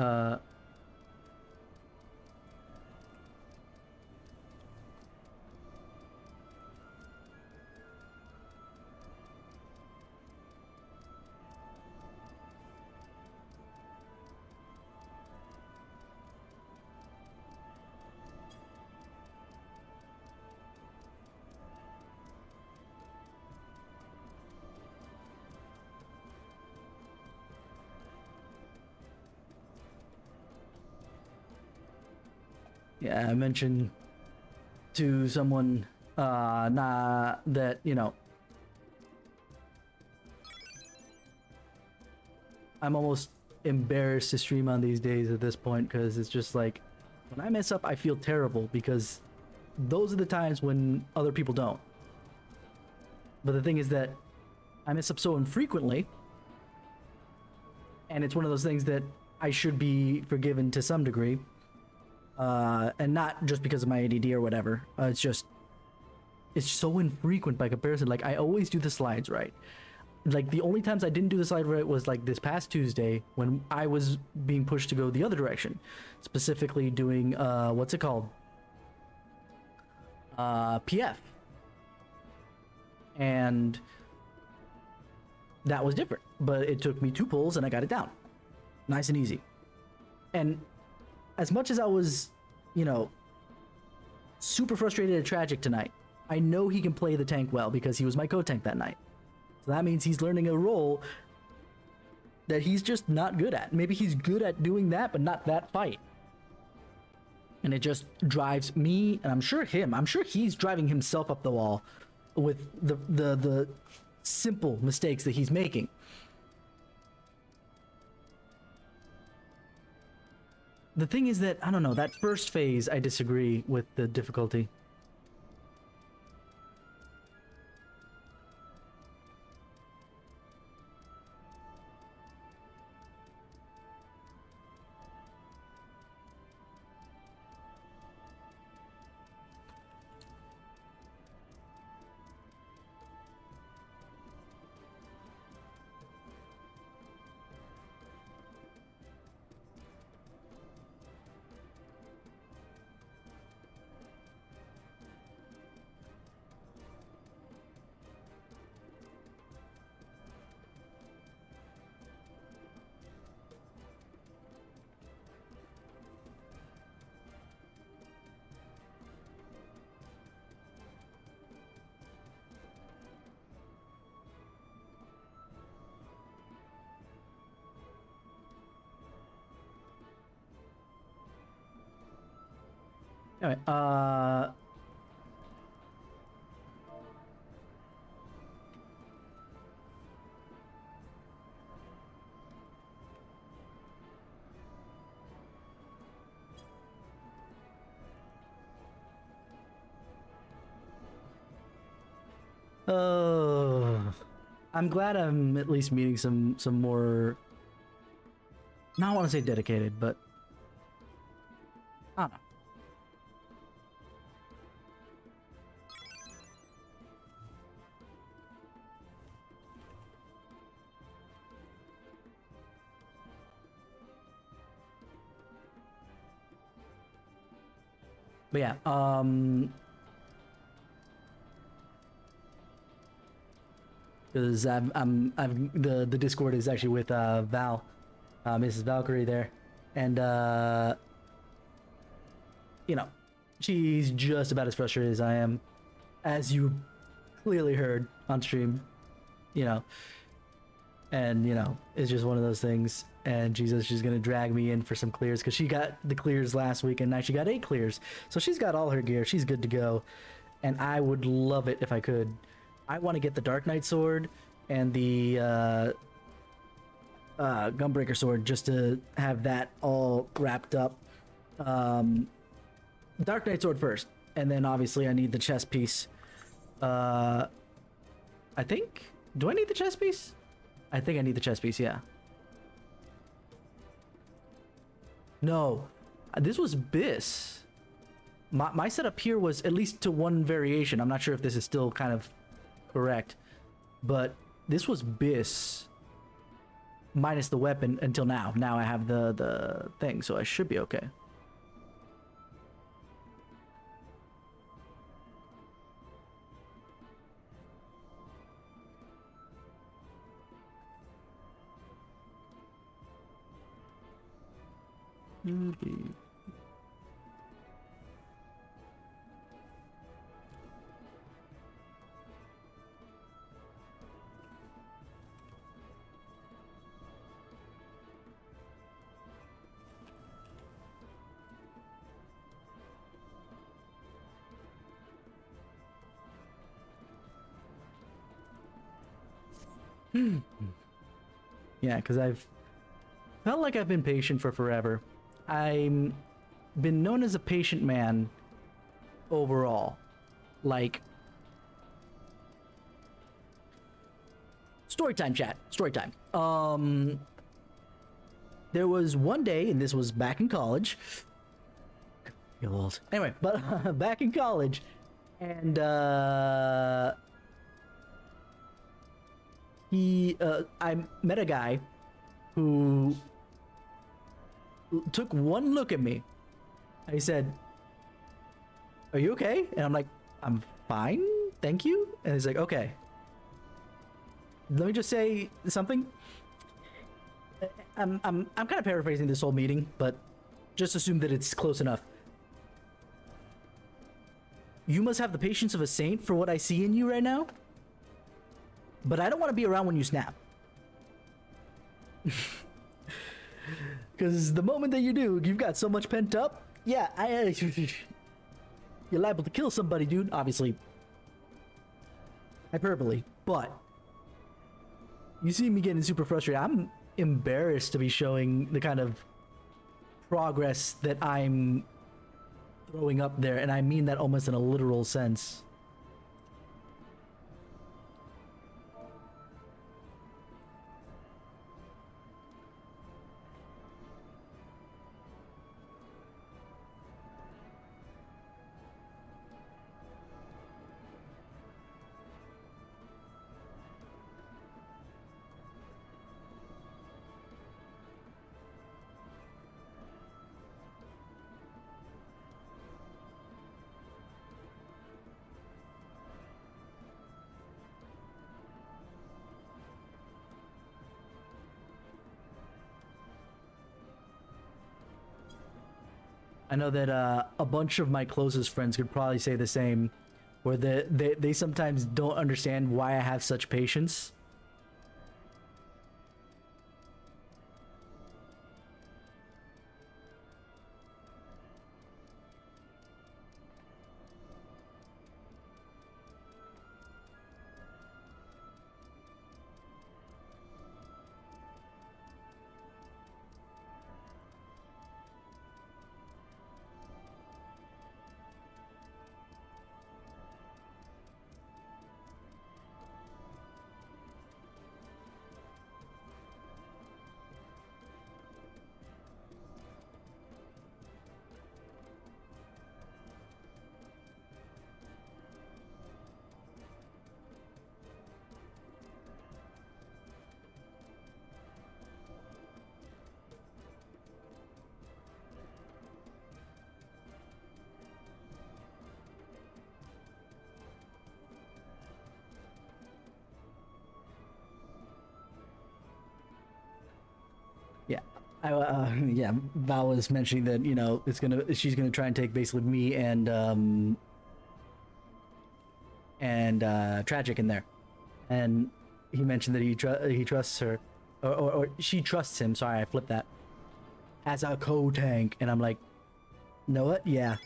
yeah, I mentioned to someone that, you know, I'm almost embarrassed to stream on these days at this point because it's just like when I mess up I feel terrible because those are the times when other people don't. But the thing is that I mess up so infrequently and it's one of those things that I should be forgiven to some degree. And not just because of my ADD or whatever. It's so infrequent by comparison. Like, I always do the slides right. Like, the only times I didn't do the slide right was like this past Tuesday when I was being pushed to go the other direction. Specifically doing, what's it called? PF. And that was different. But it took me 2 pulls and I got it down. Nice and easy. And as much as I was, you know, super frustrated and tragic tonight, I know he can play the tank well because he was my co-tank that night. So that means he's learning a role that he's just not good at. Maybe he's good at doing that, but not that fight. And it just drives me, and I'm sure he's driving himself up the wall with the simple mistakes that he's making. The thing is that, I don't know, that first phase, I disagree with the difficulty. Anyway, I'm glad I'm at least meeting some more. Not I want to say dedicated, but I don't know. But yeah, because the Discord is actually with Val, Mrs. Valkyrie there, and you know, she's just about as frustrated as I am, as you clearly heard on stream, you know, and you know, it's just one of those things. And she's gonna drag me in for some clears because she got the clears last week and now she got 8 clears, so she's got all her gear, she's good to go, and I would love it if I could. I want to get the Dark Knight sword and the Gunbreaker sword just to have that all wrapped up. Dark Knight sword first, and then obviously I need the chest piece. I think. Do I need the chest piece? I think I need the chest piece. Yeah. No, this was Biss. My setup here was at least to one variation. I'm not sure if this is still kind of correct, but this was Biss minus the weapon until now. Now I have the thing, so I should be okay. Yeah, because I've felt like I've been patient for forever. I'm been known as a patient man overall. Like, story time, chat. Story time. There was one day, and this was back in college. Feel old. Anyway, but back in college, and I met a guy who took one look at me. He said, "Are you okay?" And I'm like, "I'm fine, thank you." And he's like, "Okay, let me just say something." I'm kind of paraphrasing this whole meeting, but just assume that it's close enough. You must have the patience of a saint for what I see in you right now, but I don't want to be around when you snap. Because the moment that you do, you've got so much pent up. Yeah, you're liable to kill somebody, dude. Obviously, hyperbole, but you see me getting super frustrated. I'm embarrassed to be showing the kind of progress that I'm throwing up there, and I mean that almost in a literal sense. I know that a bunch of my closest friends could probably say the same, where they sometimes don't understand why I have such patience. Yeah, Val was mentioning that, you know, she's gonna try and take basically me and Tragic in there, and he mentioned that he trusts her, or she trusts him. Sorry, I flipped that, as a co-tank, and I'm like, know what? Yeah,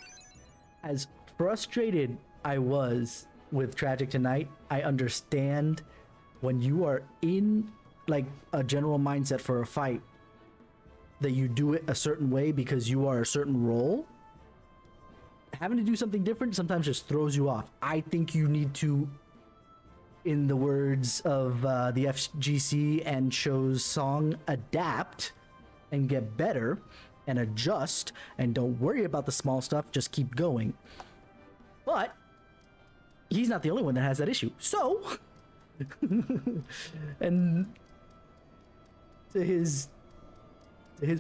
as frustrated I was with Tragic tonight, I understand when you are in like a general mindset for a fight, that you do it a certain way because you are a certain role. Having to do something different sometimes just throws you off. I think you need to, in the words of the FGC and show's song, adapt and get better and adjust, and don't worry about the small stuff, just keep going. But he's not the only one that has that issue. So, and to his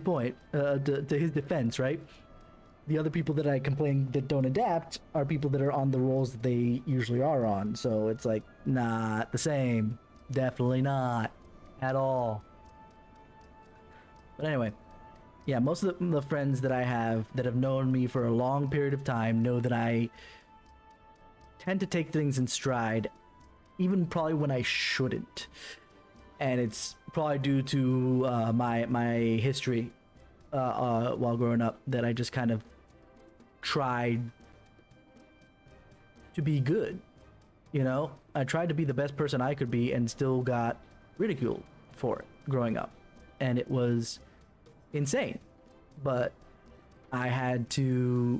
point, to his defense, right? The other people that I complain that don't adapt are people that are on the roles that they usually are on. So it's like, not the same. Definitely not. At all. But anyway, yeah, most of the friends that I have that have known me for a long period of time know that I tend to take things in stride, even probably when I shouldn't. And it's probably due to my history while growing up, that I just kind of tried to be good. You know, I tried to be the best person I could be and still got ridiculed for it growing up. And it was insane. But I had to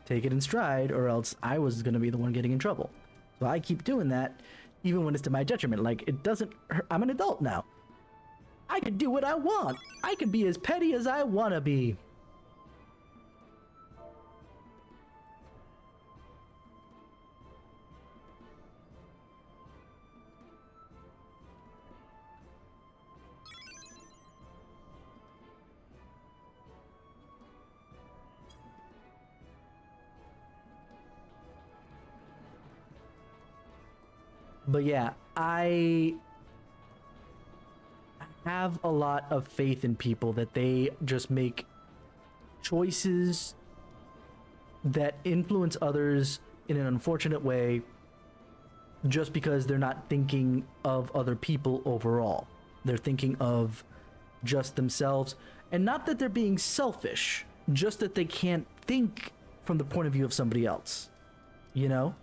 take it in stride, or else I was going to be the one getting in trouble. So I keep doing that, even when it's to my detriment. Like, it doesn't hurt. I'm an adult now. I can do what I want. I can be as petty as I want to be. But yeah, I have a lot of faith in people that they just make choices that influence others in an unfortunate way just because they're not thinking of other people overall. They're thinking of just themselves, and not that they're being selfish, just that they can't think from the point of view of somebody else, you know?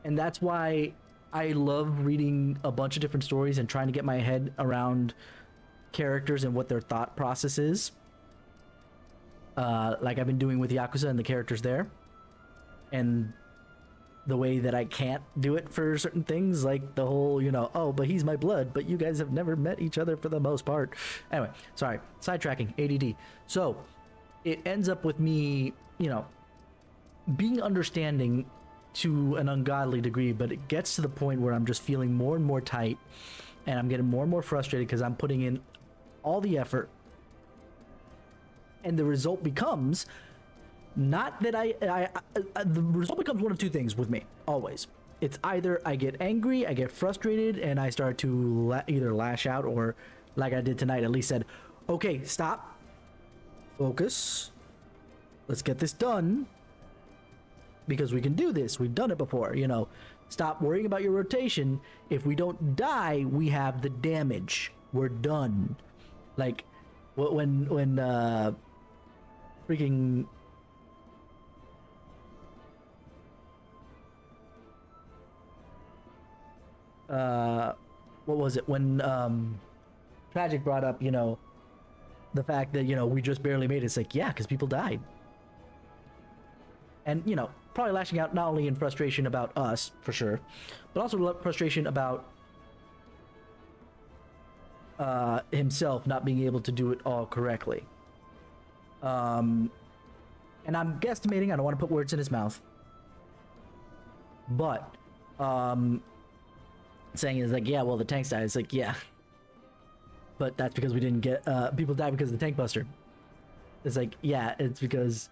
And that's why I love reading a bunch of different stories and trying to get my head around characters and what their thought process is. Like I've been doing with Yakuza and the characters there. And the way that I can't do it for certain things, like the whole, oh, but he's my blood, but you guys have never met each other for the most part. Anyway, sorry, sidetracking, ADD. So it ends up with me, being understanding to an ungodly degree, but it gets to the point where I'm just feeling more and more tight, and I'm getting more and more frustrated because I'm putting in all the effort, and the result becomes not that the result becomes one of two things with me, always. It's either I get angry, I get frustrated, and I start to either lash out, or like I did tonight, at least said, okay, stop, focus, let's get this done, because we can do this, we've done it before, stop worrying about your rotation. If we don't die, we have the damage, we're done. Like when freaking what was it when Tragic brought up the fact that we just barely made it. It's like, yeah, because people died, and probably lashing out not only in frustration about us for sure, but also frustration about himself not being able to do it all correctly. And I'm guesstimating, I don't want to put words in his mouth, but saying is like, yeah, well, the tanks died. It's like, yeah, but that's because we didn't get people died because of the tank buster. It's like, yeah, it's because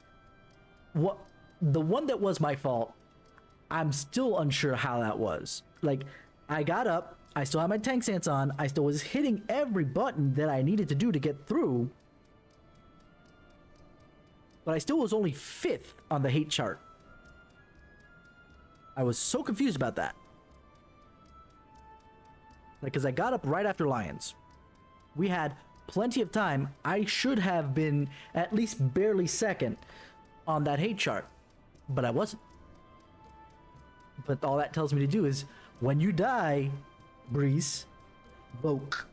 the one that was my fault, I'm still unsure how that was. Like, I got up, I still had my tank stance on, I still was hitting every button that I needed to do to get through, but I still was only 5th on the hate chart. I was so confused about that. Because I got up right after Lions. We had plenty of time. I should have been at least barely 2nd on that hate chart, but I wasn't. But all that tells me to do is, when you die, Breeze, Voke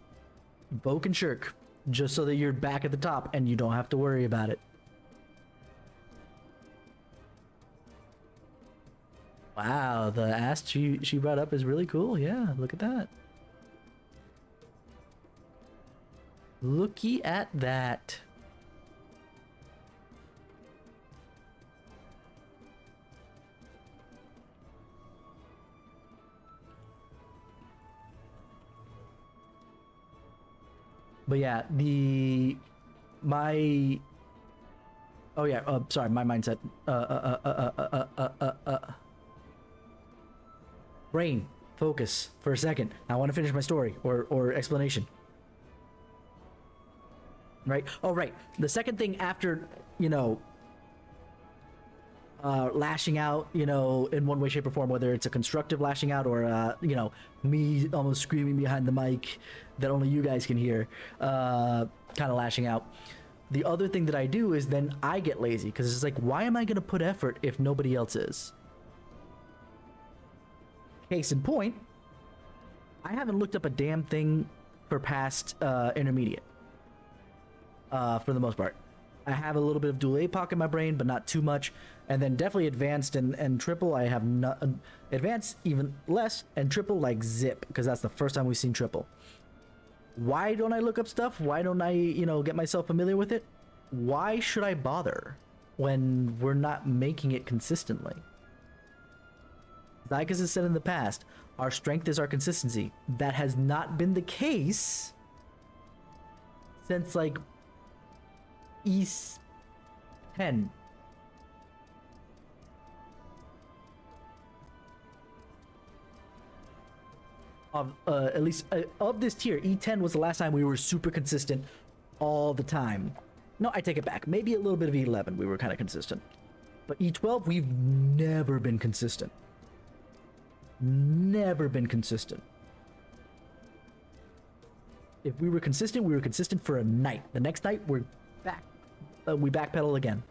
and Shirk, just so that you're back at the top and you don't have to worry about it. Wow, the ass she brought up is really cool. Yeah, look at that. Looky at that. But yeah, sorry, my mindset. Brain, focus for a second. I want to finish my story or explanation. Right? Oh, right. The second thing after, lashing out, in one way, shape, or form, whether it's a constructive lashing out or, me almost screaming behind the mic that only you guys can hear, kind of lashing out. The other thing that I do is then I get lazy, because it's like, why am I going to put effort if nobody else is? Case in point, I haven't looked up a damn thing for past intermediate. For the most part, I have a little bit of dual APOC in my brain, but not too much. And then definitely advanced and triple, I have not advanced even less, and triple like zip, because that's the first time we've seen triple. Why don't I look up stuff? Why don't I, get myself familiar with it? Why should I bother when we're not making it consistently? Zykas has said in the past, our strength is our consistency. That has not been the case since like East 10. Of at least of this tier, E10 was the last time we were super consistent all the time. No, I take it back. Maybe a little bit of E11 we were kind of consistent. But E12, we've never been consistent. Never been consistent. If we were consistent for a night. The next night, we're back. We backpedal again.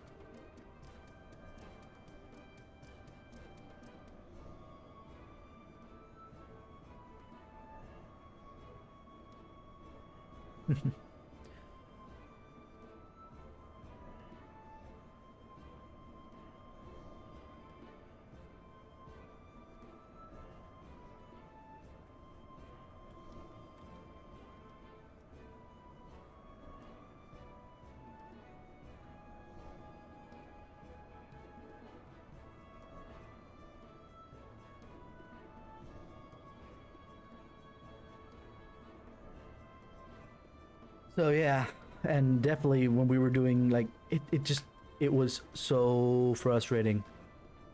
So yeah, and definitely when we were doing like it was so frustrating,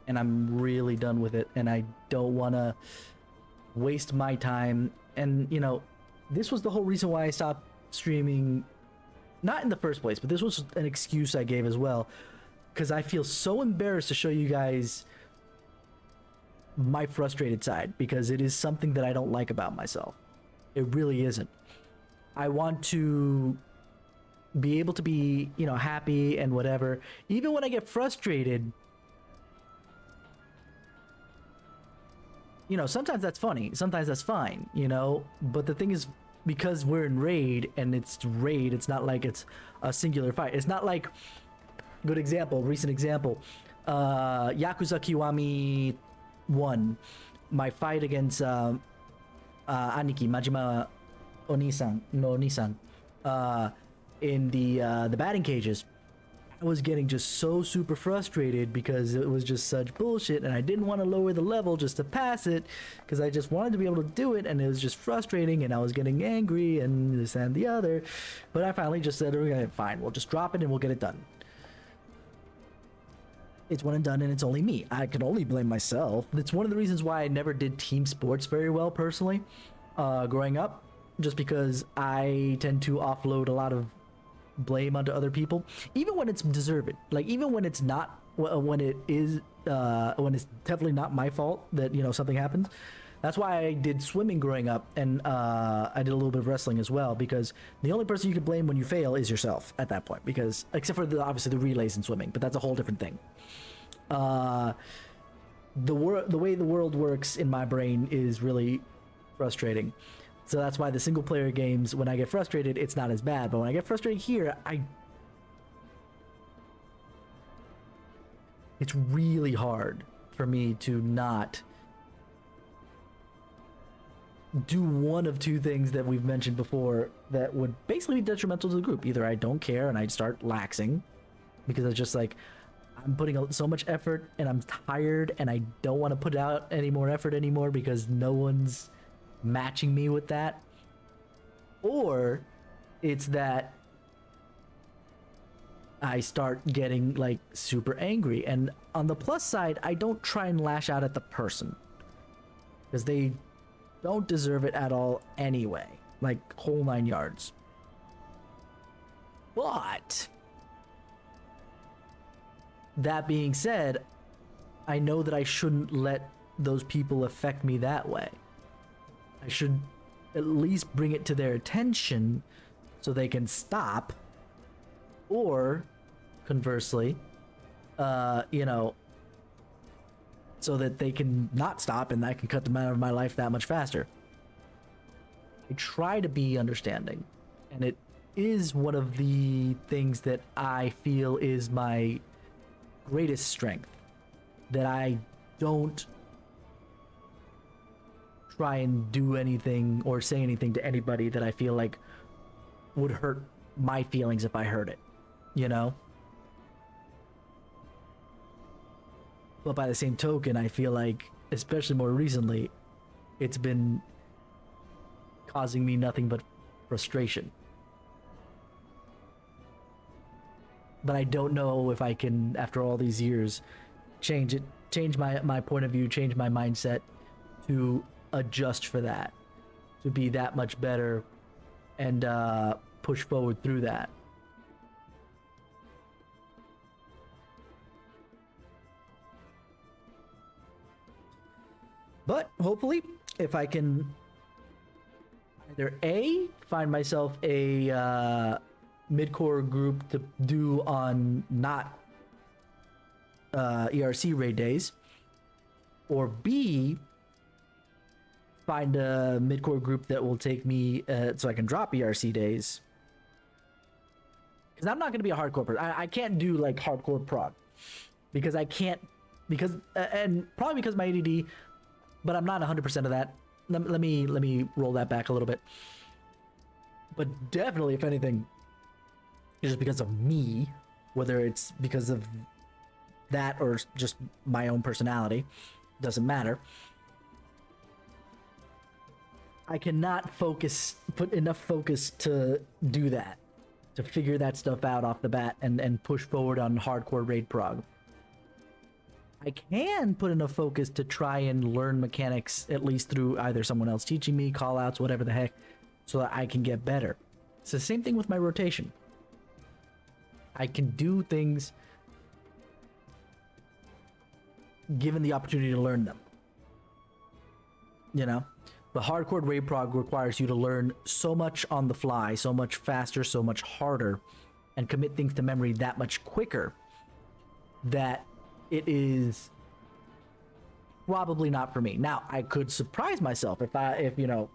and I'm really done with it, and I don't want to waste my time. And you know, this was the whole reason why I stopped streaming, not in the first place, but this was an excuse I gave as well, because I feel so embarrassed to show you guys my frustrated side, because it is something that I don't like about myself. It really isn't. I want to be able to be, you know, happy and whatever. Even when I get frustrated, you know, sometimes that's funny, sometimes that's fine, you know. But the thing is, because we're in raid and it's raid, it's not like it's a singular fight. It's not like, good example, recent example, Yakuza Kiwami 1, my fight against Aniki Majima Onisan no Onisan in the batting cages. I was getting just so super frustrated because it was just such bullshit, and I didn't want to lower the level just to pass it, because I just wanted to be able to do it, and it was just frustrating, and I was getting angry and this and the other. But I finally just said, okay, fine, we'll just drop it and we'll get it done. It's one and done, and it's only me. I can only blame myself. That's one of the reasons why I never did team sports very well personally growing up, just because I tend to offload a lot of blame onto other people, even when it's deserved. Like, even when it's not, when it is when it's definitely not my fault that, you know, something happens. That's why I did swimming growing up, and I did a little bit of wrestling as well, because the only person you can blame when you fail is yourself at that point, because except for obviously the relays in swimming, but that's a whole different thing. The way the world works in my brain is really frustrating. So that's why the single player games, when I get frustrated, it's not as bad. But when I get frustrated here, it's really hard for me to not do one of two things that we've mentioned before that would basically be detrimental to the group. Either I don't care and I start laxing because it's just like, I'm putting out so much effort and I'm tired and I don't want to put out any more effort anymore because no one's matching me with that. Or it's that I start getting like super angry. And on the plus side, I don't try and lash out at the person, because they don't deserve it at all anyway, like whole 9 yards. But that being said, I know that I shouldn't let those people affect me that way. I should at least bring it to their attention so they can stop, or conversely, you know, so that they can not stop and I can cut them out of my life that much faster. I try to be understanding, and it is one of the things that I feel is my greatest strength, that I don't try and do anything or say anything to anybody that I feel like would hurt my feelings if I heard it, you know? But by the same token, I feel like, especially more recently, it's been causing me nothing but frustration. But I don't know if I can, after all these years, change my point of view, change my mindset to adjust for that, to be that much better and push forward through that. But hopefully, if I can either A, find myself a mid-core group to do on not ERC Raid days, or B, find a mid-core group that will take me so I can drop ERC days. Because I'm not going to be a hardcore person. I can't do like hardcore prog, because I can't, because and probably because my ADD, but I'm not 100% of that. Let me roll that back a little bit. But definitely, if anything, it's just because of me, whether it's because of that or just my own personality, doesn't matter. I cannot put enough focus to do that, to figure that stuff out off the bat and push forward on hardcore raid prog. I can put enough focus to try and learn mechanics, at least through either someone else teaching me, call-outs, whatever the heck, so that I can get better. It's the same thing with my rotation. I can do things given the opportunity to learn them. You know? The hardcore raid prog requires you to learn so much on the fly, so much faster, so much harder, and commit things to memory that much quicker that it is probably not for me. Now, I could surprise myself if you know,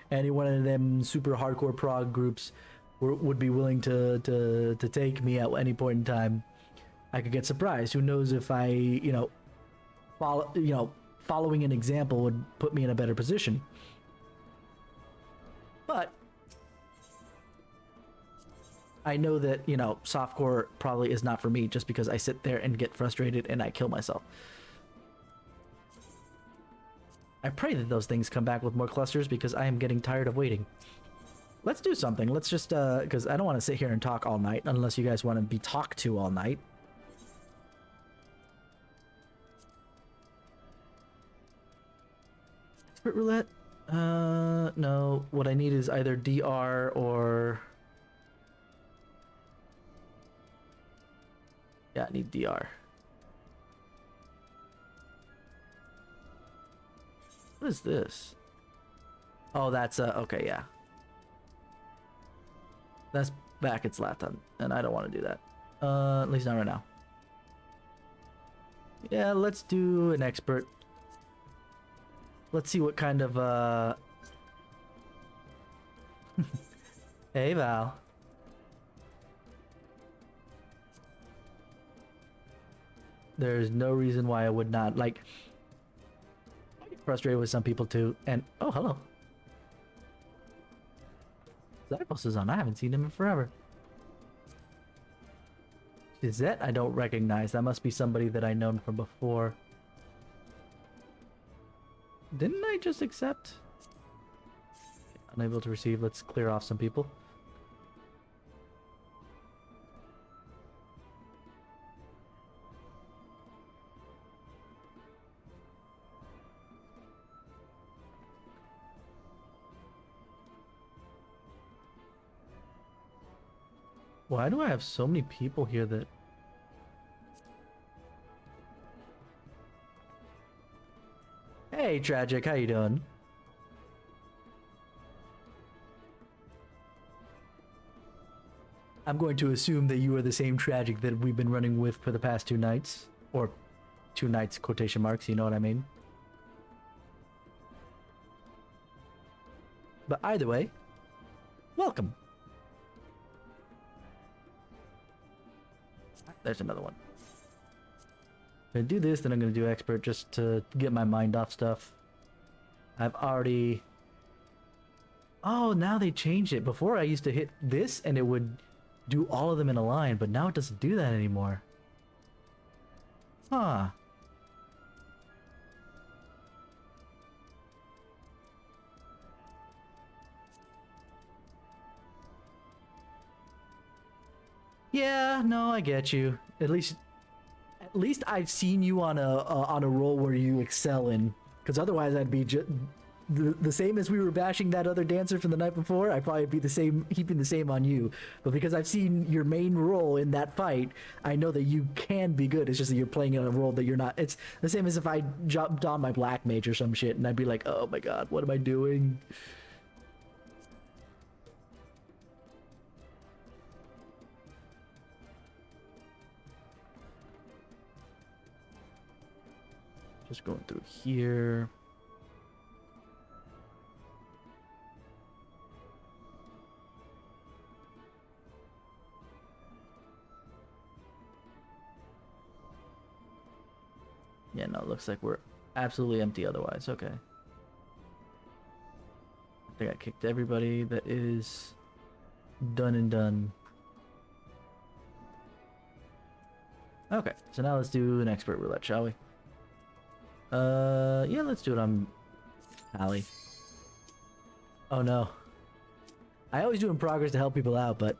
any one of them super hardcore prog groups would be willing to take me at any point in time. I could get surprised. Who knows if I, you know, following an example would put me in a better position. But I know that, you know, softcore probably is not for me just because I sit there and get frustrated and I kill myself. I pray that those things come back with more clusters because I am getting tired of waiting. Let's do something. Let's just, because I don't want to sit here and talk all night unless you guys want to be talked to all night. Expert roulette? No. What I need is either DR or... Yeah, I need DR. What is this? Oh, that's okay, yeah. That's back its last time, and I don't want to do that. At least not right now. Yeah, let's do an expert. Let's see what kind of Hey, Val. There's no reason why I would not, like... I get frustrated with some people too, and... Oh, hello. Zypos is on. I haven't seen him in forever. Zet, I don't recognize. That must be somebody that I known from before. Didn't I just accept? Unable to receive. Let's clear off some people. Why do I have so many people here that... Hey, Tragic, how you doing? I'm going to assume that you are the same Tragic that we've been running with for the past 2 nights. Or 2 nights, quotation marks, you know what I mean? But either way, welcome. There's another one. I'm gonna do this, then I'm gonna do expert just to get my mind off stuff. I've already... Oh, now they changed it. Before I used to hit this and it would do all of them in a line, but now it doesn't do that anymore. Huh. Yeah, no, I get you. At least I've seen you on a role where you excel in. Because otherwise, I'd be the same as we were bashing that other dancer from the night before. I'd probably be the same, heaping the same on you. But because I've seen your main role in that fight, I know that you can be good. It's just that you're playing in a role that you're not. It's the same as if I jumped on my black mage or some shit, and I'd be like, oh my god, what am I doing? Just going through here. Yeah, no, it looks like we're absolutely empty otherwise. Okay. I think I kicked everybody that is done and done. Okay, so now let's do an expert roulette, shall we? Yeah, let's do it on Hallie. Oh no. I always do in progress to help people out, but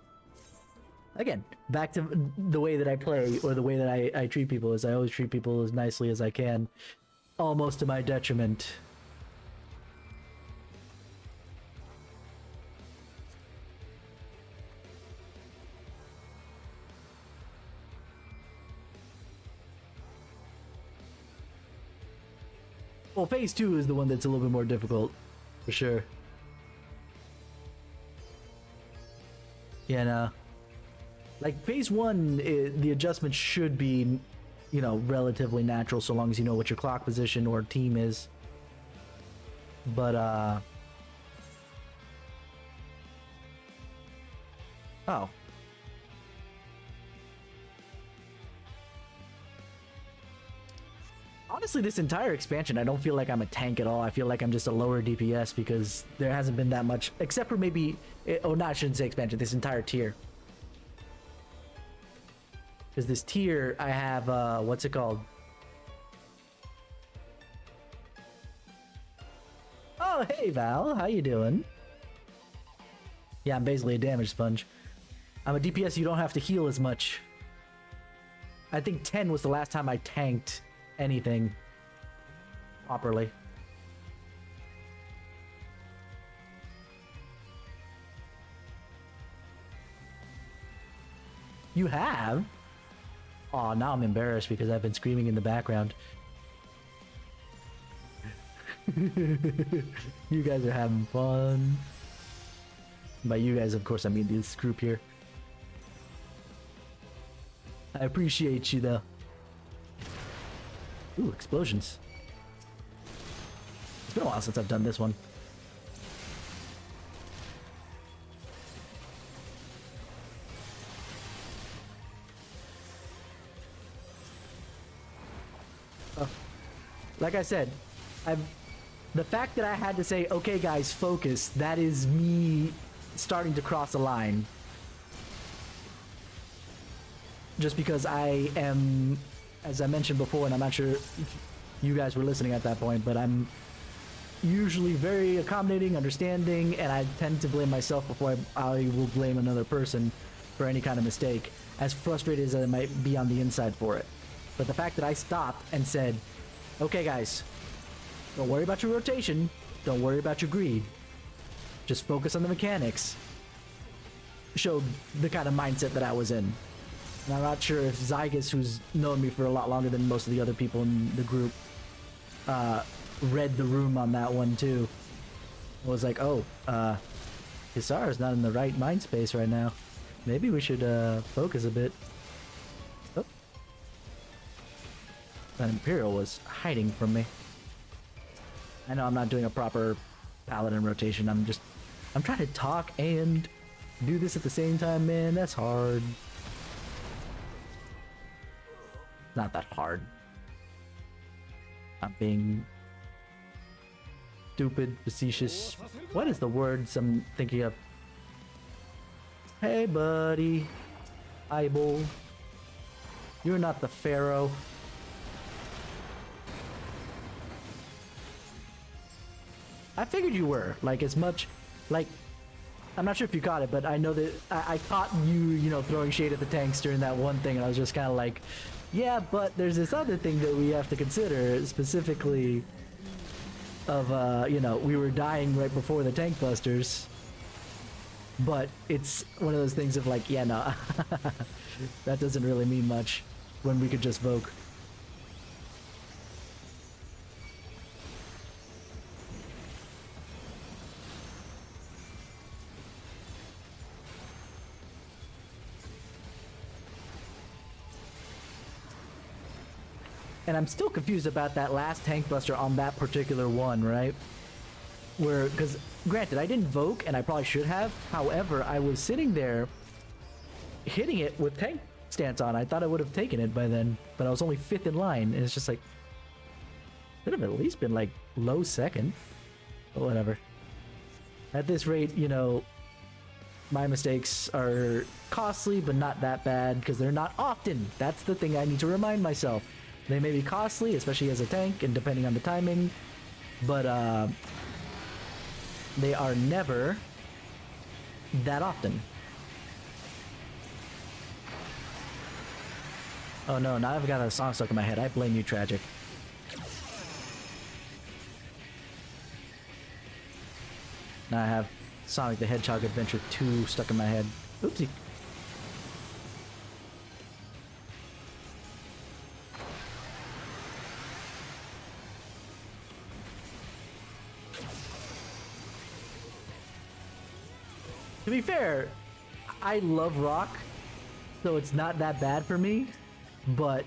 again, back to the way that I play or the way that I treat people is I always treat people as nicely as I can, almost to my detriment. Well, phase 2 is the one that's a little bit more difficult, for sure. Yeah, no. Like, phase 1, the adjustment should be, you know, relatively natural so long as you know what your clock position or team is. But, oh. Honestly, this entire expansion, I don't feel like I'm a tank at all. I feel like I'm just a lower DPS because there hasn't been that much, except for maybe, oh, no, I shouldn't say expansion, this entire tier. Because this tier, I have, what's it called? Oh, hey, Val, how you doing? Yeah, I'm basically a damage sponge. I'm a DPS, you don't have to heal as much. I think 10 was the last time I tanked anything properly. You have? Aw, now I'm embarrassed because I've been screaming in the background. You guys are having fun. By you guys, of course, I mean this group here. I appreciate you, though. Ooh, explosions. It's been a while since I've done this one. Like I said, the fact that I had to say, okay guys, focus, that is me starting to cross a line. Just because I am, as I mentioned before, and I'm not sure if you guys were listening at that point, but I'm usually very accommodating, understanding, and I tend to blame myself before I will blame another person for any kind of mistake, as frustrated as I might be on the inside for it. But the fact that I stopped and said, okay guys, don't worry about your rotation, don't worry about your greed, just focus on the mechanics, showed the kind of mindset that I was in. And I'm not sure if Zygus, who's known me for a lot longer than most of the other people in the group, read the room on that one too. It was like, oh, Hisar's not in the right mind space right now. Maybe we should focus a bit. Oh. That Imperial was hiding from me. I know I'm not doing a proper paladin rotation. I'm trying to talk and do this at the same time, man. That's hard. Not that hard. I'm being stupid, facetious. What is the words I'm thinking of? Hey, buddy. Eyeball. You're not the Pharaoh. I figured you were. Like, as much... Like, I'm not sure if you caught it, but I know that I caught you know, throwing shade at the tanks during that one thing, and I was just kind of like... Yeah, but there's this other thing that we have to consider, specifically of, you know, we were dying right before the tank busters. But it's one of those things of like, yeah, no, that doesn't really mean much when we could just Voke. And I'm still confused about that last tank buster on that particular one, right? Where, because granted, I didn't Voke, and I probably should have. However, I was sitting there hitting it with tank stance on. I thought I would have taken it by then, but I was only 5th in line, and it's just like, could have at least been like low second, but whatever. At this rate, you know, my mistakes are costly, but not that bad, because they're not often. That's the thing I need to remind myself. They may be costly, especially as a tank, and depending on the timing, but they are never that often. Oh no, now I've got a song stuck in my head. I blame you, Tragic. Now I have Sonic the Hedgehog Adventure 2 stuck in my head. Oopsie. To be fair, I love rock, so it's not that bad for me, but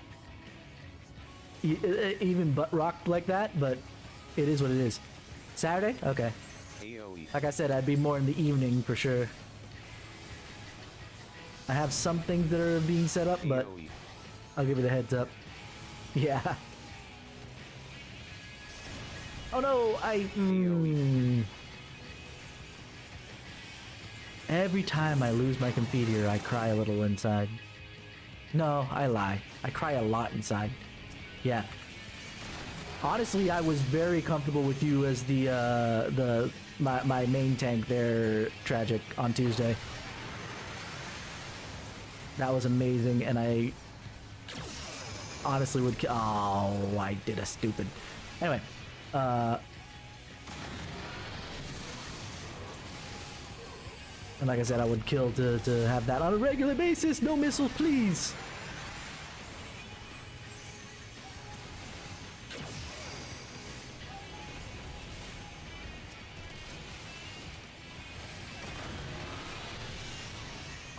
even butt rock like that, but it is what it is. Saturday? Okay. AOE. Like I said, I'd be more in the evening for sure. I have some things that are being set up, but AOE. I'll give you the heads up. Yeah. Oh no, Every time I lose my computer, I cry a little inside. No, I lie. I cry a lot inside. Yeah. Honestly, I was very comfortable with you as my main tank there, Tragic, on Tuesday. That was amazing, and I honestly would. Oh, I did a stupid. Anyway, and like I said, I would kill to have that on a regular basis. No missiles, please.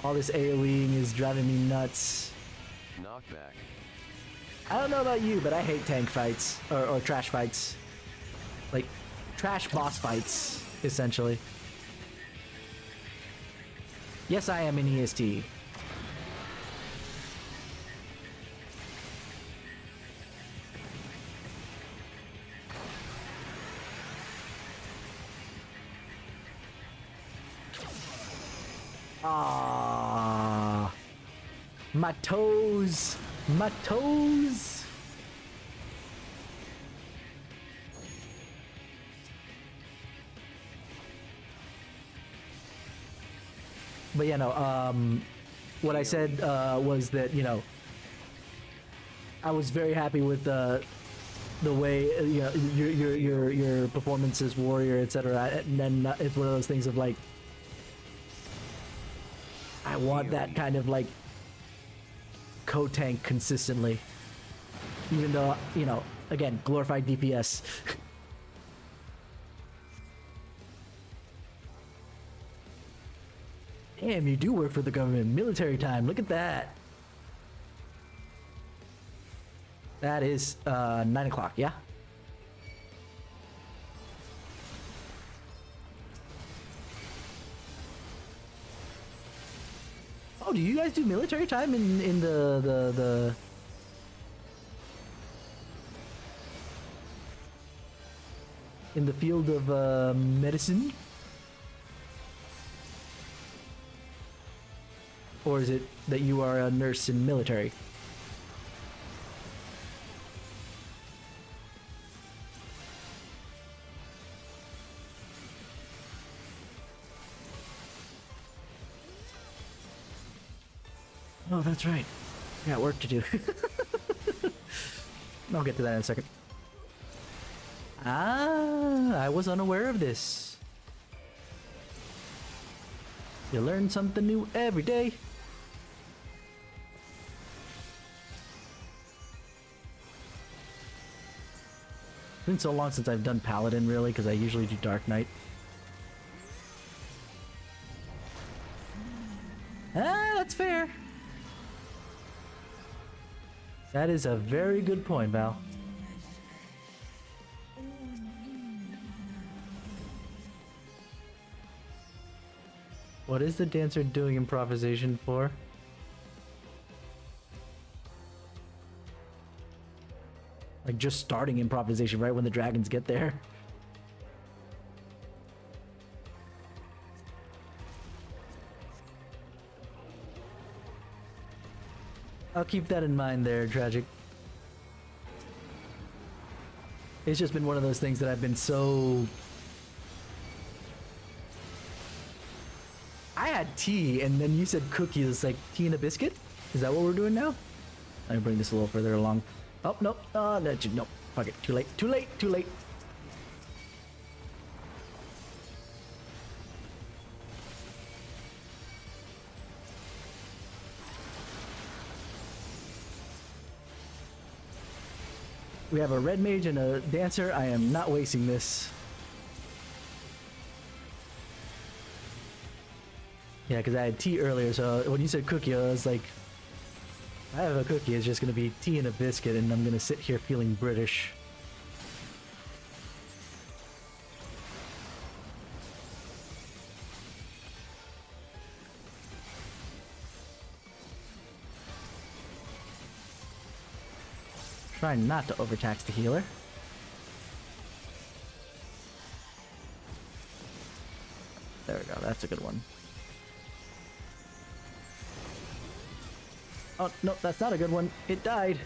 All this AoEing is driving me nuts. Knockback. I don't know about you, but I hate tank fights or trash fights. Like trash boss fights, essentially. Yes, I am an EST. Ah, my toes, my toes. But yeah, no. What I said was that, you know, I was very happy with the way, you know, your performance as warrior, etc. And then it's one of those things of like, I want that kind of like co-tank consistently, even though, you know, again, glorified DPS. Damn, you do work for the government. Military time. Look at that. That is 9 o'clock, yeah? Oh, do you guys do military time in the in the field of medicine? Or is it that you are a nurse in military? Oh, that's right. I got work to do. I'll get to that in a second. Ah, I was unaware of this. You learn something new every day. It's been so long since I've done Paladin, really, because I usually do Dark Knight. Ah, that's fair. That is a very good point, Val. What is the dancer doing improvisation for? Like just starting improvisation right when the dragons get there. I'll keep that in mind there, Tragic. It's just been one of those things that I've been so had tea, and then you said cookies. It's like tea and a biscuit? Is that what we're doing now? Let me bring this a little further along. Oh, nope. Nope. Fuck it. Too late. Too late. Too late. We have a red mage and a dancer. I am not wasting this. Yeah, because I had tea earlier, so when you said cookie, I was like, I have a cookie. It's just going to be tea and a biscuit, and I'm going to sit here feeling British. Try not to overtax the healer. There we go, that's a good one. Oh, no, that's not a good one. It died.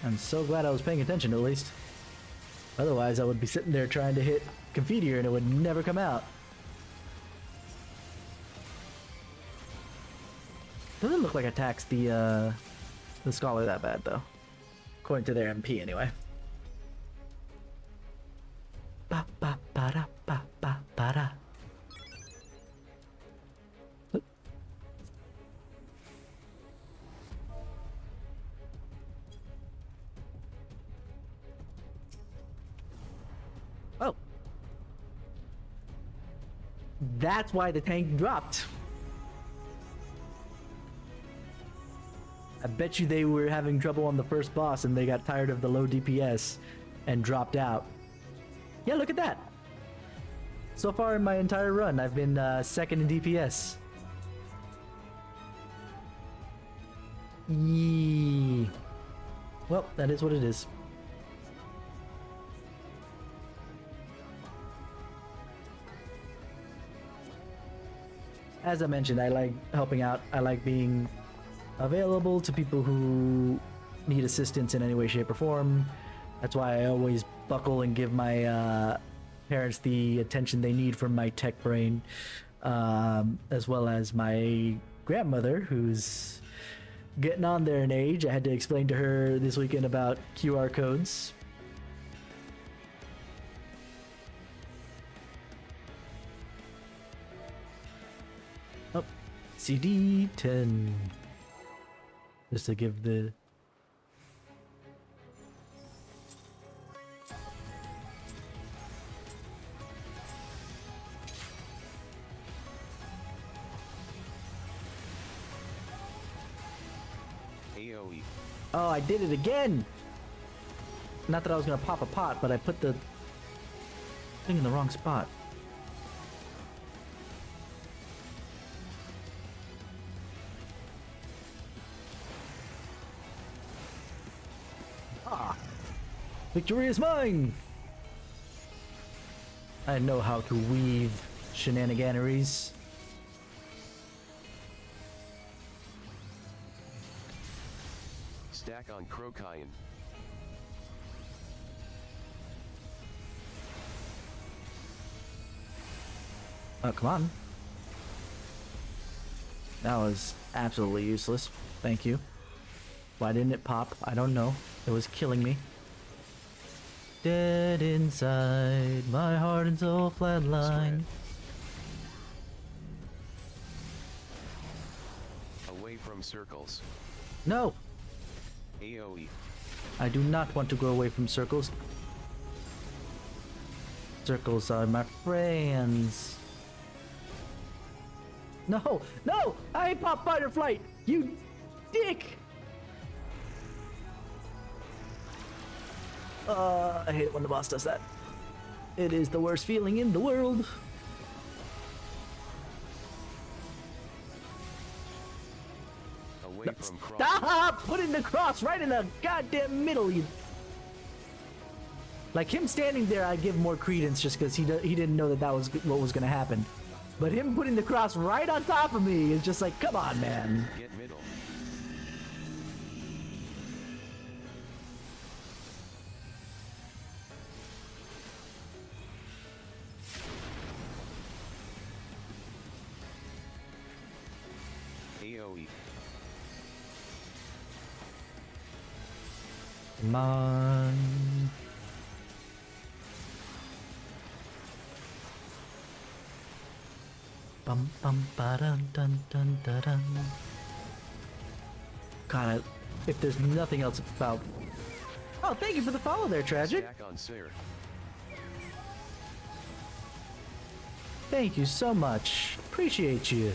I'm so glad I was paying attention at least. Otherwise, I would be sitting there trying to hit Confiteor and it would never come out. Doesn't look like I taxed the scholar that bad though, according to their MP anyway. Ba ba ba da ba ba ba da. Oh, that's why the tank dropped. I bet you they were having trouble on the first boss and they got tired of the low DPS and dropped out. Yeah, look at that. So far in my entire run, I've been second in DPS. Yee. Well, that is what it is. As I mentioned, I like helping out. I like being available to people who need assistance in any way, shape, or form. That's why I always buckle and give my parents the attention they need from my tech brain, as well as my grandmother, who's getting on there in age. I had to explain to her this weekend about QR codes. Oh, CD 10. Just to give the... AoE. Oh, I did it again! Not that I was gonna pop a pot, but I put the thing in the wrong spot. Victory is mine! I know how to weave shenaniganeries. Stack on Crocayan. Oh, come on. That was absolutely useless. Thank you. Why didn't it pop? I don't know. It was killing me. Dead inside, my heart and soul flatline. Away from circles. No! AoE. I do not want to go away from circles. Circles are my friends. No! No! I ain't pop fight or flight! You dick! I hate it when the boss does that. It is the worst feeling in the world. Away from cross. Stop putting the cross right in the goddamn middle. You... Like him standing there, I give more credence just because he didn't know that was what was gonna happen. But him putting the cross right on top of me is just like, come on, man. Get middle. AoE. Come on. Bum bum ba dun dun dun dun dun. God, if there's nothing else about. Oh, thank you for the follow there, Tragic. Stack on Sayer. Thank you so much. Appreciate you.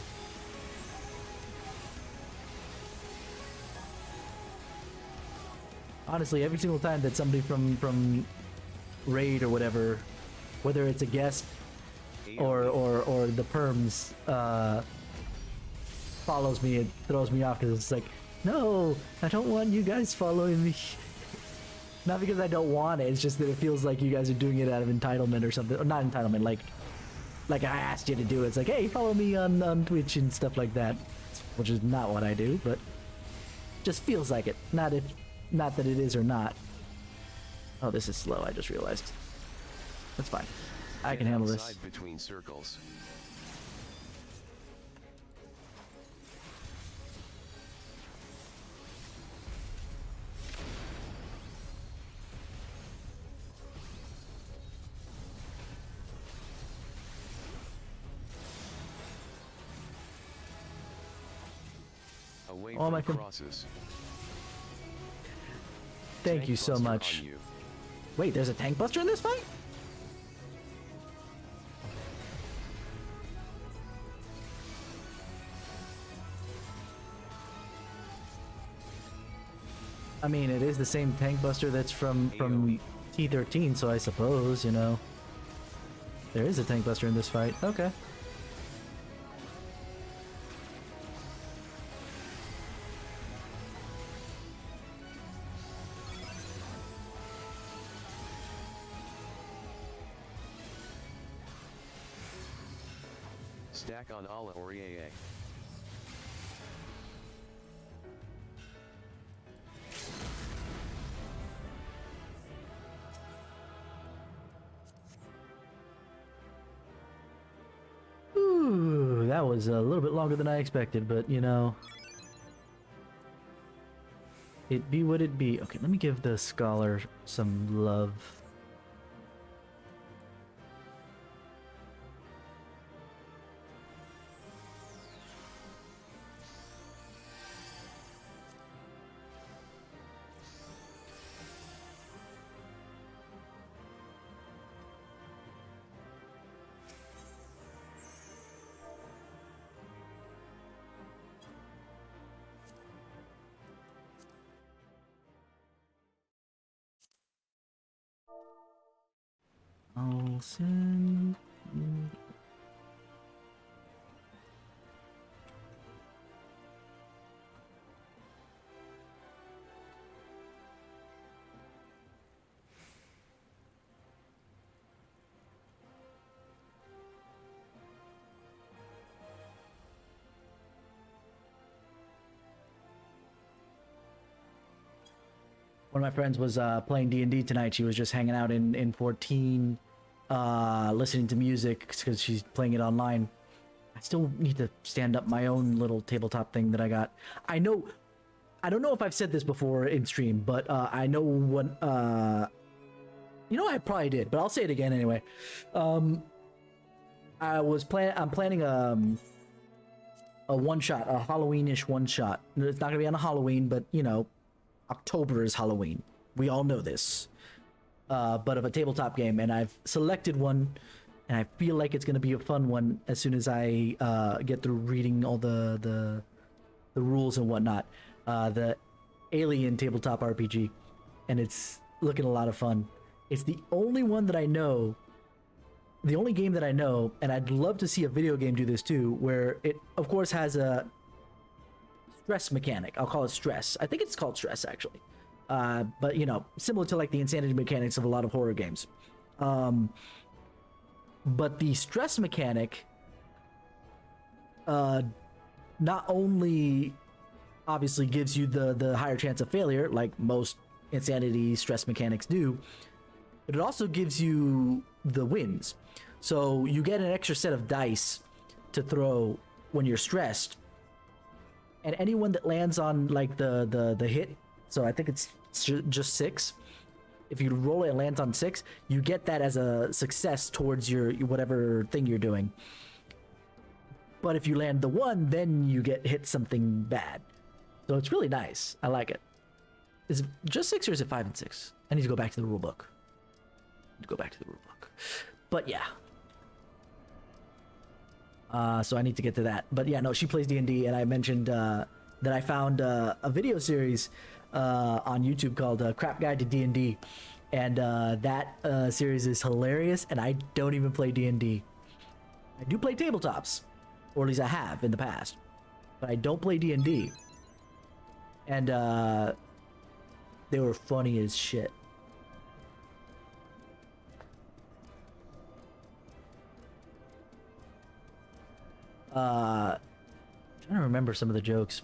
Honestly, every single time that somebody from Raid or whatever, whether it's a guest or the perms follows me, it throws me off because it's like, no, I don't want you guys following me. Not because I don't want it, it's just that it feels like you guys are doing it out of entitlement or something. Or not entitlement, like I asked you to do it. It's like, hey, follow me on Twitch and stuff like that. Which is not what I do, but just feels like it. Not that it is or not. Oh, this is slow, I just realized. That's fine. I can handle this. Between circles. Away Oh, my from crosses. Thank Tank you so buster much. on you. Wait, there's a tank buster in this fight? I mean, it is the same tank buster that's from T13, so I suppose, you know. There is a tank buster in this fight. Okay. Stack on Ala or EAA. Ooh, that was a little bit longer than I expected, but you know. It be what it be. Okay, let me give the scholar some love. I'll send you. One of my friends was playing D&D tonight. She was just hanging out in 14, listening to music because she's playing it online. I still need to stand up my own little tabletop thing that I got. I don't know if I've said this before in stream, but I know what you know, I probably did, but I'll say it again anyway. I'm planning a one shot, a Halloween-ish one shot. It's not gonna be on a Halloween, but you know, October is Halloween. We all know this. But of a tabletop game, and I've selected one, and I feel like it's gonna be a fun one as soon as I get through reading all the rules and whatnot. The Alien tabletop RPG, and it's looking a lot of fun. It's the only one that I know, the only game that I know, and I'd love to see a video game do this too, where it of course has a stress mechanic. I'll call it stress. I think it's called stress actually. But you know, similar to like the insanity mechanics of a lot of horror games. But the stress mechanic not only obviously gives you the higher chance of failure, like most insanity stress mechanics do, but it also gives you the wins. So you get an extra set of dice to throw when you're stressed, and anyone that lands on like the hit, so I think it's just 6. If you roll it and lands on 6, you get that as a success towards your whatever thing you're doing. But if you land the 1, then you get hit something bad. So it's really nice. I like it. Is it just 6 or is it 5 and 6? I need to go back to the rule book. But yeah. So I need to get to that. But yeah, no, she plays D&D, and I mentioned that I found a video series on YouTube called Crap Guide to D&D, and that series is hilarious, and I don't even play D&D. I do play tabletops, or at least I have in the past, but I don't play D&D. And they were funny as shit. Trying to remember some of the jokes.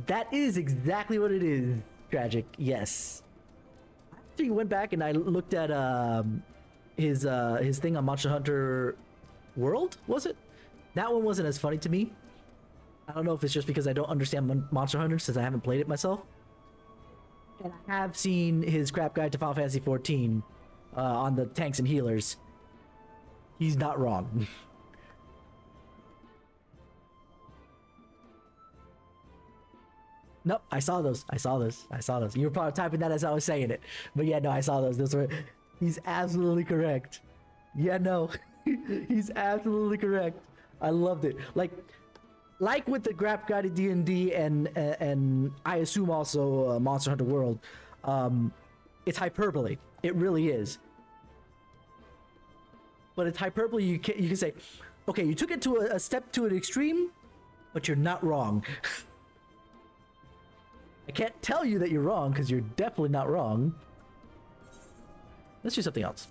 That is exactly what it is. Tragic, yes. I actually went back and I looked at his thing on Monster Hunter World, was it? That one wasn't as funny to me. I don't know if it's just because I don't understand Monster Hunter since I haven't played it myself. And I have seen his crap guide to Final Fantasy XIV on the tanks and healers. He's not wrong. Nope, I saw those. You were probably typing that as I was saying it. But yeah, no, I saw those. Those were... He's absolutely correct. Yeah, no. He's absolutely correct. I loved it. Like with the Grap Guide to D&D and I assume also Monster Hunter World, it's hyperbole. It really is. But it's hyperbole. You can say, okay, you took it to a step to an extreme, but you're not wrong. I can't tell you that you're wrong because you're definitely not wrong. Let's do something else.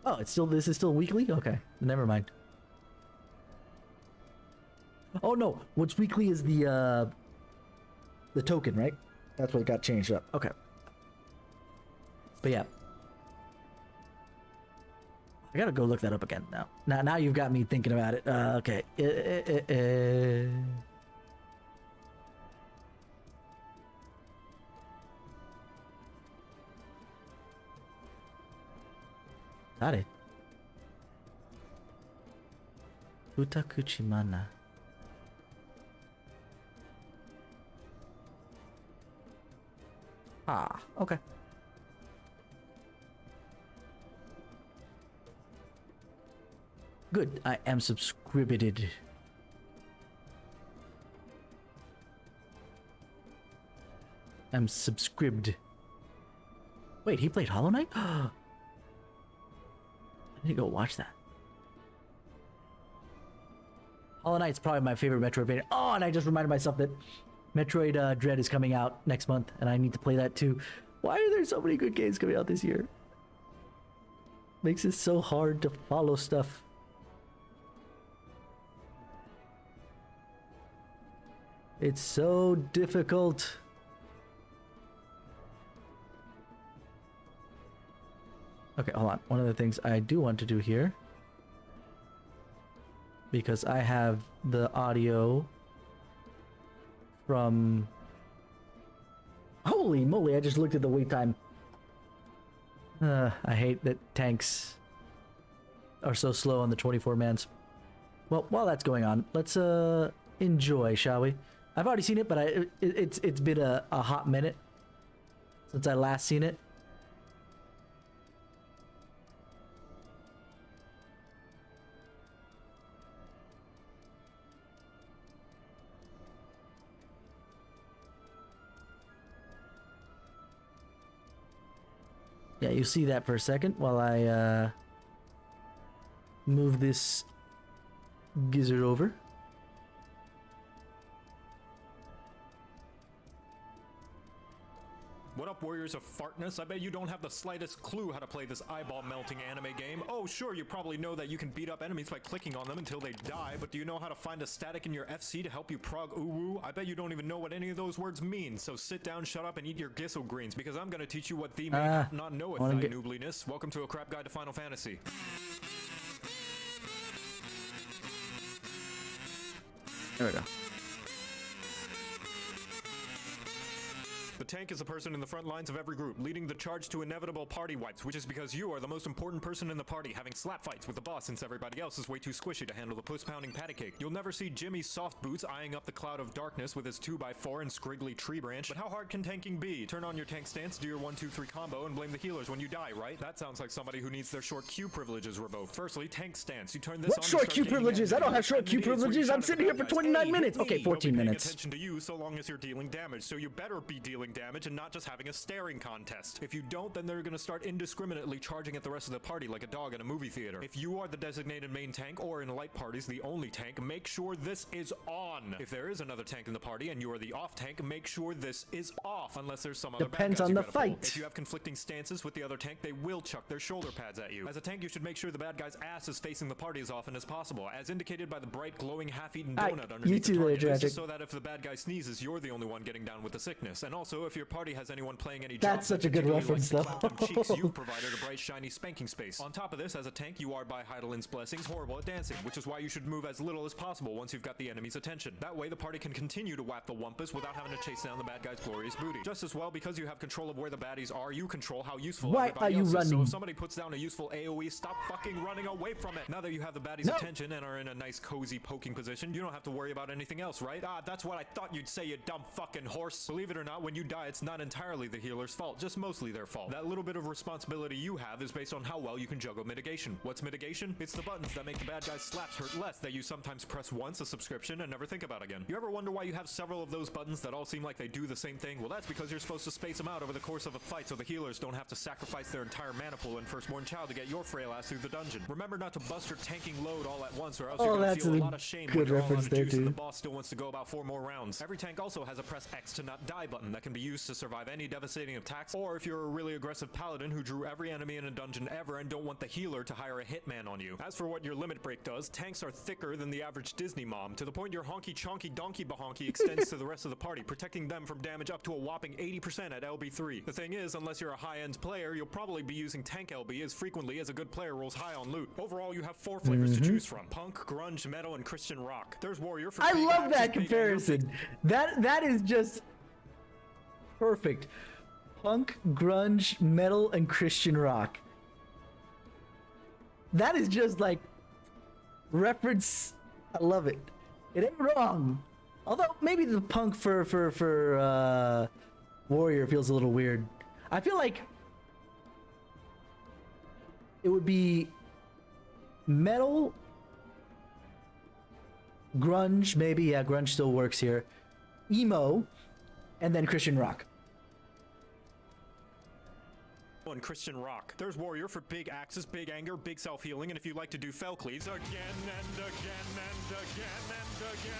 Oh, this is still weekly? Okay, never mind. Oh no, what's weekly is the token, right? That's what got changed up. Okay. But yeah. I gotta go look that up again now. Now you've got me thinking about it. Okay. Dare? Futakuchimana. Ah, okay. Good, I am subscribed. I'm subscribed. Wait, he played Hollow Knight? I need to go watch that. Hollow Knight's probably my favorite Metroidvania. Oh, and I just reminded myself that Metroid Dread is coming out next month, and I need to play that too. Why are there so many good games coming out this year? Makes it so hard to follow stuff. It's so difficult. Okay, hold on. One of the things I do want to do here, because I have the audio from... Holy moly, I just looked at the wait time. I hate that tanks are so slow on the 24-mans. Well, while that's going on, let's enjoy, shall we? I've already seen it, but it's been a hot minute since I last seen it. Yeah, you see that for a second while I move this gizzard over. What up, warriors of fartness? I bet you don't have the slightest clue how to play this eyeball-melting anime game. Oh, sure, you probably know that you can beat up enemies by clicking on them until they die, but do you know how to find a static in your FC to help you prog uwu? I bet you don't even know what any of those words mean, so sit down, shut up, and eat your gizzle greens, because I'm gonna teach you what thee may not knoweth thy noobliness. Welcome to A Crap Guide to Final Fantasy. There we go. The tank is the person in the front lines of every group, leading the charge to inevitable party wipes, which is because you are the most important person in the party, having slap fights with the boss since everybody else is way too squishy to handle the puss-pounding patty cake. You'll never see Jimmy's soft boots eyeing up the cloud of darkness with his 2x4 and scriggly tree branch, but how hard can tanking be? Turn on your tank stance, do your 1-2-3 combo, and blame the healers when you die, right? That sounds like somebody who needs their short Q privileges revoked. Firstly, tank stance. You turn this on. What short Q privileges? I don't have short Q privileges. I'm sitting here for 29 minutes. Okay, 14 minutes. Attention to you so long as you're dealing damage, so you better be dealing damage and not just having a staring contest. If you don't, then they're gonna start indiscriminately charging at the rest of the party like a dog in a movie theater. If you are the designated main tank, or in light parties the only tank, make sure this is on. If there is another tank in the party and you are the off tank, make sure this is off, unless there's some other Depends bad guys on you the gotta pull. fight. If you have conflicting stances with the other tank, they will chuck their shoulder pads at you. As a tank, you should make sure the bad guy's ass is facing the party as often as possible, as indicated by the bright glowing half-eaten donut underneath the target. This is so that if the bad guy sneezes, you're the only one getting down with the sickness. And also, if your party has anyone playing any That's such a good reference, though. cheeks, you've provided a bright, shiny spanking space. On top of this, as a tank, you are, by Heidelin's blessings, horrible at dancing, which is why you should move as little as possible once you've got the enemy's attention. That way, the party can continue to whap the wumpus without having to chase down the bad guy's glorious booty. Just as well, because you have control of where the baddies are, you control how useful Why everybody are you else is. running? So if somebody puts down a useful AoE, stop fucking running away from it. Now that you have the baddies' attention and are in a nice, cozy poking position, you don't have to worry about anything else, right? Ah, that's what I thought you'd say, you dumb fucking horse. Believe it or not, when you die, it's not entirely the healer's fault, just mostly their fault. That little bit of responsibility you have is based on how well you can juggle mitigation. What's mitigation? It's the buttons that make the bad guy's slaps hurt less that you sometimes press once, a subscription, and never think about again. You ever wonder why you have several of those buttons that all seem like they do the same thing? Well, that's because you're supposed to space them out over the course of a fight so the healers don't have to sacrifice their entire mana pool and firstborn child to get your frail ass through the dungeon. Remember not to bust your tanking load all at once, or else you're gonna feel a lot of shame when you're all out of juice and the boss still wants to go about 4 more rounds. Every tank also has a press X to not die button that can be used to survive any devastating attacks, or if you're a really aggressive paladin who drew every enemy in a dungeon ever and don't want the healer to hire a hitman on you. As for what your limit break does, tanks are thicker than the average Disney mom, to the point your honky chonky donkey bahonky extends to the rest of the party, protecting them from damage up to a whopping 80% at LB3. The thing is, unless you're a high-end player, you'll probably be using tank LB as frequently as a good player rolls high on loot. Overall, you have 4 flavors to choose from: punk, grunge, metal, and Christian rock. There's warrior for I love that comparison. That is just perfect. Punk, grunge, metal, and Christian rock. That is just like reference. I love it. It ain't wrong. Although maybe the punk for warrior feels a little weird. I feel like it would be metal, grunge, maybe. Yeah, grunge still works here. Emo, and then Christian rock. And Christian rock. There's warrior for big axes, big anger, big self-healing, and if you like to do fell cleaves again and again and again and again.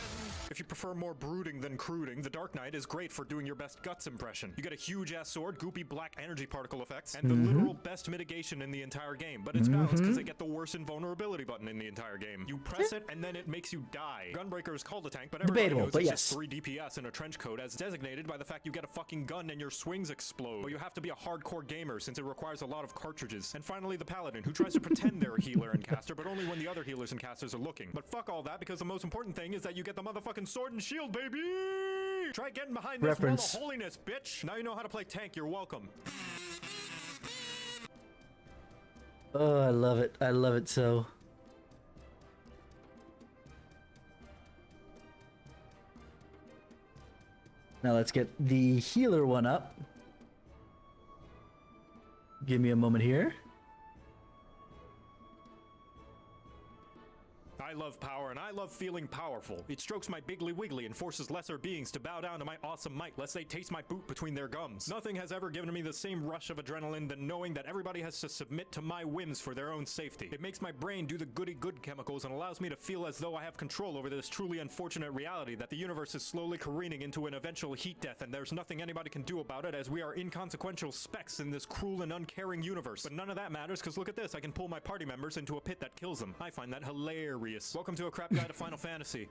If you prefer more brooding than cruding, the Dark Knight is great for doing your best guts impression. You get a huge ass sword, goopy black energy particle effects, and the literal best mitigation in the entire game. But it's balanced because they get the worst invulnerability button in the entire game. You press it and then it makes you die. Gunbreaker is called a tank, but everybody knows it's just 3 DPS in a trench coat, as designated by the fact you get a fucking gun and your swings explode. But you have to be a hardcore gamer since it requires a lot of cartridges. And finally, the Paladin, who tries to pretend they're a healer and caster, but only when the other healers and casters are looking. But fuck all that, because the most important thing is that you get the motherfucking sword and shield, baby! Try getting behind this wall of holiness, bitch! Now you know how to play tank, you're welcome. Oh, I love it. I love it so. Now let's get the healer one up. Give me a moment here. I love power, and I love feeling powerful. It strokes my biggly wiggly and forces lesser beings to bow down to my awesome might, lest they taste my boot between their gums. Nothing has ever given me the same rush of adrenaline than knowing that everybody has to submit to my whims for their own safety. It makes my brain do the goody good chemicals and allows me to feel as though I have control over this truly unfortunate reality that the universe is slowly careening into an eventual heat death, and there's nothing anybody can do about it, as we are inconsequential specks in this cruel and uncaring universe. But none of that matters, because look at this, I can pull my party members into a pit that kills them. I find that hilarious. Welcome to a crap guide to Final Fantasy.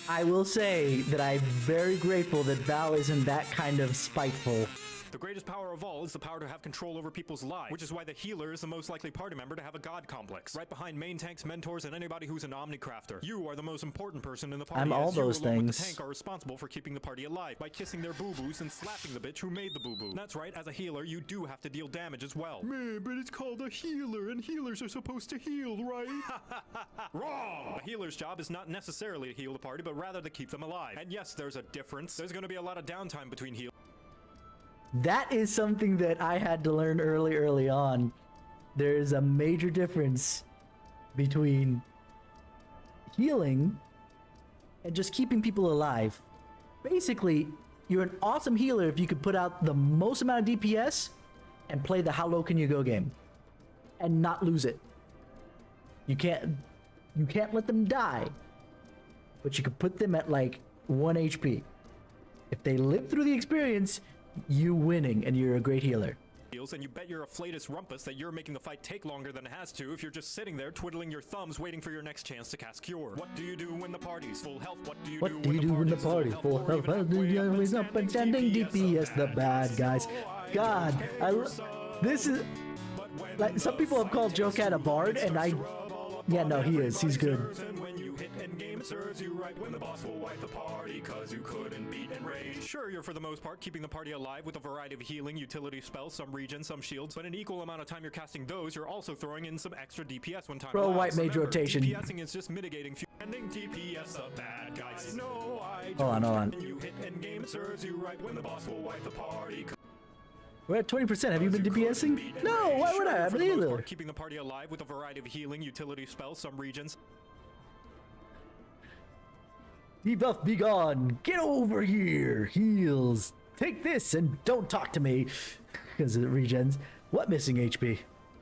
I will say that I'm very grateful that Val isn't that kind of spiteful. The greatest power of all is the power to have control over people's lives, which is why the healer is the most likely party member to have a god complex. Right behind main tanks, mentors, and anybody who's an omnicrafter. You are the most important person in the party. I'm all as you, those along with things. the tank, are responsible for keeping the party alive by kissing their boo-boos and slapping the bitch who made the boo-boo. That's right, as a healer, you do have to deal damage as well. Man, but it's called a healer, and healers are supposed to heal, right? Wrong! A healer's job is not necessarily to heal the party, but rather to keep them alive. And yes, there's a difference. There's going to be a lot of downtime between healers. That is something that I had to learn early on. There's a major difference between healing and just keeping people alive. Basically, you're an awesome healer if you could put out the most amount of DPS and play the how low can you go game and not lose it. You can't let them die, but you could put them at like 1 HP. If they live through the experience, you winning, and you're a great healer. And you bet your afflatus rumpus that you're making the fight take longer than it has to if you're just sitting there twiddling your thumbs waiting for your next chance to cast Cure. What do you do when the party's full health? What do you do when the party's full health? How do you always up and standing DPS, the bad guys? God, this is like some people have called Joe Cat a bard, and yeah, no, he is. He's good. Serves you right when the boss will wipe the party cause you couldn't beat and rage. Sure, you're for the most part keeping the party alive with a variety of healing utility spells, some regen, some shields, but an equal amount of time you're casting those, you're also throwing in some extra DPS when time Bro, allows. white mage rotation. DPSing is just mitigating ending DPS the bad guys. No, hold on. You hit endgame, it serves you right when the boss will wipe the party. We're at 20%. Have you been DPSing? No, why would I? I'm an healer. Keeping the party alive with a variety of healing utility spells, some regions. Debuff, be gone. Get over here. Heals. Take this and don't talk to me. Because it regens. What missing HP?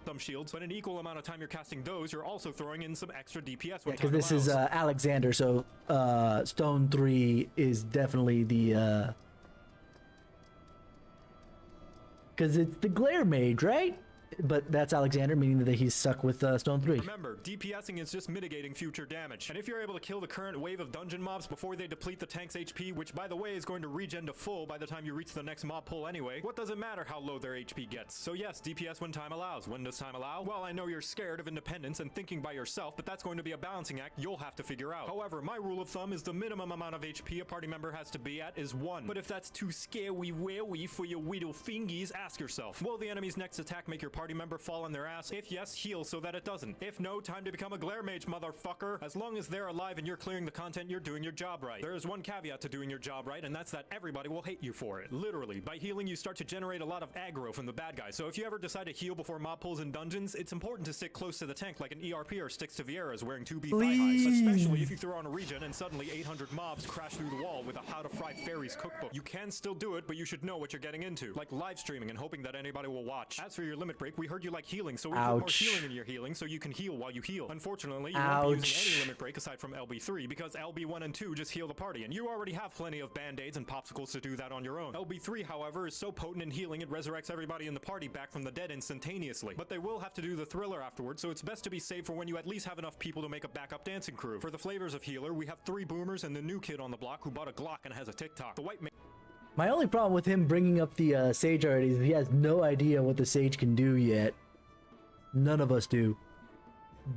Some shields, but an equal amount of time you're casting those, you're also throwing in some extra DPS. Yeah, because this is Alexander, so Stone 3 is definitely the... Because it's the Glare Mage, right? But that's Alexander, meaning that he's stuck with Stone 3. Remember, DPSing is just mitigating future damage. And if you're able to kill the current wave of dungeon mobs before they deplete the tank's HP, which by the way is going to regen to full by the time you reach the next mob pull anyway, what does it matter how low their HP gets? So yes, DPS when time allows. When does time allow? Well, I know you're scared of independence and thinking by yourself, but that's going to be a balancing act you'll have to figure out. However, my rule of thumb is the minimum amount of HP a party member has to be at is 1. But if that's too scary for your weedle fingies, ask yourself, will the enemy's next attack make your party member fall on their ass? If yes, heal so that it doesn't. If no, time to become a Glare Mage, motherfucker. As long as they're alive and you're clearing the content, you're doing your job right. There is one caveat to doing your job right, and that's that everybody will hate you for it. Literally, by healing you start to generate a lot of aggro from the bad guys, so if you ever decide to heal before mob pulls in dungeons, it's important to stick close to the tank like an ERPer sticks to Vieira's wearing 2B thigh highs, especially if you throw on a regen and suddenly 800 mobs crash through the wall with a How to Fry Fairies cookbook. You can still do it, but you should know what you're getting into, like live streaming and hoping that anybody will watch. As for your limit break, we heard you like healing, so we put more healing in your healing so you can heal while you heal. Unfortunately, you won't be using any limit break aside from LB3 because LB1 and 2 just heal the party, and you already have plenty of band-aids and popsicles to do that on your own. LB3, however, is so potent in healing it resurrects everybody in the party back from the dead instantaneously. But they will have to do the thriller afterwards, so it's best to be safe for when you at least have enough people to make a backup dancing crew. For the flavors of healer, we have 3 boomers and the new kid on the block who bought a Glock and has a TikTok. The white man. My only problem with him bringing up the Sage already is he has no idea what the Sage can do yet. None of us do.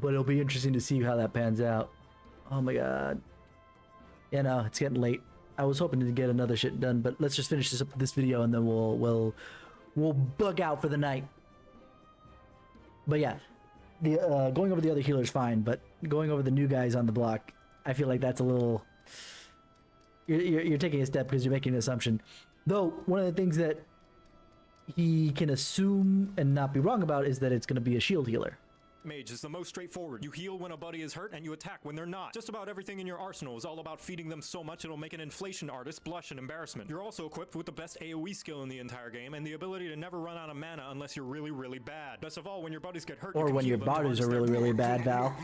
But it'll be interesting to see how that pans out. Oh my god. Yeah, no, it's getting late. I was hoping to get another shit done, but let's just finish this video and then we'll bug out for the night. But yeah, the going over the other healers fine, but going over the new guys on the block, I feel like that's a little... You're taking a step because you're making an assumption. Though, one of the things that he can assume and not be wrong about is that it's going to be a shield healer. Mage is the most straightforward. You heal when a buddy is hurt and you attack when they're not. Just about everything in your arsenal is all about feeding them so much it'll make an inflation artist blush in embarrassment. You're also equipped with the best AoE skill in the entire game and the ability to never run out of mana unless you're really, really bad. Best of all, when your buddies get hurt, Or you can when heal your them to bodies are harness really, their really bad, Val.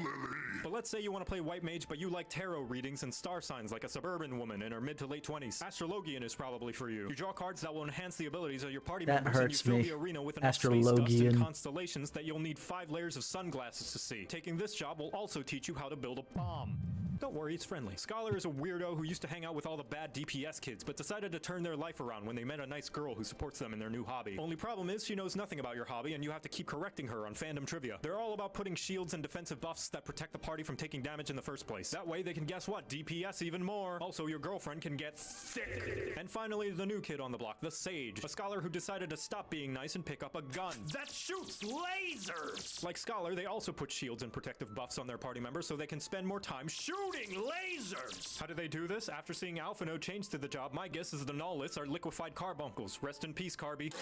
But let's say you want to play white mage, but you like tarot readings and star signs like a suburban woman in her mid to late 20s. Astrologian is probably for you. You draw cards that will enhance the abilities of your party That members, and you hurts fill me. the arena with enough space dust Astrologian. and constellations that you'll need 5 layers of sunglasses to see. Taking this job will also teach you how to build a bomb. Don't worry, it's friendly. Scholar is a weirdo who used to hang out with all the bad DPS kids, but decided to turn their life around when they met a nice girl who supports them in their new hobby. Only problem is she knows nothing about your hobby, and you have to keep correcting her on fandom trivia. They're all about putting shields and defensive buffs that protect the party from taking damage in the first place. That way they can guess what? DPS even more. Also, your girlfriend can get sick. And finally, the new kid on the block, the Sage. A scholar who decided to stop being nice and pick up a gun. That shoots lasers! Like Scholar, they also put shields and protective buffs on their party members so they can spend more time shooting lasers! How do they do this? After seeing Alphino change to the job, my guess is the Nullis are liquefied carbuncles. Rest in peace, Carby.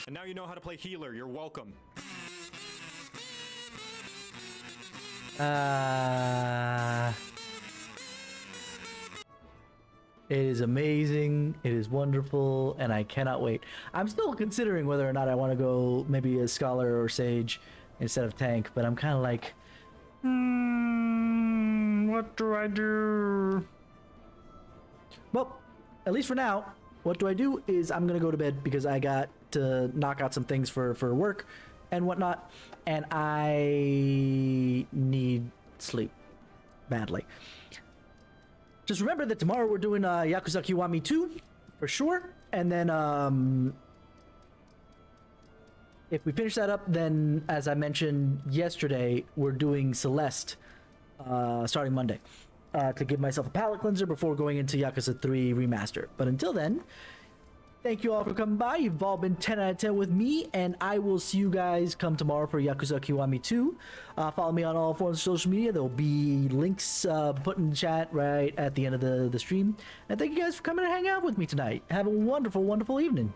And now you know how to play healer. You're welcome. It is amazing, it is wonderful, and I cannot wait. I'm still considering whether or not I want to go maybe as Scholar or Sage instead of Tank, but I'm kind of like, what do I do? Well, at least for now, what do I do is I'm going to go to bed because I got to knock out some things for work and whatnot, and I need sleep badly. Just remember that tomorrow we're doing Yakuza Kiwami 2 for sure, and then if we finish that up, then as I mentioned yesterday, we're doing Celeste starting Monday to give myself a palate cleanser before going into Yakuza 3 Remaster. But until then, thank you all for coming by. You've all been 10 out of 10 with me, and I will see you guys come tomorrow for Yakuza Kiwami 2. Follow me on all forms of social media. There'll be links put in the chat right at the end of the stream. And thank you guys for coming and hang out with me tonight. Have a wonderful, wonderful evening.